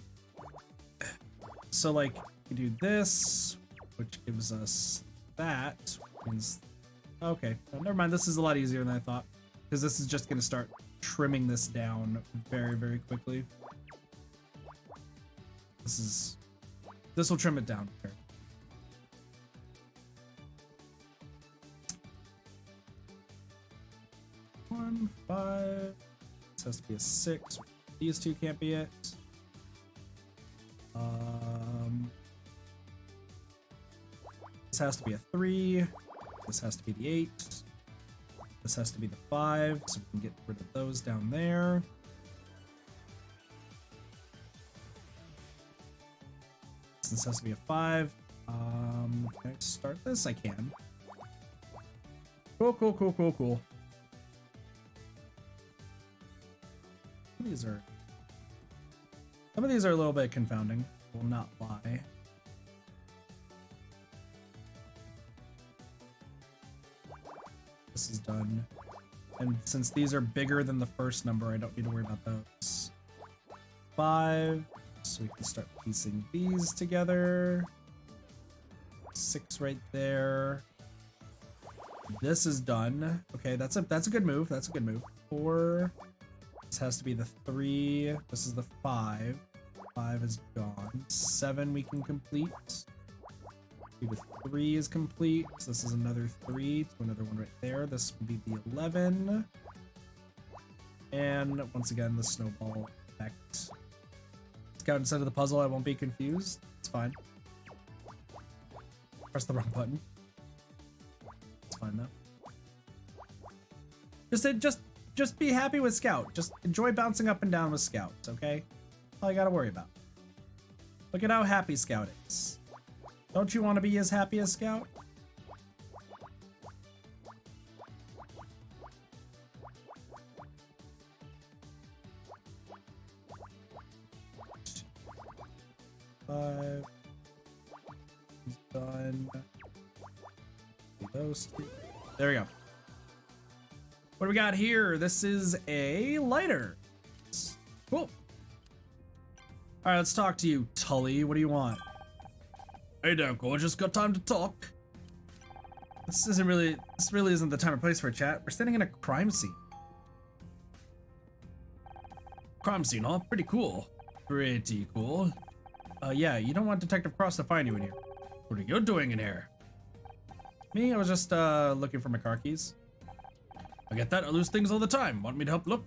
so, like, you do this, which gives us that. Means, okay, no, never mind. This is a lot easier than I thought, because this is just going to start trimming this down very, very quickly. This will trim it down here. One, 5. This has to be a 6. These two can't be it. This has to be a 3. This has to be the 8. This has to be the 5, so we can get rid of those down there. This has to be a 5. Can I start this? I can. Cool, cool, cool, cool, cool. Some of these are a little bit confounding. Will not lie. This is done. And since these are bigger than the first number, I don't need to worry about those. 5. So we can start piecing these together. 6 right there. This is done. Okay, that's a good move. That's a good move. 4. This has to be the 3. This is the 5. 5 is gone. 7 we can complete. The 3 is complete. So this is another 3. So another one right there. This would be the 11. And once again, the snowball effect. Scout instead of the puzzle. I won't be confused. It's fine. Press the wrong button. It's fine though. Just be happy with Scout. Just enjoy bouncing up and down with Scout. Okay? That's all you gotta worry about. Look at how happy Scout is. Don't you want to be as happy as Scout? Five. He's done. Those two. There we go. What do we got here? This is a lighter. Cool. All right, let's talk to you, Tully. What do you want? Hey there, gorgeous. Got time to talk? This really isn't the time or place for a chat. We're standing in a crime scene. Crime scene, huh? Pretty cool. Pretty cool. Yeah, you don't want Detective Cross to find you in here. What are you doing in here? Me? I was just, looking for my car keys. I get that. I lose things all the time. Want me to help look?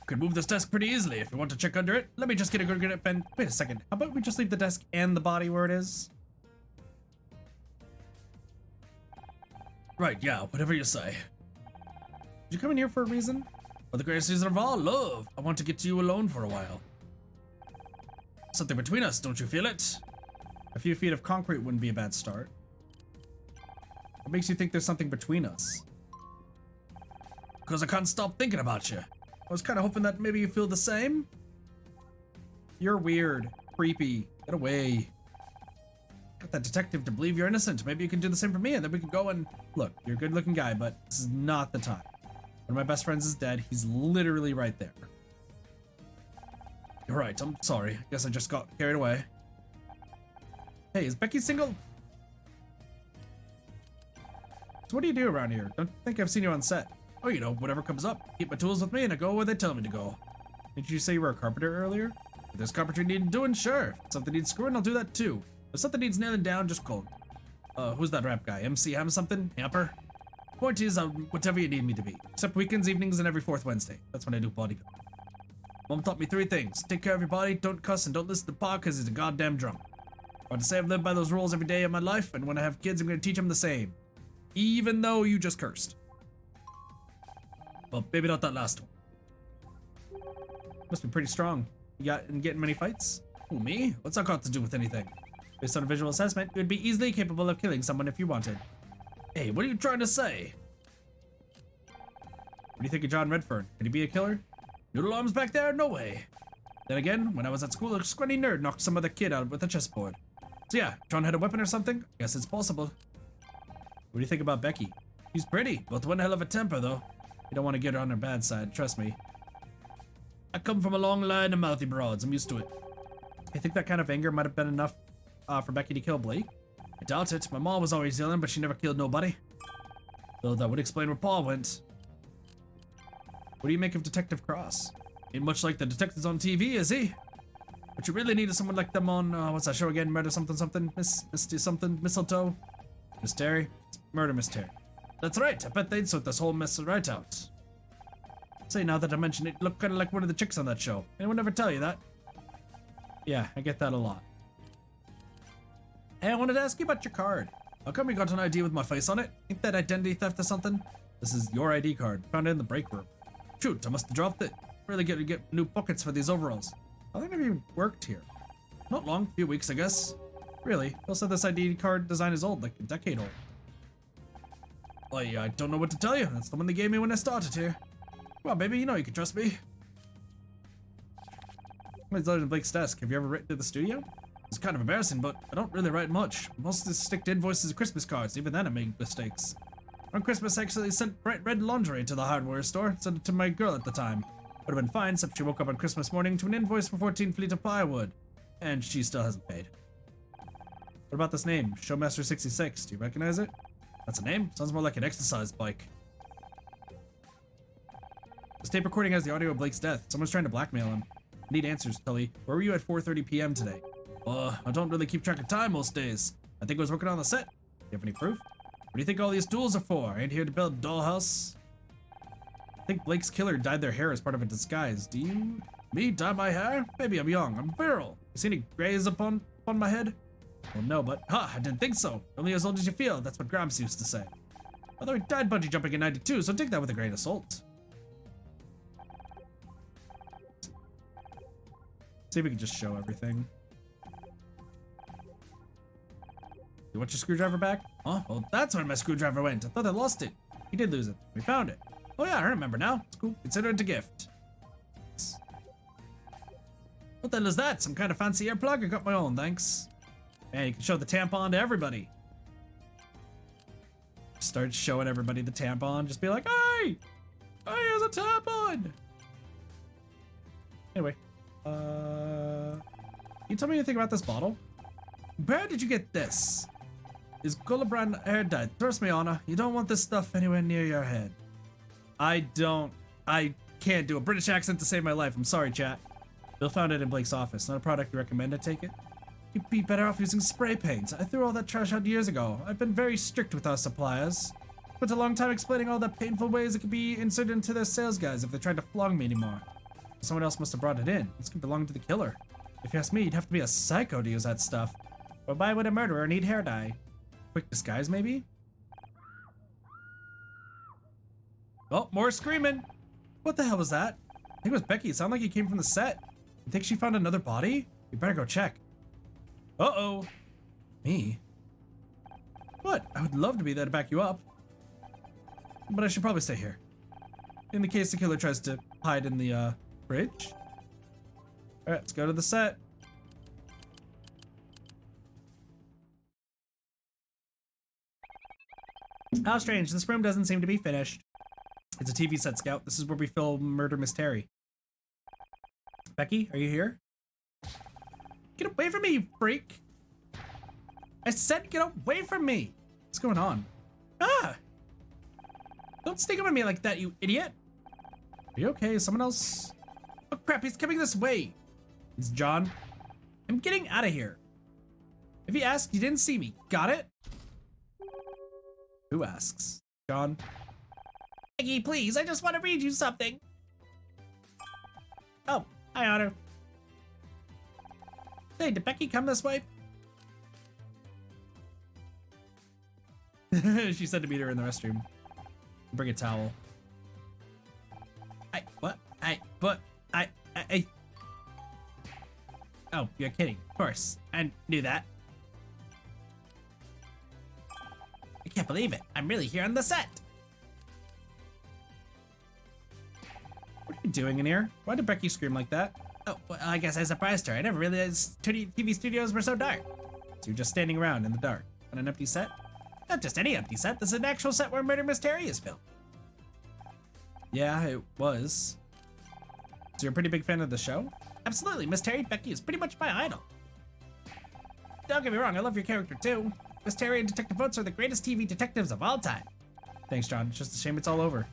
Could move this desk pretty easily if you want to check under it. Let me just get a good grip and... Wait a second. How about we just leave the desk and the body where it is? Right, yeah, whatever you say. Did you come in here for a reason? For the greatest reason of all, love. I want to get you alone for a while. Something between us, don't you feel it? A few feet of concrete wouldn't be a bad start. What makes you think there's something between us? Because I can't stop thinking about you. I was kind of hoping that maybe you feel the same. You're weird. Creepy. Get away. Got that detective to believe you're innocent. Maybe you can do the same for me and then we can go and... Look, you're a good looking guy, but this is not the time. One of my best friends is dead. He's literally right there. You're right, I'm sorry. I guess I just got carried away. Hey, is Becky single? So what do you do around here? Don't think I've seen you on set. Oh, you know, whatever comes up. Keep my tools with me and I go where they tell me to go. Didn't you say you were a carpenter earlier? If there's carpentry needed doing, sure. If something needs screwing, I'll do that too. If something needs nailing down, just call me. Who's that rap guy? MC Ham something? Hamper? Point is, whatever you need me to be. Except weekends, evenings, and every 4th Wednesday. That's when I do bodyguard. Mom taught me 3 things. Take care of your body, don't cuss, and don't listen to Pa because he's a goddamn drunk. I want to say I've lived by those rules every day of my life, and when I have kids, I'm going to teach them the same. Even though you just cursed. Well, maybe not that last one. Must be pretty strong. You getting many fights? Who, me? What's that got to do with anything? Based on a visual assessment, you would be easily capable of killing someone if you wanted. Hey, what are you trying to say? What do you think of John Redfern? Could he be a killer? Noodle arms back there? No way. Then again, when I was at school, a scrawny nerd knocked some other kid out with a chessboard. So yeah, John had a weapon or something? Guess it's possible. What do you think about Becky? She's pretty, but one hell of a temper though. You don't want to get her on her bad side, trust me. I come from a long line of mouthy broads, I'm used to it. I think that kind of anger might have been enough for Becky to kill Blake. I doubt it. My mom was always yelling, but she never killed nobody. Though that would explain where Paul went. What do you make of Detective Cross? Ain't much like the detectives on TV, is he? What you really need is someone like them on, what's that show again? Murder something something? Misty something? Mistletoe? Miss Terry? It's Murder Miss Terry. That's right. I bet they'd sort this whole mess right out. Say, now that I mention it, you look kind of like one of the chicks on that show. Anyone ever tell you that? Yeah, I get that a lot. Hey, I wanted to ask you about your card. How come you got an ID with my face on it? Ain't that identity theft or something? This is your ID card. Found it in the break room. Shoot, I must have dropped it. Really good to get new pockets for these overalls. How long have you worked here? Not long, a few weeks, I guess. Really? Bill said this ID card design is old, like a decade old. I don't know what to tell you. That's the one they gave me when I started here. Come on, baby, you know you can trust me. What's on Blake's desk? Have you ever written to the studio? It's kind of embarrassing, but I don't really write much. Mostly stick to invoices and Christmas cards. Even then I make mistakes. On Christmas, I actually sent bright red lingerie to the hardware store. Sent it to my girl at the time. Would have been fine, except she woke up on Christmas morning to an invoice for 14 feet of plywood. And she still hasn't paid. What about this name? Showmaster66. Do you recognize it? That's a name? Sounds more like an exercise bike. This tape recording has the audio of Blake's death. Someone's trying to blackmail him. I need answers, Tully. Where were you at 4:30 p.m. today? I don't really keep track of time most days. I think I was working on the set. Do you have any proof? What do you think all these tools are for? I ain't here to build a dollhouse. I think Blake's killer dyed their hair as part of a disguise. Do you? Me dye my hair? Maybe I'm young. I'm virile. You see any grays upon my head? Well, no, but I didn't think so. Only as old as you feel. That's what Gramps used to say. Although he died bungee jumping in '92, so take that with a grain of salt. See if we can just show everything. You want your screwdriver back? Oh, well, that's where my screwdriver went. I thought I lost it. You did lose it. We found it. Oh yeah, I remember now. It's cool. Consider it a gift. What the hell is that? Some kind of fancy earplug? I got my own, thanks. Man, you can show the tampon to everybody. Start showing everybody the tampon. Just be like, hey! Hey, here's a tampon! Anyway. Can you tell me anything about this bottle? Where did you get this? Is Gullibrand hair dyed? Trust me, Honor, you don't want this stuff anywhere near your head. I can't do a British accent to save my life. I'm sorry, chat. Bill found it in Blake's office. Not a product you recommend I take it? You'd be better off using spray paint. I threw all that trash out years ago. I've been very strict with our suppliers. Spent a long time explaining all the painful ways it could be inserted into their sales guys if they tried to flog me anymore. Someone else must have brought it in. This could belong to the killer. If you ask me, you'd have to be a psycho to use that stuff. But why would a murderer need hair dye? Quick disguise, maybe? Oh, more screaming! What the hell was that? I think it was Becky. It sounded like he came from the set. You think she found another body? You better go check. Uh-oh. Me? What? I would love to be there to back you up. But I should probably stay here. In the case the killer tries to hide in the, fridge. Alright, let's go to the set. How strange, this room doesn't seem to be finished. It's a TV set, Scout. This is where we film Murder Mystery. Becky, are you here? Get away from me, you freak! I said get away from me! What's going on? Ah! Don't sneak up on me like that, you idiot! Are you okay? Is someone else? Oh crap, he's coming this way! It's John. I'm getting out of here. If he asked, you didn't see me. Got it? Who asks? John? Becky, please, I just want to read you something. Oh, hi, Honor. Hey, did Becky come this way? She said to meet her in the restroom. Bring a towel. Oh, you're kidding. Of course. I knew that. I can't believe it. I'm really here on the set. What are you doing in here? Why did Becky scream like that? Oh, well, I guess I surprised her. I never realized TV studios were so dark. So you're just standing around in the dark on an empty set? Not just any empty set. This is an actual set where Murder Mystery is filmed. Yeah, it was. So you're a pretty big fan of the show? Absolutely. Miss Terry Becky is pretty much my idol. Don't get me wrong, I love your character too. Miss Terry and Detective Oates are the greatest TV detectives of all time. Thanks, John. It's just a shame it's all over.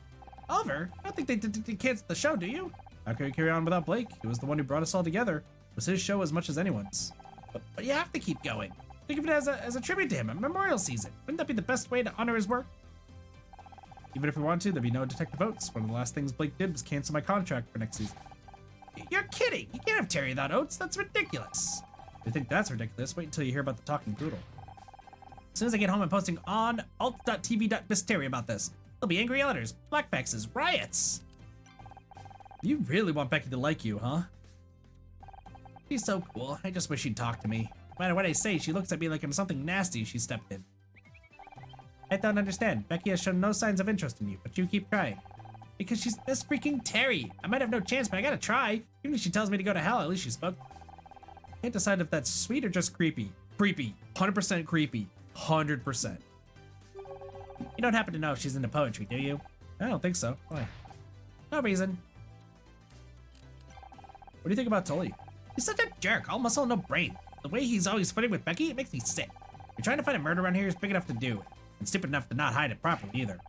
Over? I don't think they canceled the show, do you? How can we carry on without Blake? He was the one who brought us all together. It was his show as much as anyone's. But you have to keep going. Think of it as a tribute to him, a memorial season. Wouldn't that be the best way to honor his work? Even if we wanted to, there'd be no Detective Oates. One of the last things Blake did was cancel my contract for next season. You're kidding! You can't have Terry without Oates. That's ridiculous. If you think that's ridiculous, wait until you hear about the Talking Poodle. As soon as I get home, I'm posting on alt.tv.mystery about this. There'll be angry editors, black faxes, riots. You really want Becky to like you, huh? She's so cool. I just wish she'd talk to me. No matter what I say, she looks at me like I'm something nasty she stepped in. I don't understand. Becky has shown no signs of interest in you, but you keep trying. Because she's Miss freaking Terry. I might have no chance, but I gotta try. Even if she tells me to go to hell, at least she spoke. Can't decide if that's sweet or just creepy. Creepy. 100% creepy. 100%. You don't happen to know if she's into poetry, do you? I don't think so. Why? No reason. What do you think about Tully? He's such a jerk, all muscle, no brain. The way he's always flirting with Becky, it makes me sick. You're trying to find a murder around here is big enough to do, and stupid enough to not hide it properly either.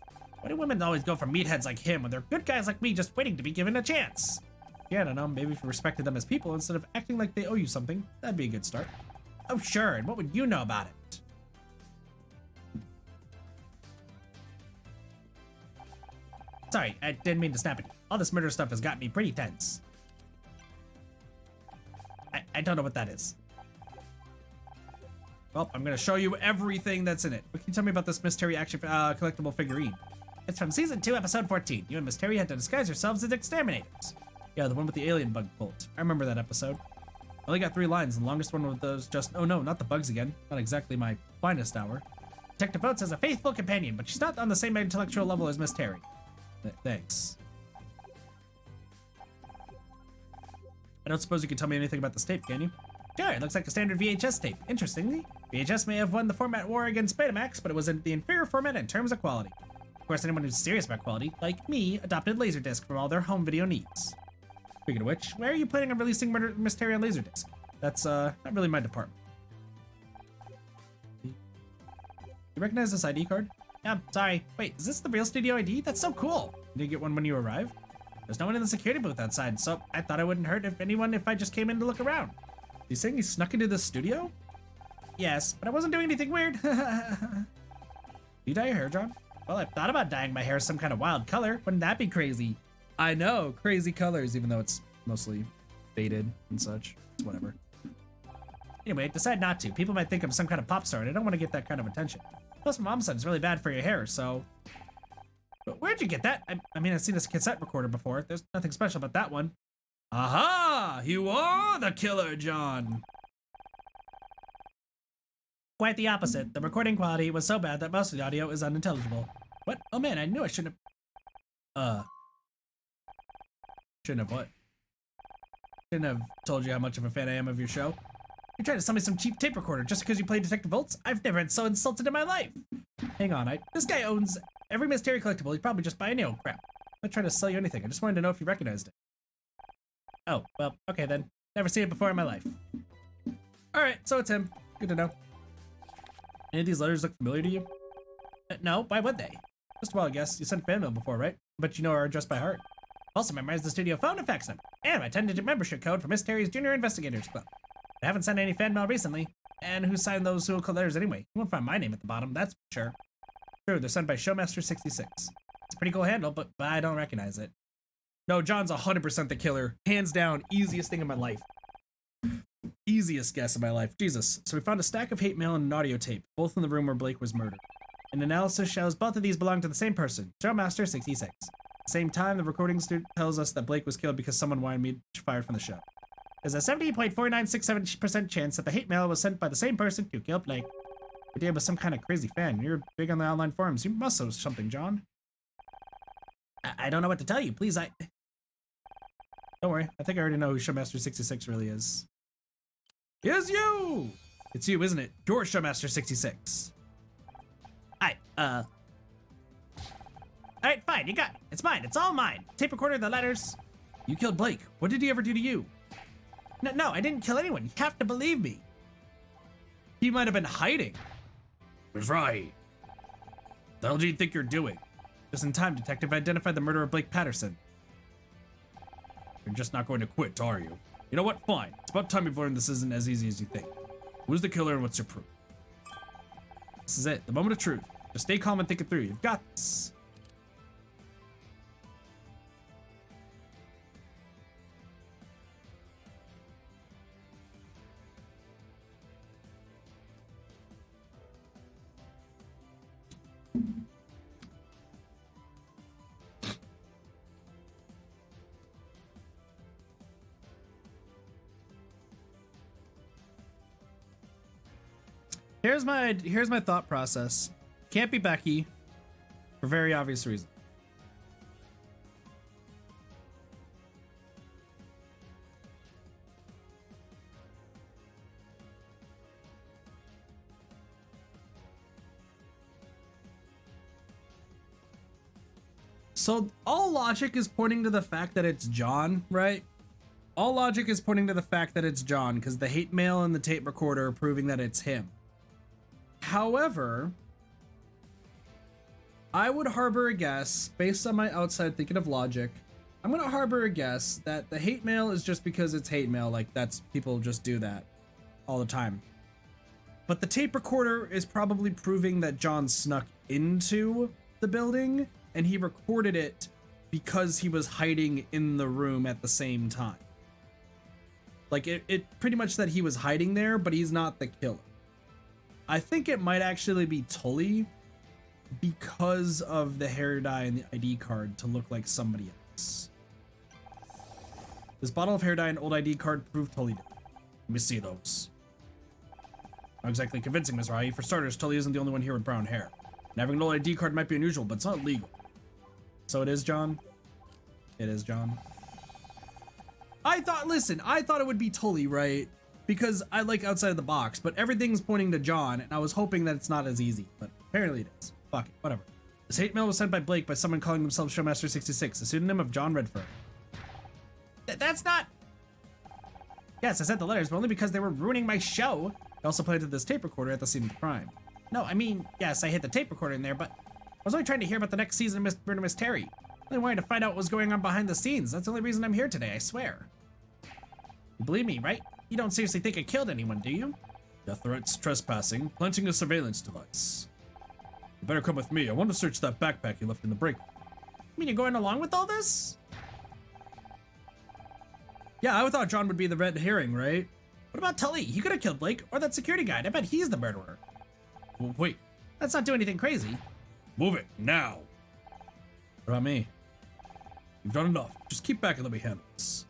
Why do women always go for meatheads like him when they're good guys like me just waiting to be given a chance? Yeah, I don't know. Maybe if you respected them as people instead of acting like they owe you something, that'd be a good start. Oh, sure, and what would you know about it? Sorry, I didn't mean to snap at you. All this murder stuff has got me pretty tense. I don't know what that is. Well, I'm gonna show you everything that's in it. What can you tell me about this Miss Terry action collectible figurine? It's from season 2, episode 14. You and Miss Terry had to disguise yourselves as exterminators. Yeah, the one with the alien bug bolt. I remember that episode. I only got 3 lines, and the longest one was just, oh no, not the bugs again. Not exactly my finest hour. Detective Oates has a faithful companion, but she's not on the same intellectual level as Miss Terry. Thanks. I don't suppose you can tell me anything about this tape, can you? Sure, it looks like a standard VHS tape. Interestingly, VHS may have won the format war against Betamax, but it was in the inferior format in terms of quality. Of course, anyone who's serious about quality, like me, adopted Laserdisc for all their home video needs. Speaking of which, Where are you planning on releasing Murder Mystery on Laserdisc? that's not really my department. You recognize this ID card? Sorry. Wait, is this the real studio ID? That's so cool. Did you get one when you arrived? There's no one in the security booth outside, so I thought I wouldn't hurt if I just came in to look around. You saying he snuck into the studio? Yes, but I wasn't doing anything weird. You dye your hair, John? Well, I've thought about dyeing my hair some kind of wild color. Wouldn't that be crazy? I know, crazy colors, even though it's mostly faded and such. It's whatever. Anyway, I decided not to. People might think I'm some kind of pop star, and I don't want to get that kind of attention. Plus, my mom said it's really bad for your hair, so... But where'd you get that? I mean, I've seen this cassette recorder before. There's nothing special about that one. Aha! You are the killer, John! Quite the opposite. The recording quality was so bad that most of the audio is unintelligible. What? Oh man, I knew I shouldn't have... Shouldn't have what? Shouldn't have told you how much of a fan I am of your show. You're trying to sell me some cheap tape recorder just because you play Detective Volts? I've never been so insulted in my life. Hang on, This guy owns every Miss Terry collectible. He'd probably just buy any old crap. I'm not trying to sell you anything. I just wanted to know if you recognized it. Oh, well, okay then. Never seen it before in my life. Alright, so it's him. Good to know. Any of these letters look familiar to you? No, why would they? Just a while, I guess. You sent fan mail before, right? But you know our address by heart. Also memorized the studio phone and fax number, and my 10-digit membership code for Miss Terry's Junior Investigators Club. I haven't sent any fan mail recently. And who signed those Sudoku letters anyway? You won't find my name at the bottom, that's for sure. True, they're signed by Showmaster66. It's a pretty cool handle, but I don't recognize it. No, John's 100% the killer. Hands down, easiest thing in my life. Easiest guess in my life. Jesus. So we found a stack of hate mail and an audio tape, both in the room where Blake was murdered. An analysis shows both of these belong to the same person, Showmaster66. At the same time, the recording tells us that Blake was killed because someone wanted me fired from the show. There's a 70.4967% chance that the hate mail was sent by the same person to kill Blake. Your dad was some kind of crazy fan. You're big on the online forums. You must know something, John. I don't know what to tell you. Please, Don't worry. I think I already know who Showmaster66 really is. It's you! It's you, isn't it? You're Showmaster66. Alright, fine. You got me. It's mine. It's all mine. Tape recorder, the letters. You killed Blake. What did he ever do to you? No, I didn't kill anyone. You have to believe me. He might have been hiding. Mizrahi. The hell do you think you're doing? Just in time, Detective identified the murderer of Blake Patterson. You're just not going to quit, are you? You know what? Fine. It's about time you've learned this isn't as easy as you think. Who's the killer and what's your proof? This is it. The moment of truth. Just stay calm and think it through. You've got this. Here's my thought process. Can't be Becky for very obvious reasons. So all logic is pointing to the fact that it's John, right? All logic is pointing to the fact that it's John because the hate mail and the tape recorder are proving that it's him. However, I would harbor a guess based on my outside thinking of logic. I'm going to harbor a guess that the hate mail is just because it's hate mail. Like that's people just do that all the time. But the tape recorder is probably proving that John snuck into the building and he recorded it because he was hiding in the room at the same time. Like it pretty much that he was hiding there, but he's not the killer. I think it might actually be Tully because of the hair dye and the ID card to look like somebody else. This bottle of hair dye and old ID card prove Tully did. Let me see those. Not exactly convincing, Mizrahi. For starters, Tully isn't the only one here with brown hair. And having an old ID card might be unusual, but it's not legal. So it is John? It is John. I thought it would be Tully, right? Because I like outside of the box, but everything's pointing to John, and I was hoping that it's not as easy, but apparently it is. Fuck it, whatever. This hate mail was sent by Blake by someone calling themselves Showmaster66, a pseudonym of John Redfern. That's not... Yes, I sent the letters, but only because they were ruining my show. I also planted this tape recorder at the scene of the crime. No, I mean, yes, I hit the tape recorder in there, but I was only trying to hear about the next season of Murder Miss Terry. I only wanted to find out what was going on behind the scenes. That's the only reason I'm here today, I swear. You believe me, right? You don't seriously think I killed anyone, do you? Death threats, trespassing, planting a surveillance device. You better come with me. I want to search that backpack you left in the break. You mean you're going along with all this? Yeah, I thought John would be the red herring, right? What about Tully? He could have killed Blake, or that security guy. I bet he's the murderer. Well, wait. Let's not do anything crazy. Move it, now. What about me? You've done enough. Just keep back and let me handle this.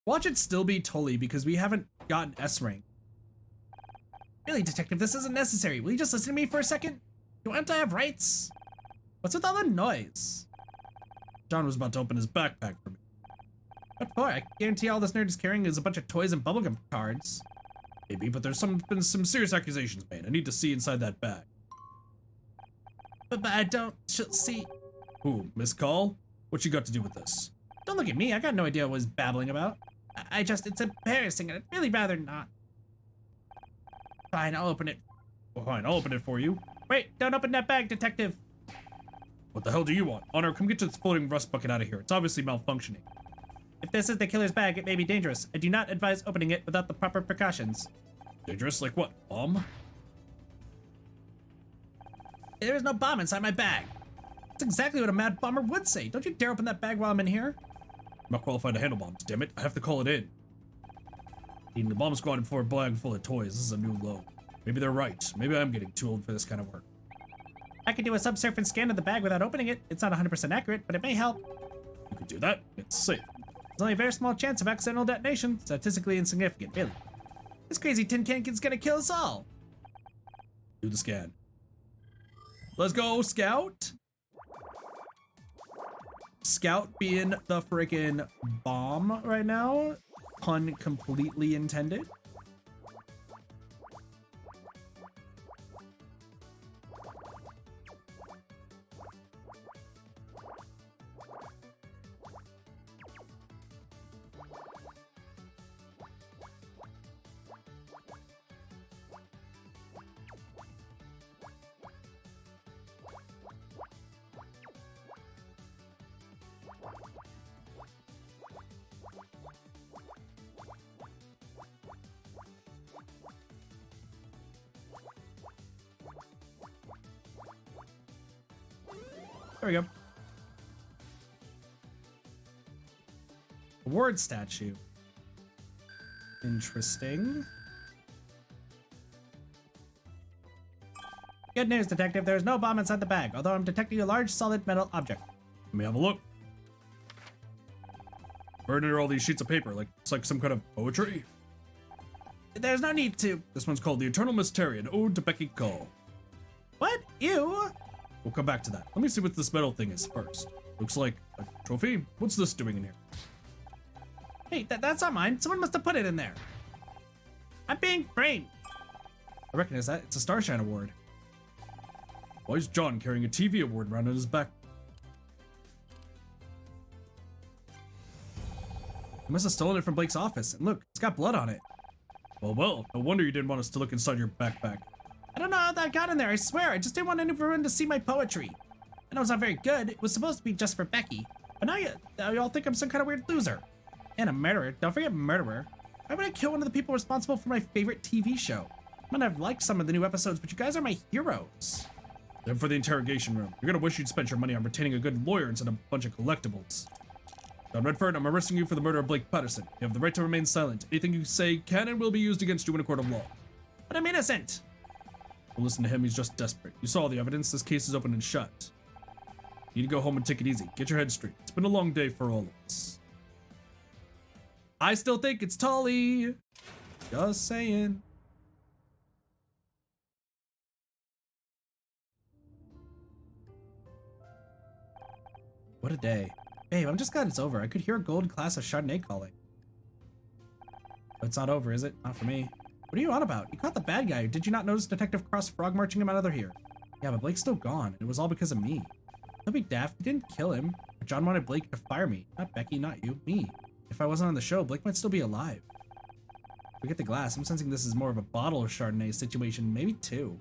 Watch it still be Tully because we haven't gotten S rank. Really, Detective, this isn't necessary. Will you just listen to me for a second? Don't I have rights? What's with all the noise? John was about to open his backpack for me. What for? I guarantee all this nerd is carrying is a bunch of toys and bubblegum cards. Maybe, but there's been some serious accusations made. I need to see inside that bag. But I don't see... Who, Miss Call? What you got to do with this? Don't look at me. I got no idea what I was babbling about. It's embarrassing, and I'd really rather not. Fine, I'll open it. Well, fine, I'll open it for you. Wait, don't open that bag, Detective. What the hell do you want? Honor, come get this floating rust bucket out of here. It's obviously malfunctioning. If this is the killer's bag, it may be dangerous. I do not advise opening it without the proper precautions. Dangerous? Like what? Bomb? There is no bomb inside my bag. That's exactly what a mad bomber would say. Don't you dare open that bag while I'm in here. I'm not qualified to handle bombs, damn it. I have to call it in. Needing the bomb squad for a bag full of toys. This is a new low. Maybe they're right. Maybe I'm getting too old for this kind of work. I could do a subsurface scan of the bag without opening it. It's not 100% accurate, but it may help. You could do that. It's safe. There's only a very small chance of accidental detonation. Statistically insignificant, really. This crazy tin can kid's gonna kill us all. Do the scan. Let's go, Scout. Scout being the freaking bomb right now. Pun completely intended. There we go. Award statue. Interesting. Good news, Detective. There is no bomb inside the bag, although I'm detecting a large solid metal object. Let me have a look. Buried under all these sheets of paper, like it's like some kind of poetry. There's no need to. This one's called The Eternal Mystery, an ode to Becky Cole. What? Ew. We'll come back to that. Let me see what this metal thing is first. Looks like a trophy. What's this doing in here? Hey, that's not mine. Someone must have put it in there. I'm being framed. I recognize that. It's a Starshine Award. Why is John carrying a TV award around in his back? He must have stolen it from Blake's office. And look, it's got blood on it. Well, no wonder you didn't want us to look inside your backpack. I don't know how that got in there, I swear. I just didn't want anyone to see my poetry. I know it's not very good. It was supposed to be just for Becky. But now y'all think I'm some kind of weird loser. And a murderer. Don't forget murderer. Why would I kill one of the people responsible for my favorite TV show? I might have liked some of the new episodes, but you guys are my heroes. Then for the interrogation room, you're gonna wish you'd spent your money on retaining a good lawyer instead of a bunch of collectibles. John Redford, I'm arresting you for the murder of Blake Patterson. You have the right to remain silent. Anything you say can and will be used against you in a court of law. But I'm innocent. Well, listen to him, he's just desperate. You saw the evidence, this case is open and shut. You need to go home and take it easy. Get your head straight. It's been a long day for all of us. I still think it's Tully. Just saying. What a day. Babe, I'm just glad it's over. I could hear a gold glass of Chardonnay calling. But it's not over, is it? Not for me. What are you on about? You caught the bad guy. Did you not notice Detective Cross frog marching him out of here? Yeah, but Blake's still gone, and it was all because of me. Don't be daft. He didn't kill him. But John wanted Blake to fire me. Not Becky, not you, me. If I wasn't on the show, Blake might still be alive. Forget the glass. I'm sensing this is more of a bottle of Chardonnay situation, maybe two.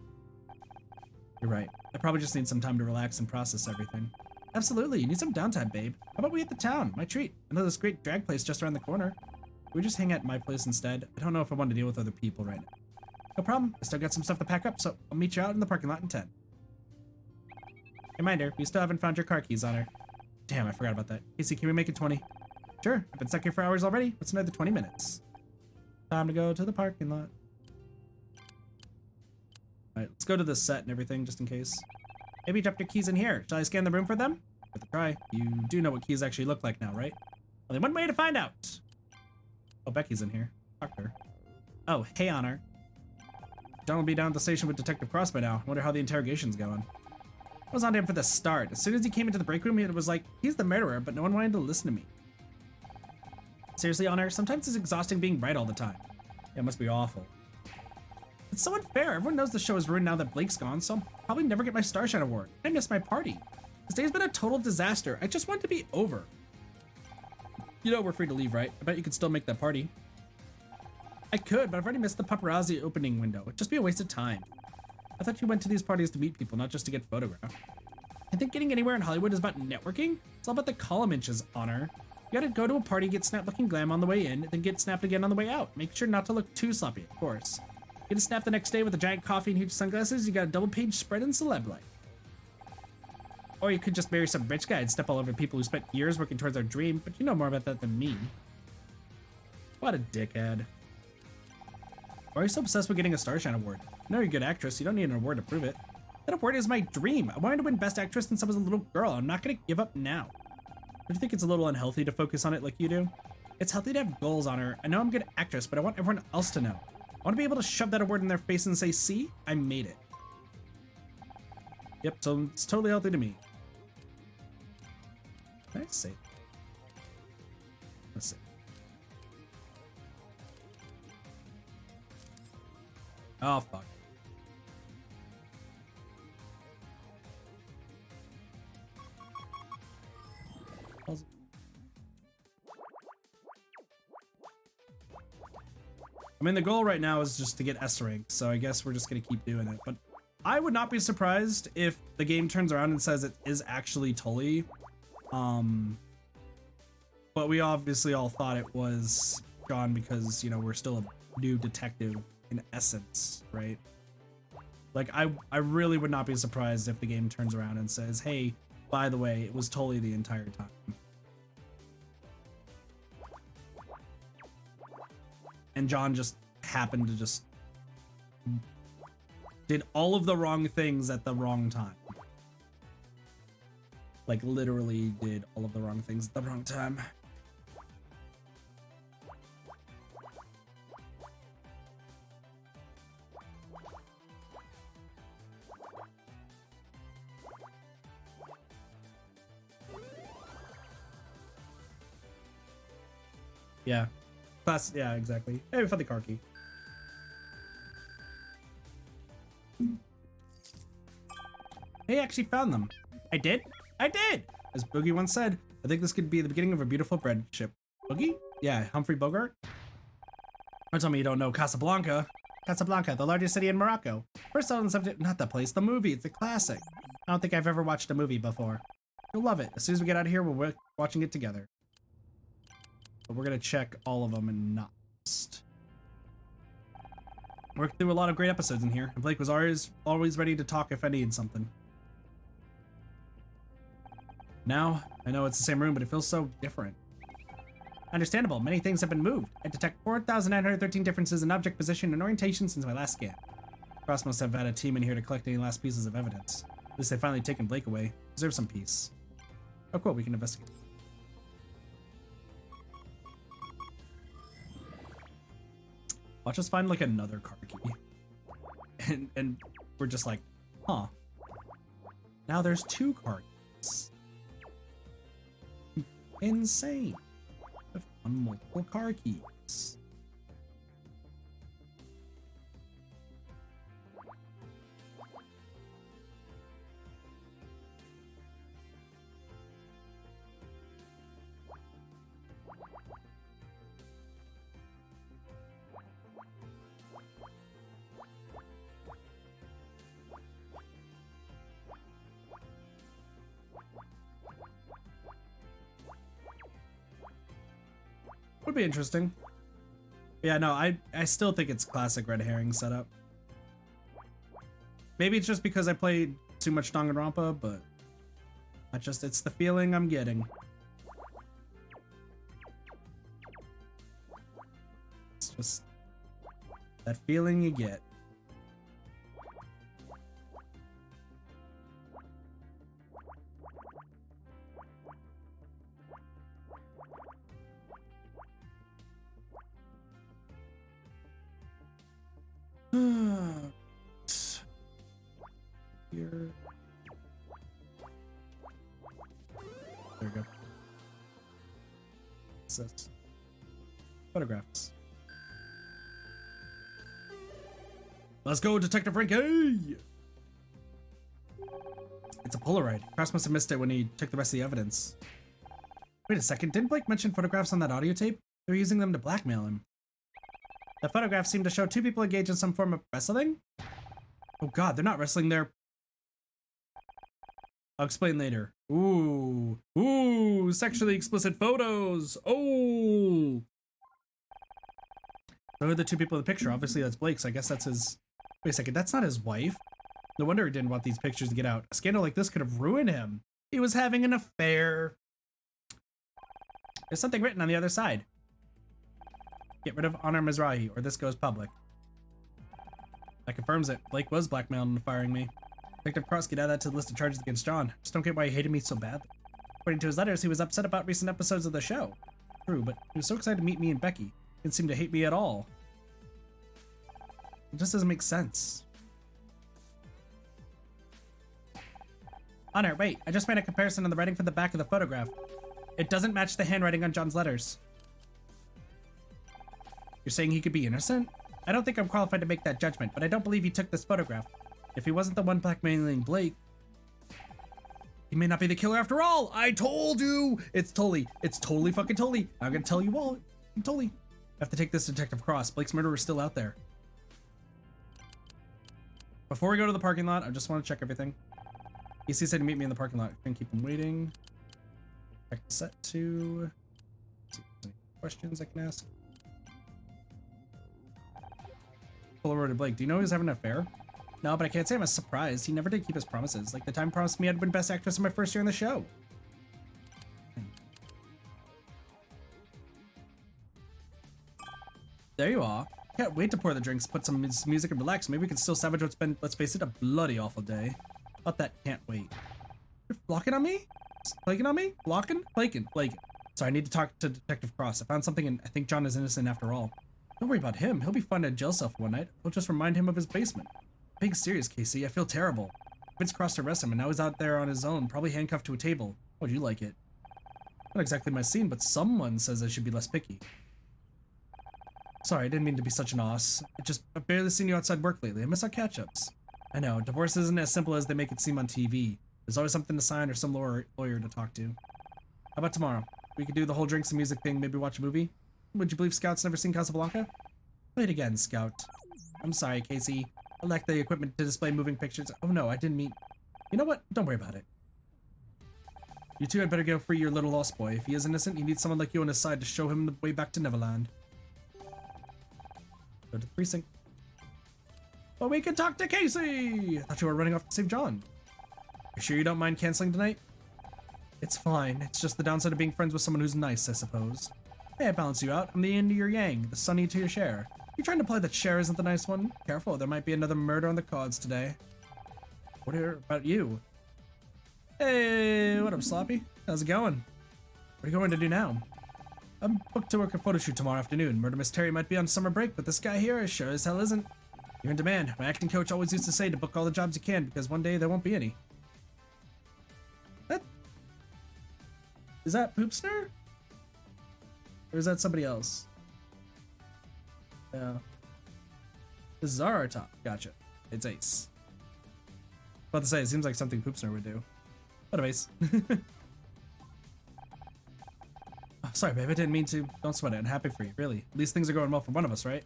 You're right. I probably just need some time to relax and process everything. Absolutely. You need some downtime, babe. How about we hit the town? My treat. I know this great drag place just around the corner. Can we just hang at my place instead? I don't know if I want to deal with other people right now. No problem. I still got some stuff to pack up, so I'll meet you out in the parking lot in 10. Reminder, we still haven't found your car keys on her. Damn, I forgot about that. Casey, can we make it 20? Sure. I've been stuck here for hours already. What's another 20 minutes? Time to go to the parking lot. Alright, let's go to the set and everything, just in case. Maybe you dropped your keys in here. Shall I scan the room for them? Worth a try. You do know what keys actually look like now, right? Only one way to find out. Oh, Becky's in here. Talk to her. Oh, hey, Honor. John will be down at the station with Detective Cross by now. I wonder how the interrogation's going. I was on to him for the start. As soon as he came into the break room, it was like, he's the murderer, but no one wanted to listen to me. Seriously, Honor, sometimes it's exhausting being right all the time. Yeah, it must be awful. It's so unfair. Everyone knows the show is ruined now that Blake's gone, so I'll probably never get my Starshine Award. I missed my party. This day's been a total disaster. I just want it to be over. You know we're free to leave, right? I bet you could still make that party. I could, but I've already missed the paparazzi opening window. It'd just be a waste of time. I thought you went to these parties to meet people, not just to get photographed. I think getting anywhere in Hollywood is about networking. It's all about the column inches, Honor. You gotta go to a party, get snapped looking glam on the way in, then get snapped again on the way out. Make sure not to look too sloppy, of course. Get a snap the next day with a giant coffee and huge sunglasses, you got a double page spread in celeb life. Or you could just marry some rich guy and step all over people who spent years working towards their dream, but you know more about that than me. What a dickhead. Why are you so obsessed with getting a Starshine Award? I know you're a good actress, you don't need an award to prove it. That award is my dream. I wanted to win Best Actress since I was a little girl. I'm not gonna give up now. Don't you think it's a little unhealthy to focus on it like you do? It's healthy to have goals on her. I know I'm a good actress, but I want everyone else to know. I want to be able to shove that award in their face and say, see, I made it. Yep, so it's totally healthy to me. Let's see. Let's see. Oh, fuck. I mean, the goal right now is just to get S rank, so I guess we're just gonna keep doing it. But I would not be surprised if the game turns around and says it is actually Tully. But we obviously all thought it was John because, you know, we're still a new detective in essence, right? Like, I really would not be surprised if the game turns around and says, hey, by the way, it was Tully the entire time. And John just happened to just did all of the wrong things at the wrong time. Like, literally did all of the wrong things at the wrong time. Yeah. Class, yeah, exactly. Hey, we found the car key. Hey, I actually found them. I did? I did! As Boogie once said, I think this could be the beginning of a beautiful friendship. Boogie? Yeah, Humphrey Bogart? Don't tell me you don't know Casablanca. Casablanca, the largest city in Morocco. First on the subject, not the place, the movie. It's a classic. I don't think I've ever watched a movie before. You'll love it. As soon as we get out of here, we're watching it together. But we're gonna check all of them and not just... Worked through a lot of great episodes in here, and Blake was always ready to talk if I needed something. Now, I know it's the same room, but it feels so different. Understandable, many things have been moved. I detect 4,913 differences in object position and orientation since my last scan. Cross must have had a team in here to collect any last pieces of evidence. At least they finally taken Blake away. Deserve some peace. Oh cool, we can investigate. Watch us find like another car key. And we're just like, huh. Now there's 2 car keys. Insane. I've found multiple car keys. Would be interesting. Yeah, no, I still think it's classic red herring setup. Maybe it's just because I played too much Danganronpa, but it's the feeling I'm getting. It's just that feeling you get. Here. There we go. What's this? Photographs. Let's go, Detective Frankie! It's a Polaroid. Cross must have missed it when he took the rest of the evidence. Wait a second, didn't Blake mention photographs on that audio tape? They were using them to blackmail him. The photographs seem to show 2 people engaged in some form of wrestling? Oh god, they're not wrestling, they're... I'll explain later. Ooh. Ooh, sexually explicit photos. Oh. Those are the 2 people in the picture. Obviously that's Blake's. I guess that's his... Wait a second, that's not his wife. No wonder he didn't want these pictures to get out. A scandal like this could have ruined him. He was having an affair. There's something written on the other side. Get rid of Honor Mizrahi, or this goes public. That confirms it. Blake was blackmailing and firing me. Detective Cross could add that to the list of charges against John. Just don't get why he hated me so badly. According to his letters, he was upset about recent episodes of the show. True, but he was so excited to meet me and Becky. He didn't seem to hate me at all. It just doesn't make sense. Honor, wait, I just made a comparison on the writing from the back of the photograph. It doesn't match the handwriting on John's letters. You're saying he could be innocent? I don't think I'm qualified to make that judgment, but I don't believe he took this photograph. If he wasn't the one blackmailing Blake, he may not be the killer after all. I told you. It's totally fucking totally. I'm gonna tell you all. Totally. I have to take this to Detective Cross. Blake's murderer is still out there. Before we go to the parking lot, I just want to check everything. EC said to meet me in the parking lot. Can keep him waiting. Check the set 2. See if there's any questions I can ask. Polaroid to Blake. Do you know he was having an affair? No, but I can't say I'm surprised. He never did keep his promises. Like the time he promised me I'd win Best Actress in my first year on the show. There you are. Can't wait to pour the drinks, put some music and relax. Maybe we can still salvage what's been, let's face it, a bloody awful day. About that, can't wait. You're blocking on me? Flaking on me? Blocking? Flaking. Sorry, I need to talk to Detective Cross. I found something and I think John is innocent after all. Don't worry about him. He'll be fine in a jail cell for one night. We'll just remind him of his basement. Big serious, Casey. I feel terrible. Vince Cross to arrest him, and now he's out there on his own, probably handcuffed to a table. How would you like it? Not exactly my scene, but someone says I should be less picky. Sorry, I didn't mean to be such an ass. I've barely seen you outside work lately. I miss our catch-ups. I know, divorce isn't as simple as they make it seem on TV. There's always something to sign or some lawyer to talk to. How about tomorrow? We could do the whole drinks and music thing, maybe watch a movie? Would you believe Scout's never seen Casablanca? Play it again, Scout. I'm sorry, Casey. I lack the equipment to display moving pictures. Oh no, I didn't mean... You know what? Don't worry about it. You two had better go free your little lost boy. If he is innocent, he needs someone like you on his side to show him the way back to Neverland. Go to the precinct. Well, we can talk to Casey! I thought you were running off to save John. You sure you don't mind canceling tonight? It's fine. It's just the downside of being friends with someone who's nice, I suppose. Hey, I balance you out. I'm the yin to your yang, the sunny to your Cher. You trying to play that Cher isn't the nice one? Careful, there might be another murder on the cards today. What about you? Hey, what up, Sloppy? How's it going? What are you going to do now? I'm booked to work a photo shoot tomorrow afternoon. Murder Miss Terry might be on summer break, but this guy here sure as hell isn't. You're in demand. My acting coach always used to say to book all the jobs you can because one day there won't be any. What? Is that Poopster? Or is that somebody else? Yeah. This is our top. Gotcha. It's Ace. About to say, it seems like something Poopster would do. What a Ace. Oh, sorry, babe. I didn't mean to. Don't sweat it. I'm happy for you, really. At least things are going well for one of us, right?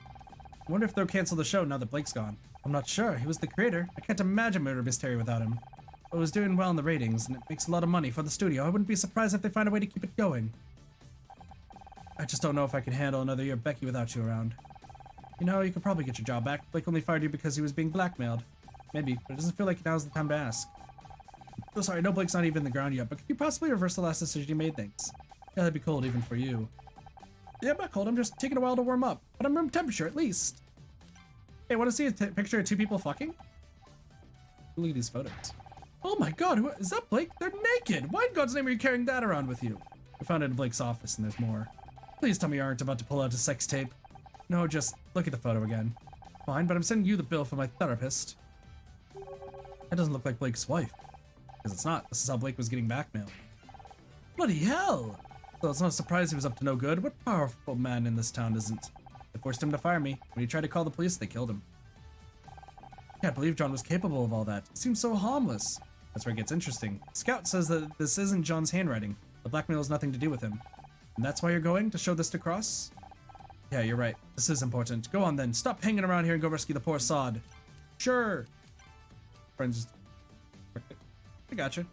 I wonder if they'll cancel the show now that Blake's gone. I'm not sure. He was the creator. I can't imagine Murder Miss Terry without him. It was doing well in the ratings, and it makes a lot of money for the studio. I wouldn't be surprised if they find a way to keep it going. I just don't know if I can handle another year of Becky without you around. You know, you could probably get your job back. Blake only fired you because he was being blackmailed. Maybe, but it doesn't feel like now's the time to ask. Oh, sorry, I know Blake's not even in the ground yet, but could you possibly reverse the last decision you made? Thanks. Yeah, that'd be cold even for you. Yeah, I'm not cold. I'm just taking a while to warm up. But I'm room temperature at least. Hey, want to see a picture of two people fucking? Look at these photos. Oh my god, is that Blake? They're naked! Why in God's name are you carrying that around with you? We found it in Blake's office and there's more. Please tell me you aren't about to pull out a sex tape. No, just look at the photo again. Fine, but I'm sending you the bill for my therapist. That doesn't look like Blake's wife. Because it's not. This is how Blake was getting blackmailed. Bloody hell! So it's not a surprise he was up to no good. What powerful man in this town isn't? They forced him to fire me. When he tried to call the police, they killed him. Can't believe John was capable of all that. He seems so harmless. That's where it gets interesting. Scout says that this isn't John's handwriting. The blackmail has nothing to do with him. And that's why you're going? To show this to Cross? Yeah, you're right. This is important. Go on then. Stop hanging around here and go rescue the poor sod. Sure. Friends. I gotcha.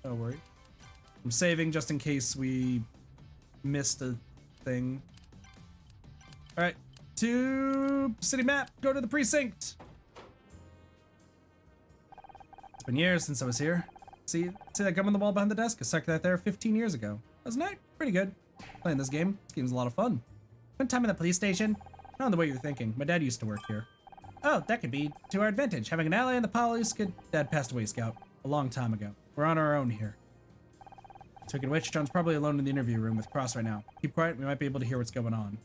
Don't worry. I'm saving just in case we missed a thing. Alright. To city map. Go to the precinct. It's been years since I was here. See that gum on the wall behind the desk? I stuck that there 15 years ago. Wasn't it? Pretty good. Playing this game. This game's a lot of fun. Spent time in the police station? Not in the way you're thinking. My dad used to work here. Oh, that could be to our advantage. Having an ally in the police could... Dad passed away, Scout. A long time ago. We're on our own here. Speaking of which, John's probably alone in the interview room with Cross right now. Keep quiet, we might be able to hear what's going on.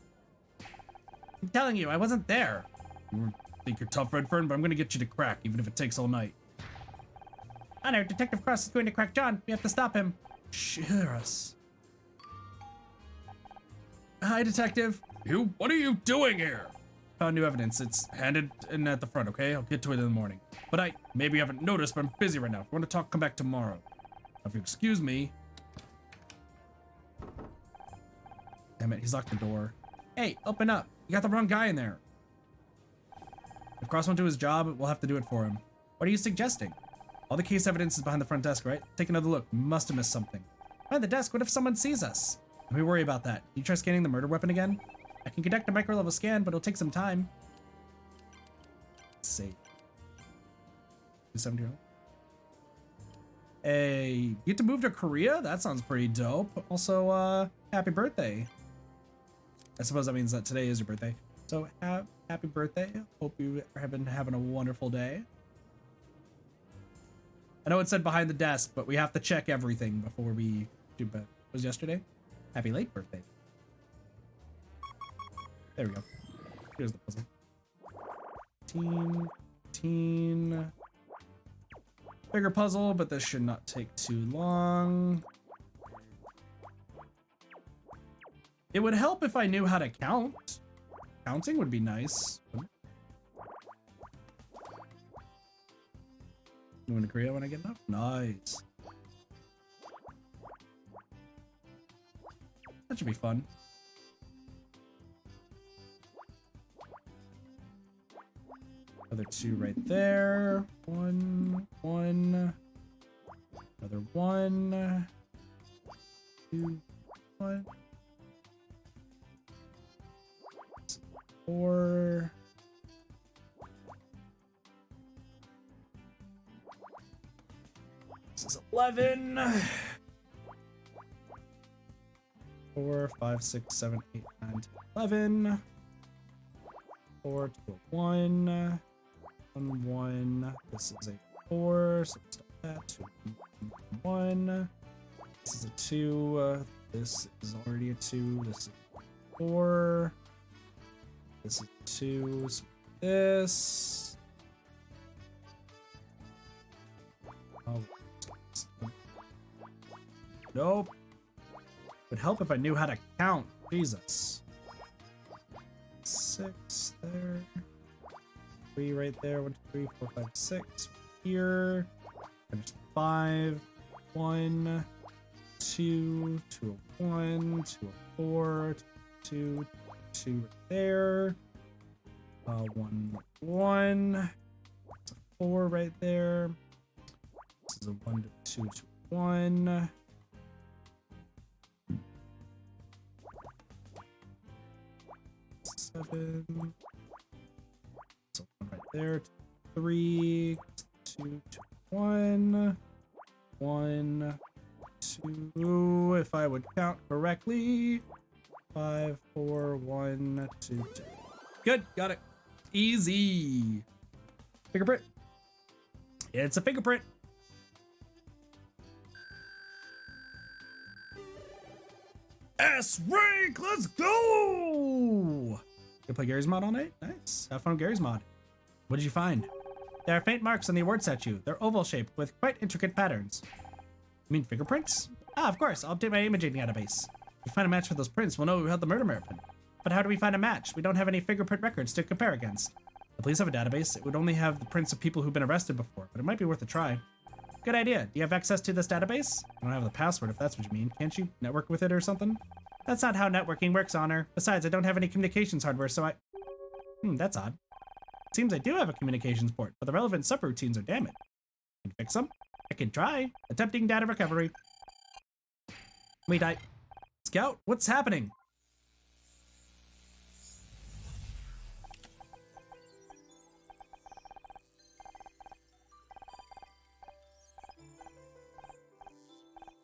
I'm telling you, I wasn't there. You think you're tough, Redfern, but I'm gonna get you to crack, even if it takes all night. Honor, Detective Cross is going to crack John. We have to stop him. Shh, hear us. Hi, Detective. You? What are you doing here? Found new evidence. It's handed in at the front, okay? I'll get to it in the morning. But maybe you haven't noticed, but I'm busy right now. If you want to talk, come back tomorrow. If you excuse me. Damn it, he's locked the door. Hey, open up. You got the wrong guy in there. If Cross went to his job, we'll have to do it for him. What are you suggesting? All the case evidence is behind the front desk, right? Take another look. Must have missed something. Behind the desk, what if someone sees us? Let me worry about that. Can you try scanning the murder weapon again? I can conduct a micro-level scan, but it'll take some time. Let's see. 270. Hey, you get to move to Korea? That sounds pretty dope. Also, happy birthday. I suppose that means that today is your birthday. So, happy birthday. Hope you have been having a wonderful day. I know it said behind the desk, but we have to check everything before we do, but it was yesterday. Happy late birthday. There we go. Here's the puzzle. Teen. Bigger puzzle, but this should not take too long. It would help if I knew how to count. Counting would be nice. I'm going to Korea when I get enough. Nice. That should be fun. Another 2 right there. 1, 1. Another 1. 2, 1. 4. This is 11. 4, 5, 6, 7, 8, 9, 10, 11. 4 to a 1. 1, 1. This is a 4. So stop that. 2, 1. This is a 2. This is already a 2. This is a 4. This is a 2. So this. Oh. Nope. Would help if I knew how to count. Jesus. 6 there. 3 right there. 1, 2, 3, 4, 5, 6. Here. There's 5. 1, 2, 2, 1, 2, 4, 2, 2 right there. 1, 1. It's a 4 right there. This is a 1 to 2 to 1. 7. So 1 right there. 3, 2 to 1. 1, 2. If I would count correctly. 5, 4, 1, 2, 2. Good, got it. Easy. Fingerprint. It's a fingerprint. S rank, let's go! You play Gary's mod all night? Nice. Have fun with Gary's mod. What did you find? There are faint marks on the award statue. They're oval shaped with quite intricate patterns. You mean fingerprints? Ah, of course. I'll update my imaging database. If we find a match for those prints, we'll know who held the murder marathon. But how do we find a match? We don't have any fingerprint records to compare against. The police have a database. It would only have the prints of people who've been arrested before, but it might be worth a try. Good idea. Do you have access to this database? I don't have the password if that's what you mean. Can't you network with it or something? That's not how networking works, Honor. Besides, I don't have any communications hardware, so that's odd. It seems I do have a communications port, but the relevant subroutines are damaged. Can you fix them? I can try. Attempting data recovery. Wait, Scout, what's happening?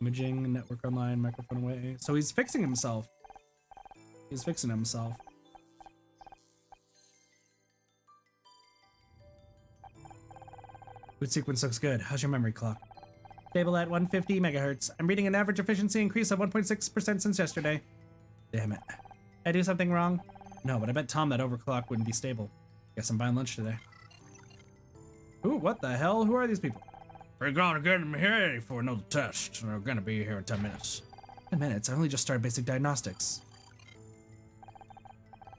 Imaging, network online, microphone away. So he's fixing himself. He's fixing himself. Boot sequence looks good. How's your memory clock? Stable at 150 megahertz. I'm reading an average efficiency increase of 1.6% since yesterday. Damn it. Did I do something wrong? No, but I bet Tom that overclock wouldn't be stable. Guess I'm buying lunch today. Ooh, what the hell? Who are these people? We're gonna get them here for another test. We're gonna be here in 10 minutes. 10 minutes? I only just started basic diagnostics.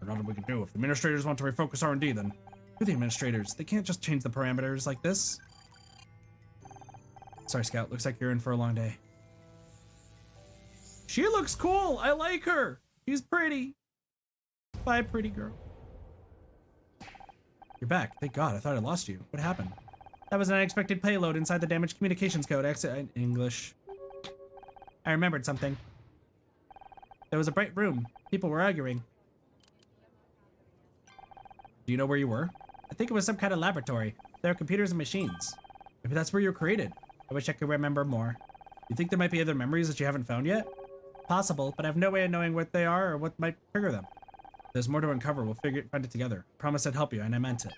There's nothing we can do. If the administrators want to refocus R&D, then... Who are the administrators? They can't just change the parameters like this. Sorry, Scout. Looks like you're in for a long day. She looks cool! I like her! She's pretty. Bye, pretty girl. You're back. Thank God. I thought I lost you. What happened? That was an unexpected payload inside the damaged communications code. Exit English. I remembered something. There was a bright room. People were arguing. Do you know where you were? I think it was some kind of laboratory. There are computers and machines. Maybe that's where you were created. I wish I could remember more. You think there might be other memories that you haven't found yet? Possible, but I have no way of knowing what they are or what might trigger them. If there's more to uncover. We'll find it together. I promised I'd help you, and I meant it.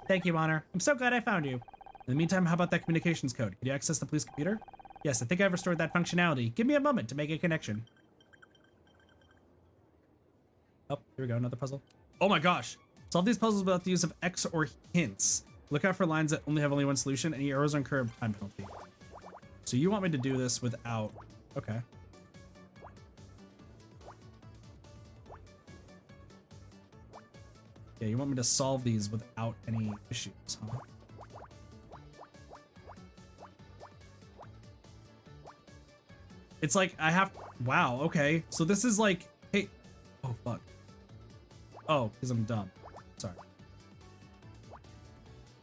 Thank you, Honor. I'm so glad I found you. In the meantime, how about that communications code? Can you access the police computer? Yes, I think I've restored that functionality. Give me a moment to make a connection. Oh, here we go. Another puzzle. Oh my gosh. Solve these puzzles without the use of X or hints. Look out for lines that only have one solution. Any errors incur a time penalty. So you want me to do this without... Okay. Yeah, you want me to solve these without any issues, huh? It's like I have. Wow. Okay. So this is like. Hey. Oh fuck. Oh, because I'm dumb. Sorry.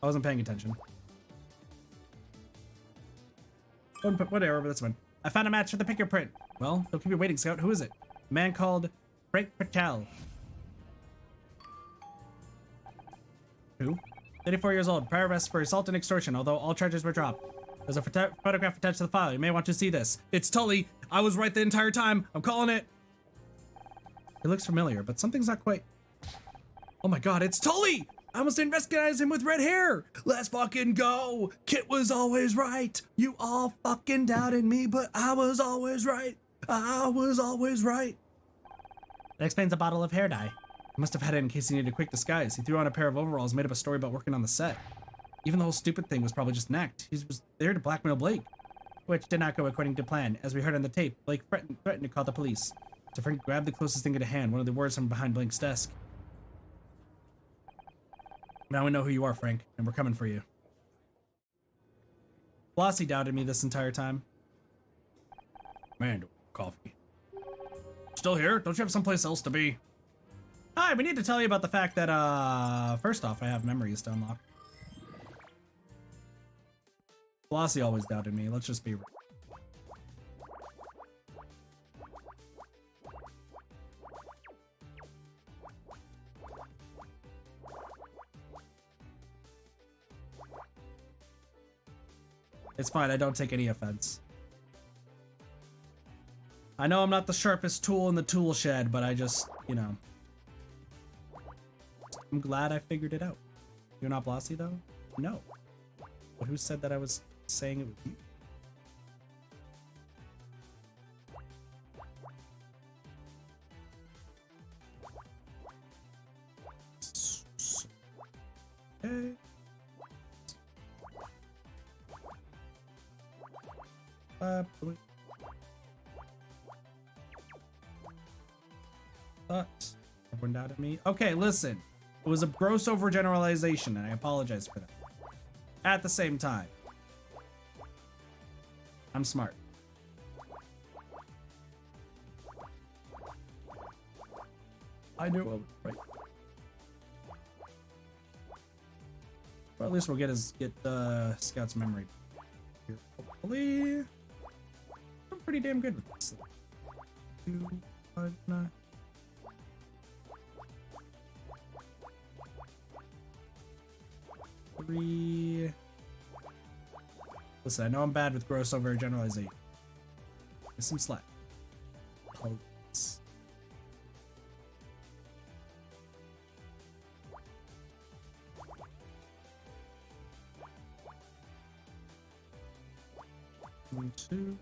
I wasn't paying attention. Whatever, but that's fine. I found a match for the picker print. Well, don't keep me waiting, Scout. Who is it? A man called Frank Patel. Who? 34 years old. Prior arrest for assault and extortion, although all charges were dropped. There's a photograph attached to the file. You may want to see this. It's Tully. I was right the entire time. I'm calling it. It looks familiar, but something's not quite. Oh my god, it's Tully! I almost didn't recognize him with red hair. Let's fucking go. Kit was always right. You all fucking doubted me, but I was always right. I was always right. That explains a bottle of hair dye. He must have had it in case he needed a quick disguise. He threw on a pair of overalls, made up a story about working on the set. Even the whole stupid thing was probably just an act. He was there to blackmail Blake. Which did not go according to plan. As we heard on the tape, Blake threatened to call the police. So Frank grabbed the closest thing at hand, one of the words from behind Blake's desk. Now we know who you are, Frank, and we're coming for you. Flossie doubted me this entire time. Man, coffee. Still here? Don't you have someplace else to be? Hi, we need to tell you about the fact that, first off, I have memories to unlock. Flossie always doubted me, let's just be real. It's fine, I don't take any offense. I know I'm not the sharpest tool in the tool shed, but I just, you know. I'm glad I figured it out. You're not Blossie, though? No. But who said that I was saying it with you? Okay. But everyone doubted me. Okay, listen. It was a gross overgeneralization, and I apologize for that. At the same time, I'm smart. I knew I was right. But at least we'll get Scout's memory here. Hopefully, I'm pretty damn good with this. 2, 5, 9. Listen, I know I'm bad with gross overgeneralization. Give some slack. Please. One, 2,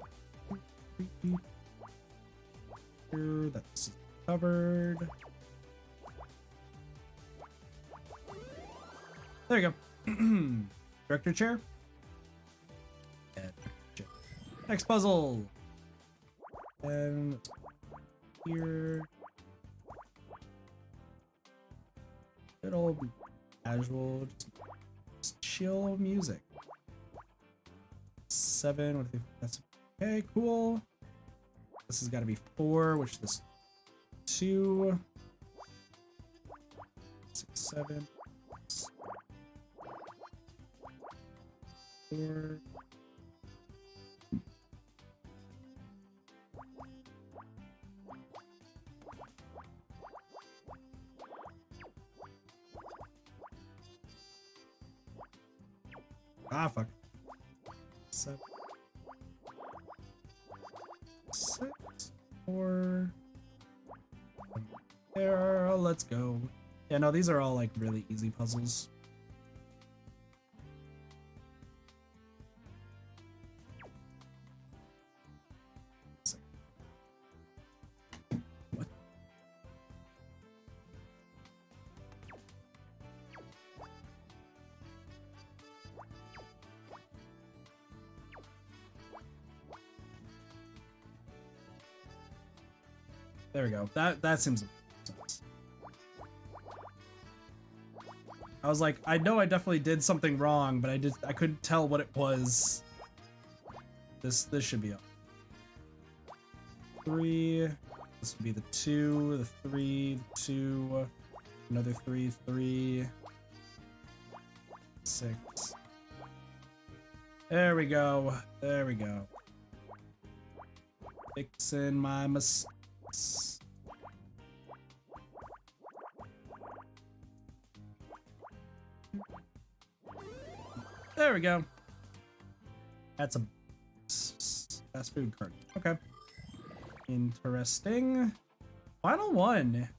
3. Here, that's covered. There you go. Director chair. Next puzzle. And here. Good old casual, just chill music. 7. What if that's okay? Cool. This has got to be 4, which this 2. 6, 7. 4. Ah, fuck. 7. 6. 4. There. Let's go. Yeah, no, these are all like really easy puzzles. There we go. That seems sense. I was like, I know I definitely did something wrong, but I couldn't tell what it was. This should be up. 3. This would be the 2, the 3, the 2, another 3, 3, 6. There we go. There we go. Fixing my mistakes. There we go. That's a fast food cart. Okay. Interesting. Final one.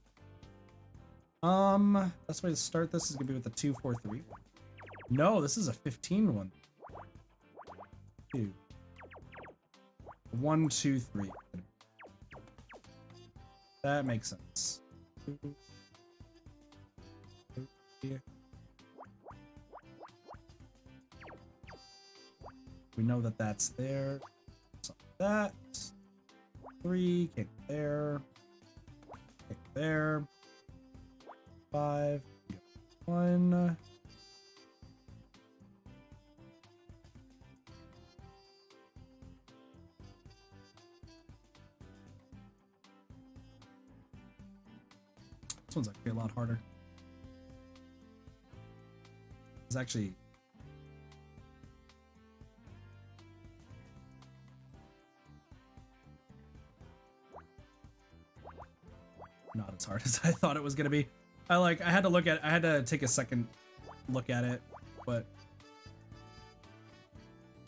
Best way to start this is gonna be with the 2, 4, 3. No, this is a 15 one. 2. 1, 2, 3. That makes sense. 2, 3. We know that that's there. So that 3 can't go there. Can't go there. 5. 1. This one's actually a lot harder. It's actually not as hard as I thought it was gonna be. I had to take a second look at it, but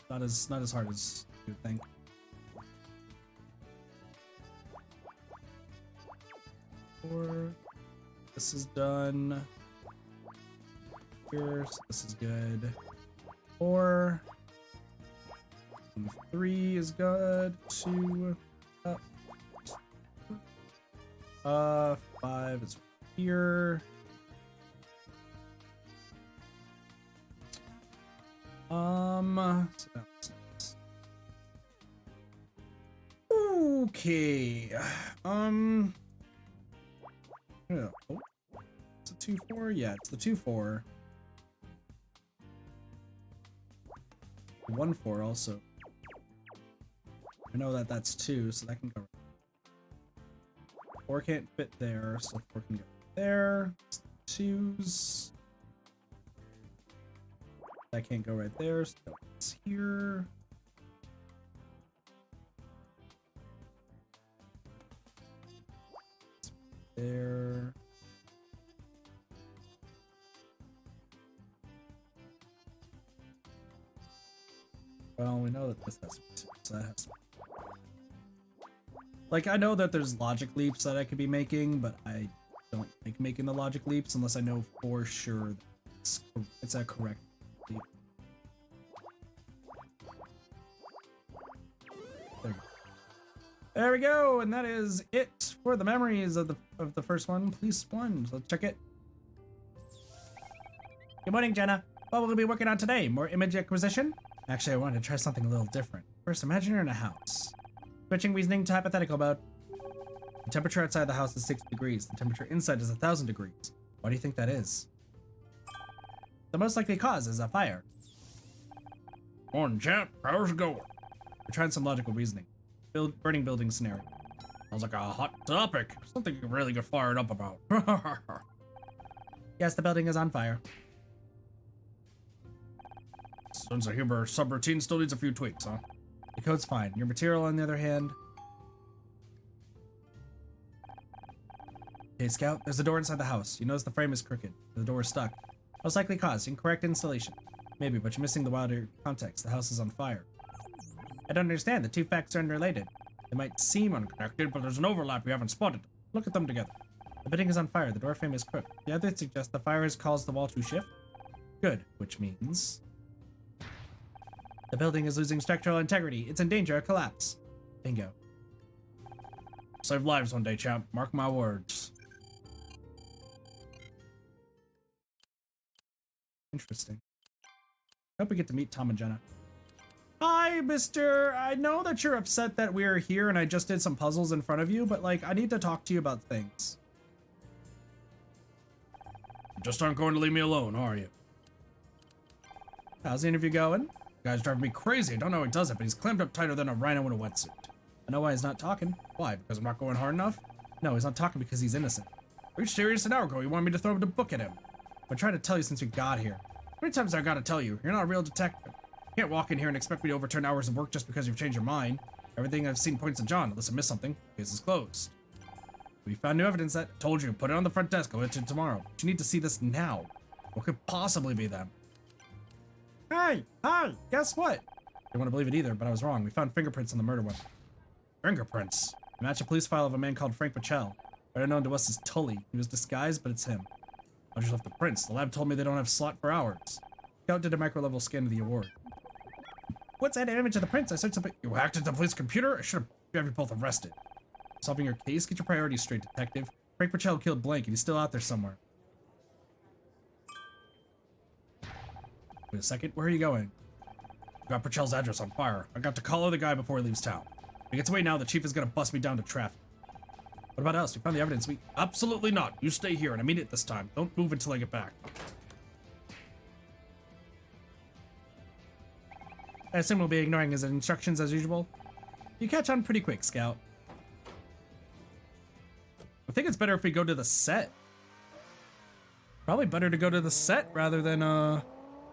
not as hard as you would think. This is done. Here, so this is good. 4. And 3 is good. 2 up. 5 is here. So that's nice. Okay. Yeah. Oh, it's a 2, 4. Yeah, it's the 2, 4. 1, 4 also. I know that that's 2, so that can go. 4 can't fit there, so 4 can go there. 2s. That can't go right there, so it's here. There. Well, we know that this has to be 2, so that has to be. Like, I know that there's logic leaps that I could be making, but I don't like making the logic leaps unless I know for sure that it's a correct leap. There we go, and that is it for the memories of the first one. Please sponge. Let's check it. Good morning, Jenna. What will we be working on today? More image acquisition? Actually, I wanted to try something a little different. First, imagine you're in a house. Switching reasoning to hypothetical mode. The temperature outside the house is 60 degrees. The temperature inside is 1,000 degrees. Why do you think that is? The most likely cause is a fire. Morning, champ. How's it going? We're trying some logical reasoning. Burning building scenario. Sounds like a hot topic. Something you can really get fired up about. Yes, the building is on fire. Since the humor subroutine still needs a few tweaks, huh? The code's fine. Your material, on the other hand. Okay, Scout, there's a door inside the house. You notice the frame is crooked. The door is stuck. Most likely cause incorrect installation. Maybe, but you're missing the wider context. The house is on fire. I don't understand. The two facts are unrelated. They might seem unconnected, but there's an overlap we haven't spotted. Look at them together. The building is on fire. The door frame is crooked. The other suggests the fire has caused the wall to shift. Good, which means the building is losing structural integrity. It's in danger of collapse. Bingo. Save lives one day, champ. Mark my words. Interesting. Hope we get to meet Tom and Jenna. Hi, mister. I know that you're upset that we're here and I just did some puzzles in front of you, but like, I need to talk to you about things. You just aren't going to leave me alone, are you? How's the interview going? The guy's driving me crazy. I don't know how he does it, but he's clammed up tighter than a rhino in a wetsuit. know why he's not talking. Why? Because I'm not going hard enough? No, he's not talking because he's innocent. Are you serious? An hour ago, you wanted me to throw the book at him. I tried to tell you since we got here. How many times I gotta tell you? You're not a real detective. You can't walk in here and expect me to overturn hours of work just because you've changed your mind. Everything I've seen points to John, unless I missed something. Case is closed. We found new evidence that told you. Put it on the front desk. I'll let you tomorrow. But you need to see this now. What could possibly be them? Hey, guess what? I didn't want to believe it either, but I was wrong. We found fingerprints on the murder weapon. Fingerprints? Match a police file of a man called Frank Pachel. Better known to us as Tully. He was disguised, but it's him. I just left the prints. The lab told me they don't have slot for hours. Scout did a micro-level scan of the award. What's that image of the prints? I searched something. You hacked into the police computer? I should have you both arrested. Solving your case? Get your priorities straight, detective. Frank Pachel killed Blank, and he's still out there somewhere. Wait a second. Where are you going? I got Pachel's address on fire. I got to collar the guy before he leaves town. If he gets away now, the chief is gonna bust me down to traffic. What about us? We found the evidence. Absolutely not. You stay here, and I mean it this time. Don't move until I get back. I assume we'll be ignoring his instructions as usual. You catch on pretty quick, Scout. I think it's better if we go to the set. Probably better to go to the set rather than,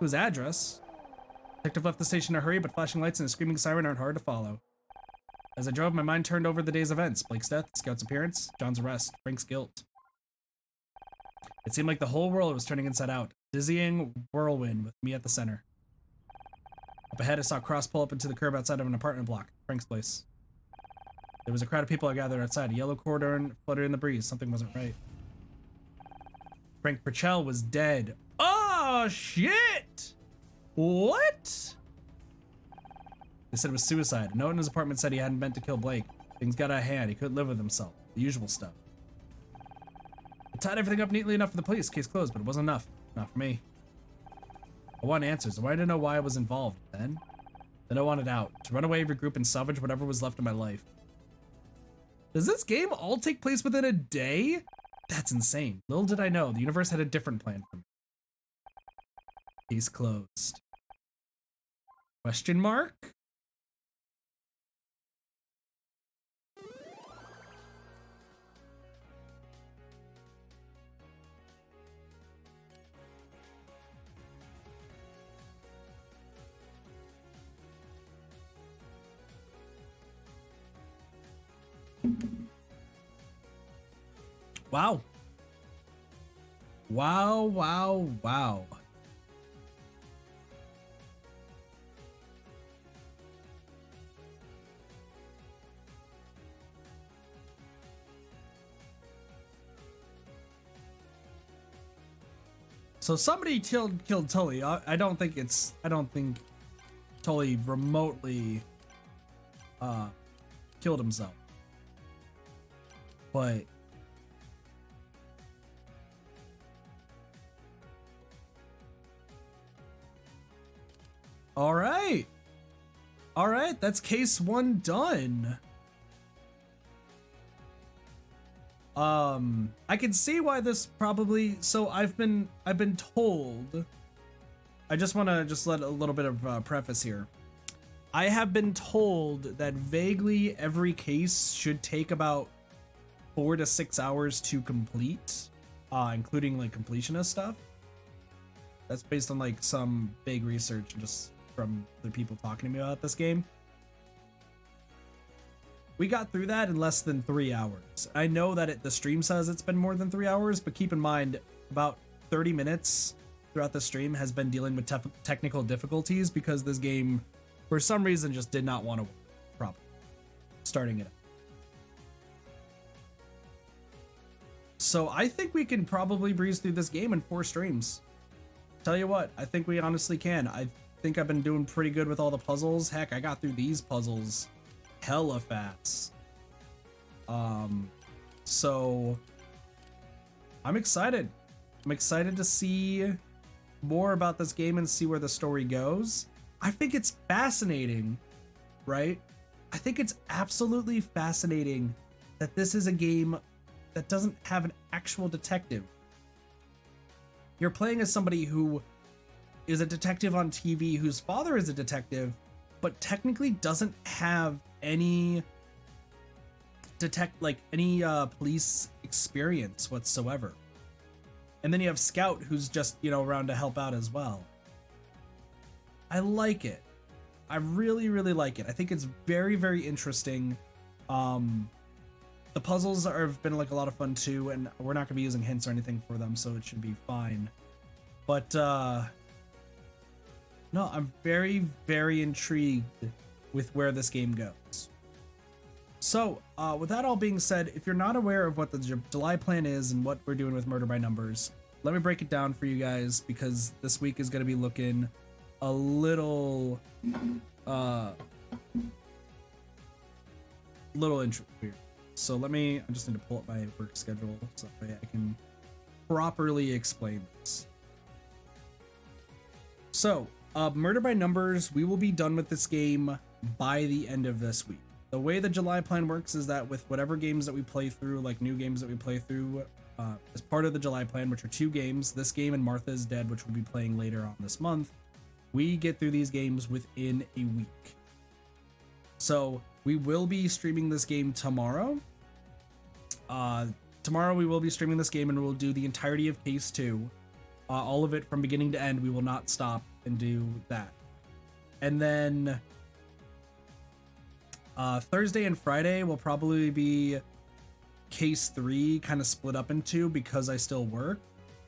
his address. Detective left the station in a hurry, but flashing lights and a screaming siren aren't hard to follow. As I drove, my mind turned over the day's events. Blake's death, Scout's appearance, John's arrest, Frank's guilt. It seemed like the whole world was turning inside out. Dizzying whirlwind with me at the center. Up ahead, I saw Cross pull up into the curb outside of an apartment block, Frank's place. There was a crowd of people gathered outside. A yellow cordon fluttered in the breeze. Something wasn't right. Frank Pachel was dead. Oh, shit! What? They said it was suicide. A note in his apartment said he hadn't meant to kill Blake. Things got out of hand. He couldn't live with himself. The usual stuff. I tied everything up neatly enough for the police. Case closed, but it wasn't enough. Not for me. I want answers. I wanted to know why I was involved. Then I wanted out. To run away, regroup, and salvage whatever was left of my life. Does this game all take place within a day? That's insane. Little did I know, the universe had a different plan for me. Case closed. Question mark? Wow. Wow, wow, wow. So somebody killed Tully. I don't think Tully remotely killed himself. But all right, that's case one done. I can see why this probably. So I've been told. I just want to let a little bit of preface here. I have been told that vaguely every case should take about 4 to 6 hours to complete, including like completionist stuff. That's based on like some big research just from the people talking to me about this game. We got through that in less than 3 hours. I know that the stream says it's been more than 3 hours, but keep in mind about 30 minutes throughout the stream has been dealing with technical difficulties because this game, for some reason, just did not want to work properly. Starting it up. So I think we can probably breeze through this game in 4 streams. Tell you what, I think we honestly can. I think I've been doing pretty good with all the puzzles. Heck, I got through these puzzles hella fast. So I'm excited. I'm excited to see more about this game and see where the story goes. I think it's fascinating, right? I think it's absolutely fascinating that this is a game that doesn't have an actual detective. You're playing as somebody who is a detective on TV, whose father is a detective, but technically doesn't have any detect like any police experience whatsoever. And then you have Scout, who's just, you know, around to help out as well. I like it. I really, really like it. I think it's very, very interesting. The puzzles have been like a lot of fun too, and we're not gonna be using hints or anything for them, so it should be fine. But no, I'm very, very intrigued with where this game goes. So, with that all being said, if you're not aware of what the July plan is and what we're doing with Murder by Numbers, let me break it down for you guys, because this week is going to be looking a little weird. So I just need to pull up my work schedule so that way I can properly explain this. So, Murder by Numbers, we will be done with this game by the end of this week. The way the July plan works is that with whatever games that we play through, like new games that we play through, as part of the July plan, which are 2 games, this game and Martha is Dead, which we'll be playing later on this month, we get through these games within a week. So we will be streaming this game tomorrow. Tomorrow we will be streaming this game and we'll do the entirety of Case 2. All of it from beginning to end. We will not stop and do that. And then Thursday and Friday will probably be Case 3 kind of split up into because I still work.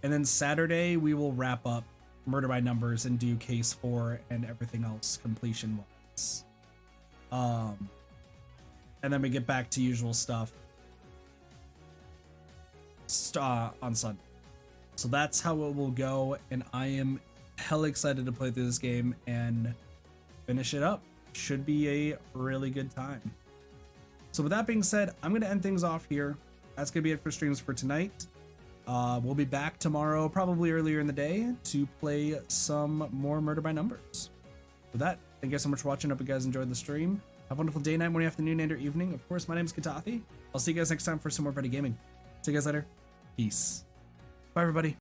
And then Saturday we will wrap up Murder by Numbers and do Case 4 and everything else completion wise. And then we get back to usual stuff on Sunday. So that's how it will go, and I am hell excited to play through this game and finish it up. Should be a really good time. So with that being said, I'm going to end things off here. That's going to be it for streams for tonight. We'll be back tomorrow, probably earlier in the day, to play some more Murder by Numbers. With that, thank you guys so much for watching. Hope you guys enjoyed the stream. Have a wonderful day, night, morning, afternoon, and or evening. Of course, my name is Katathi. I'll see you guys next time for some more Petty Gaming. See you guys later. Peace. Bye, everybody.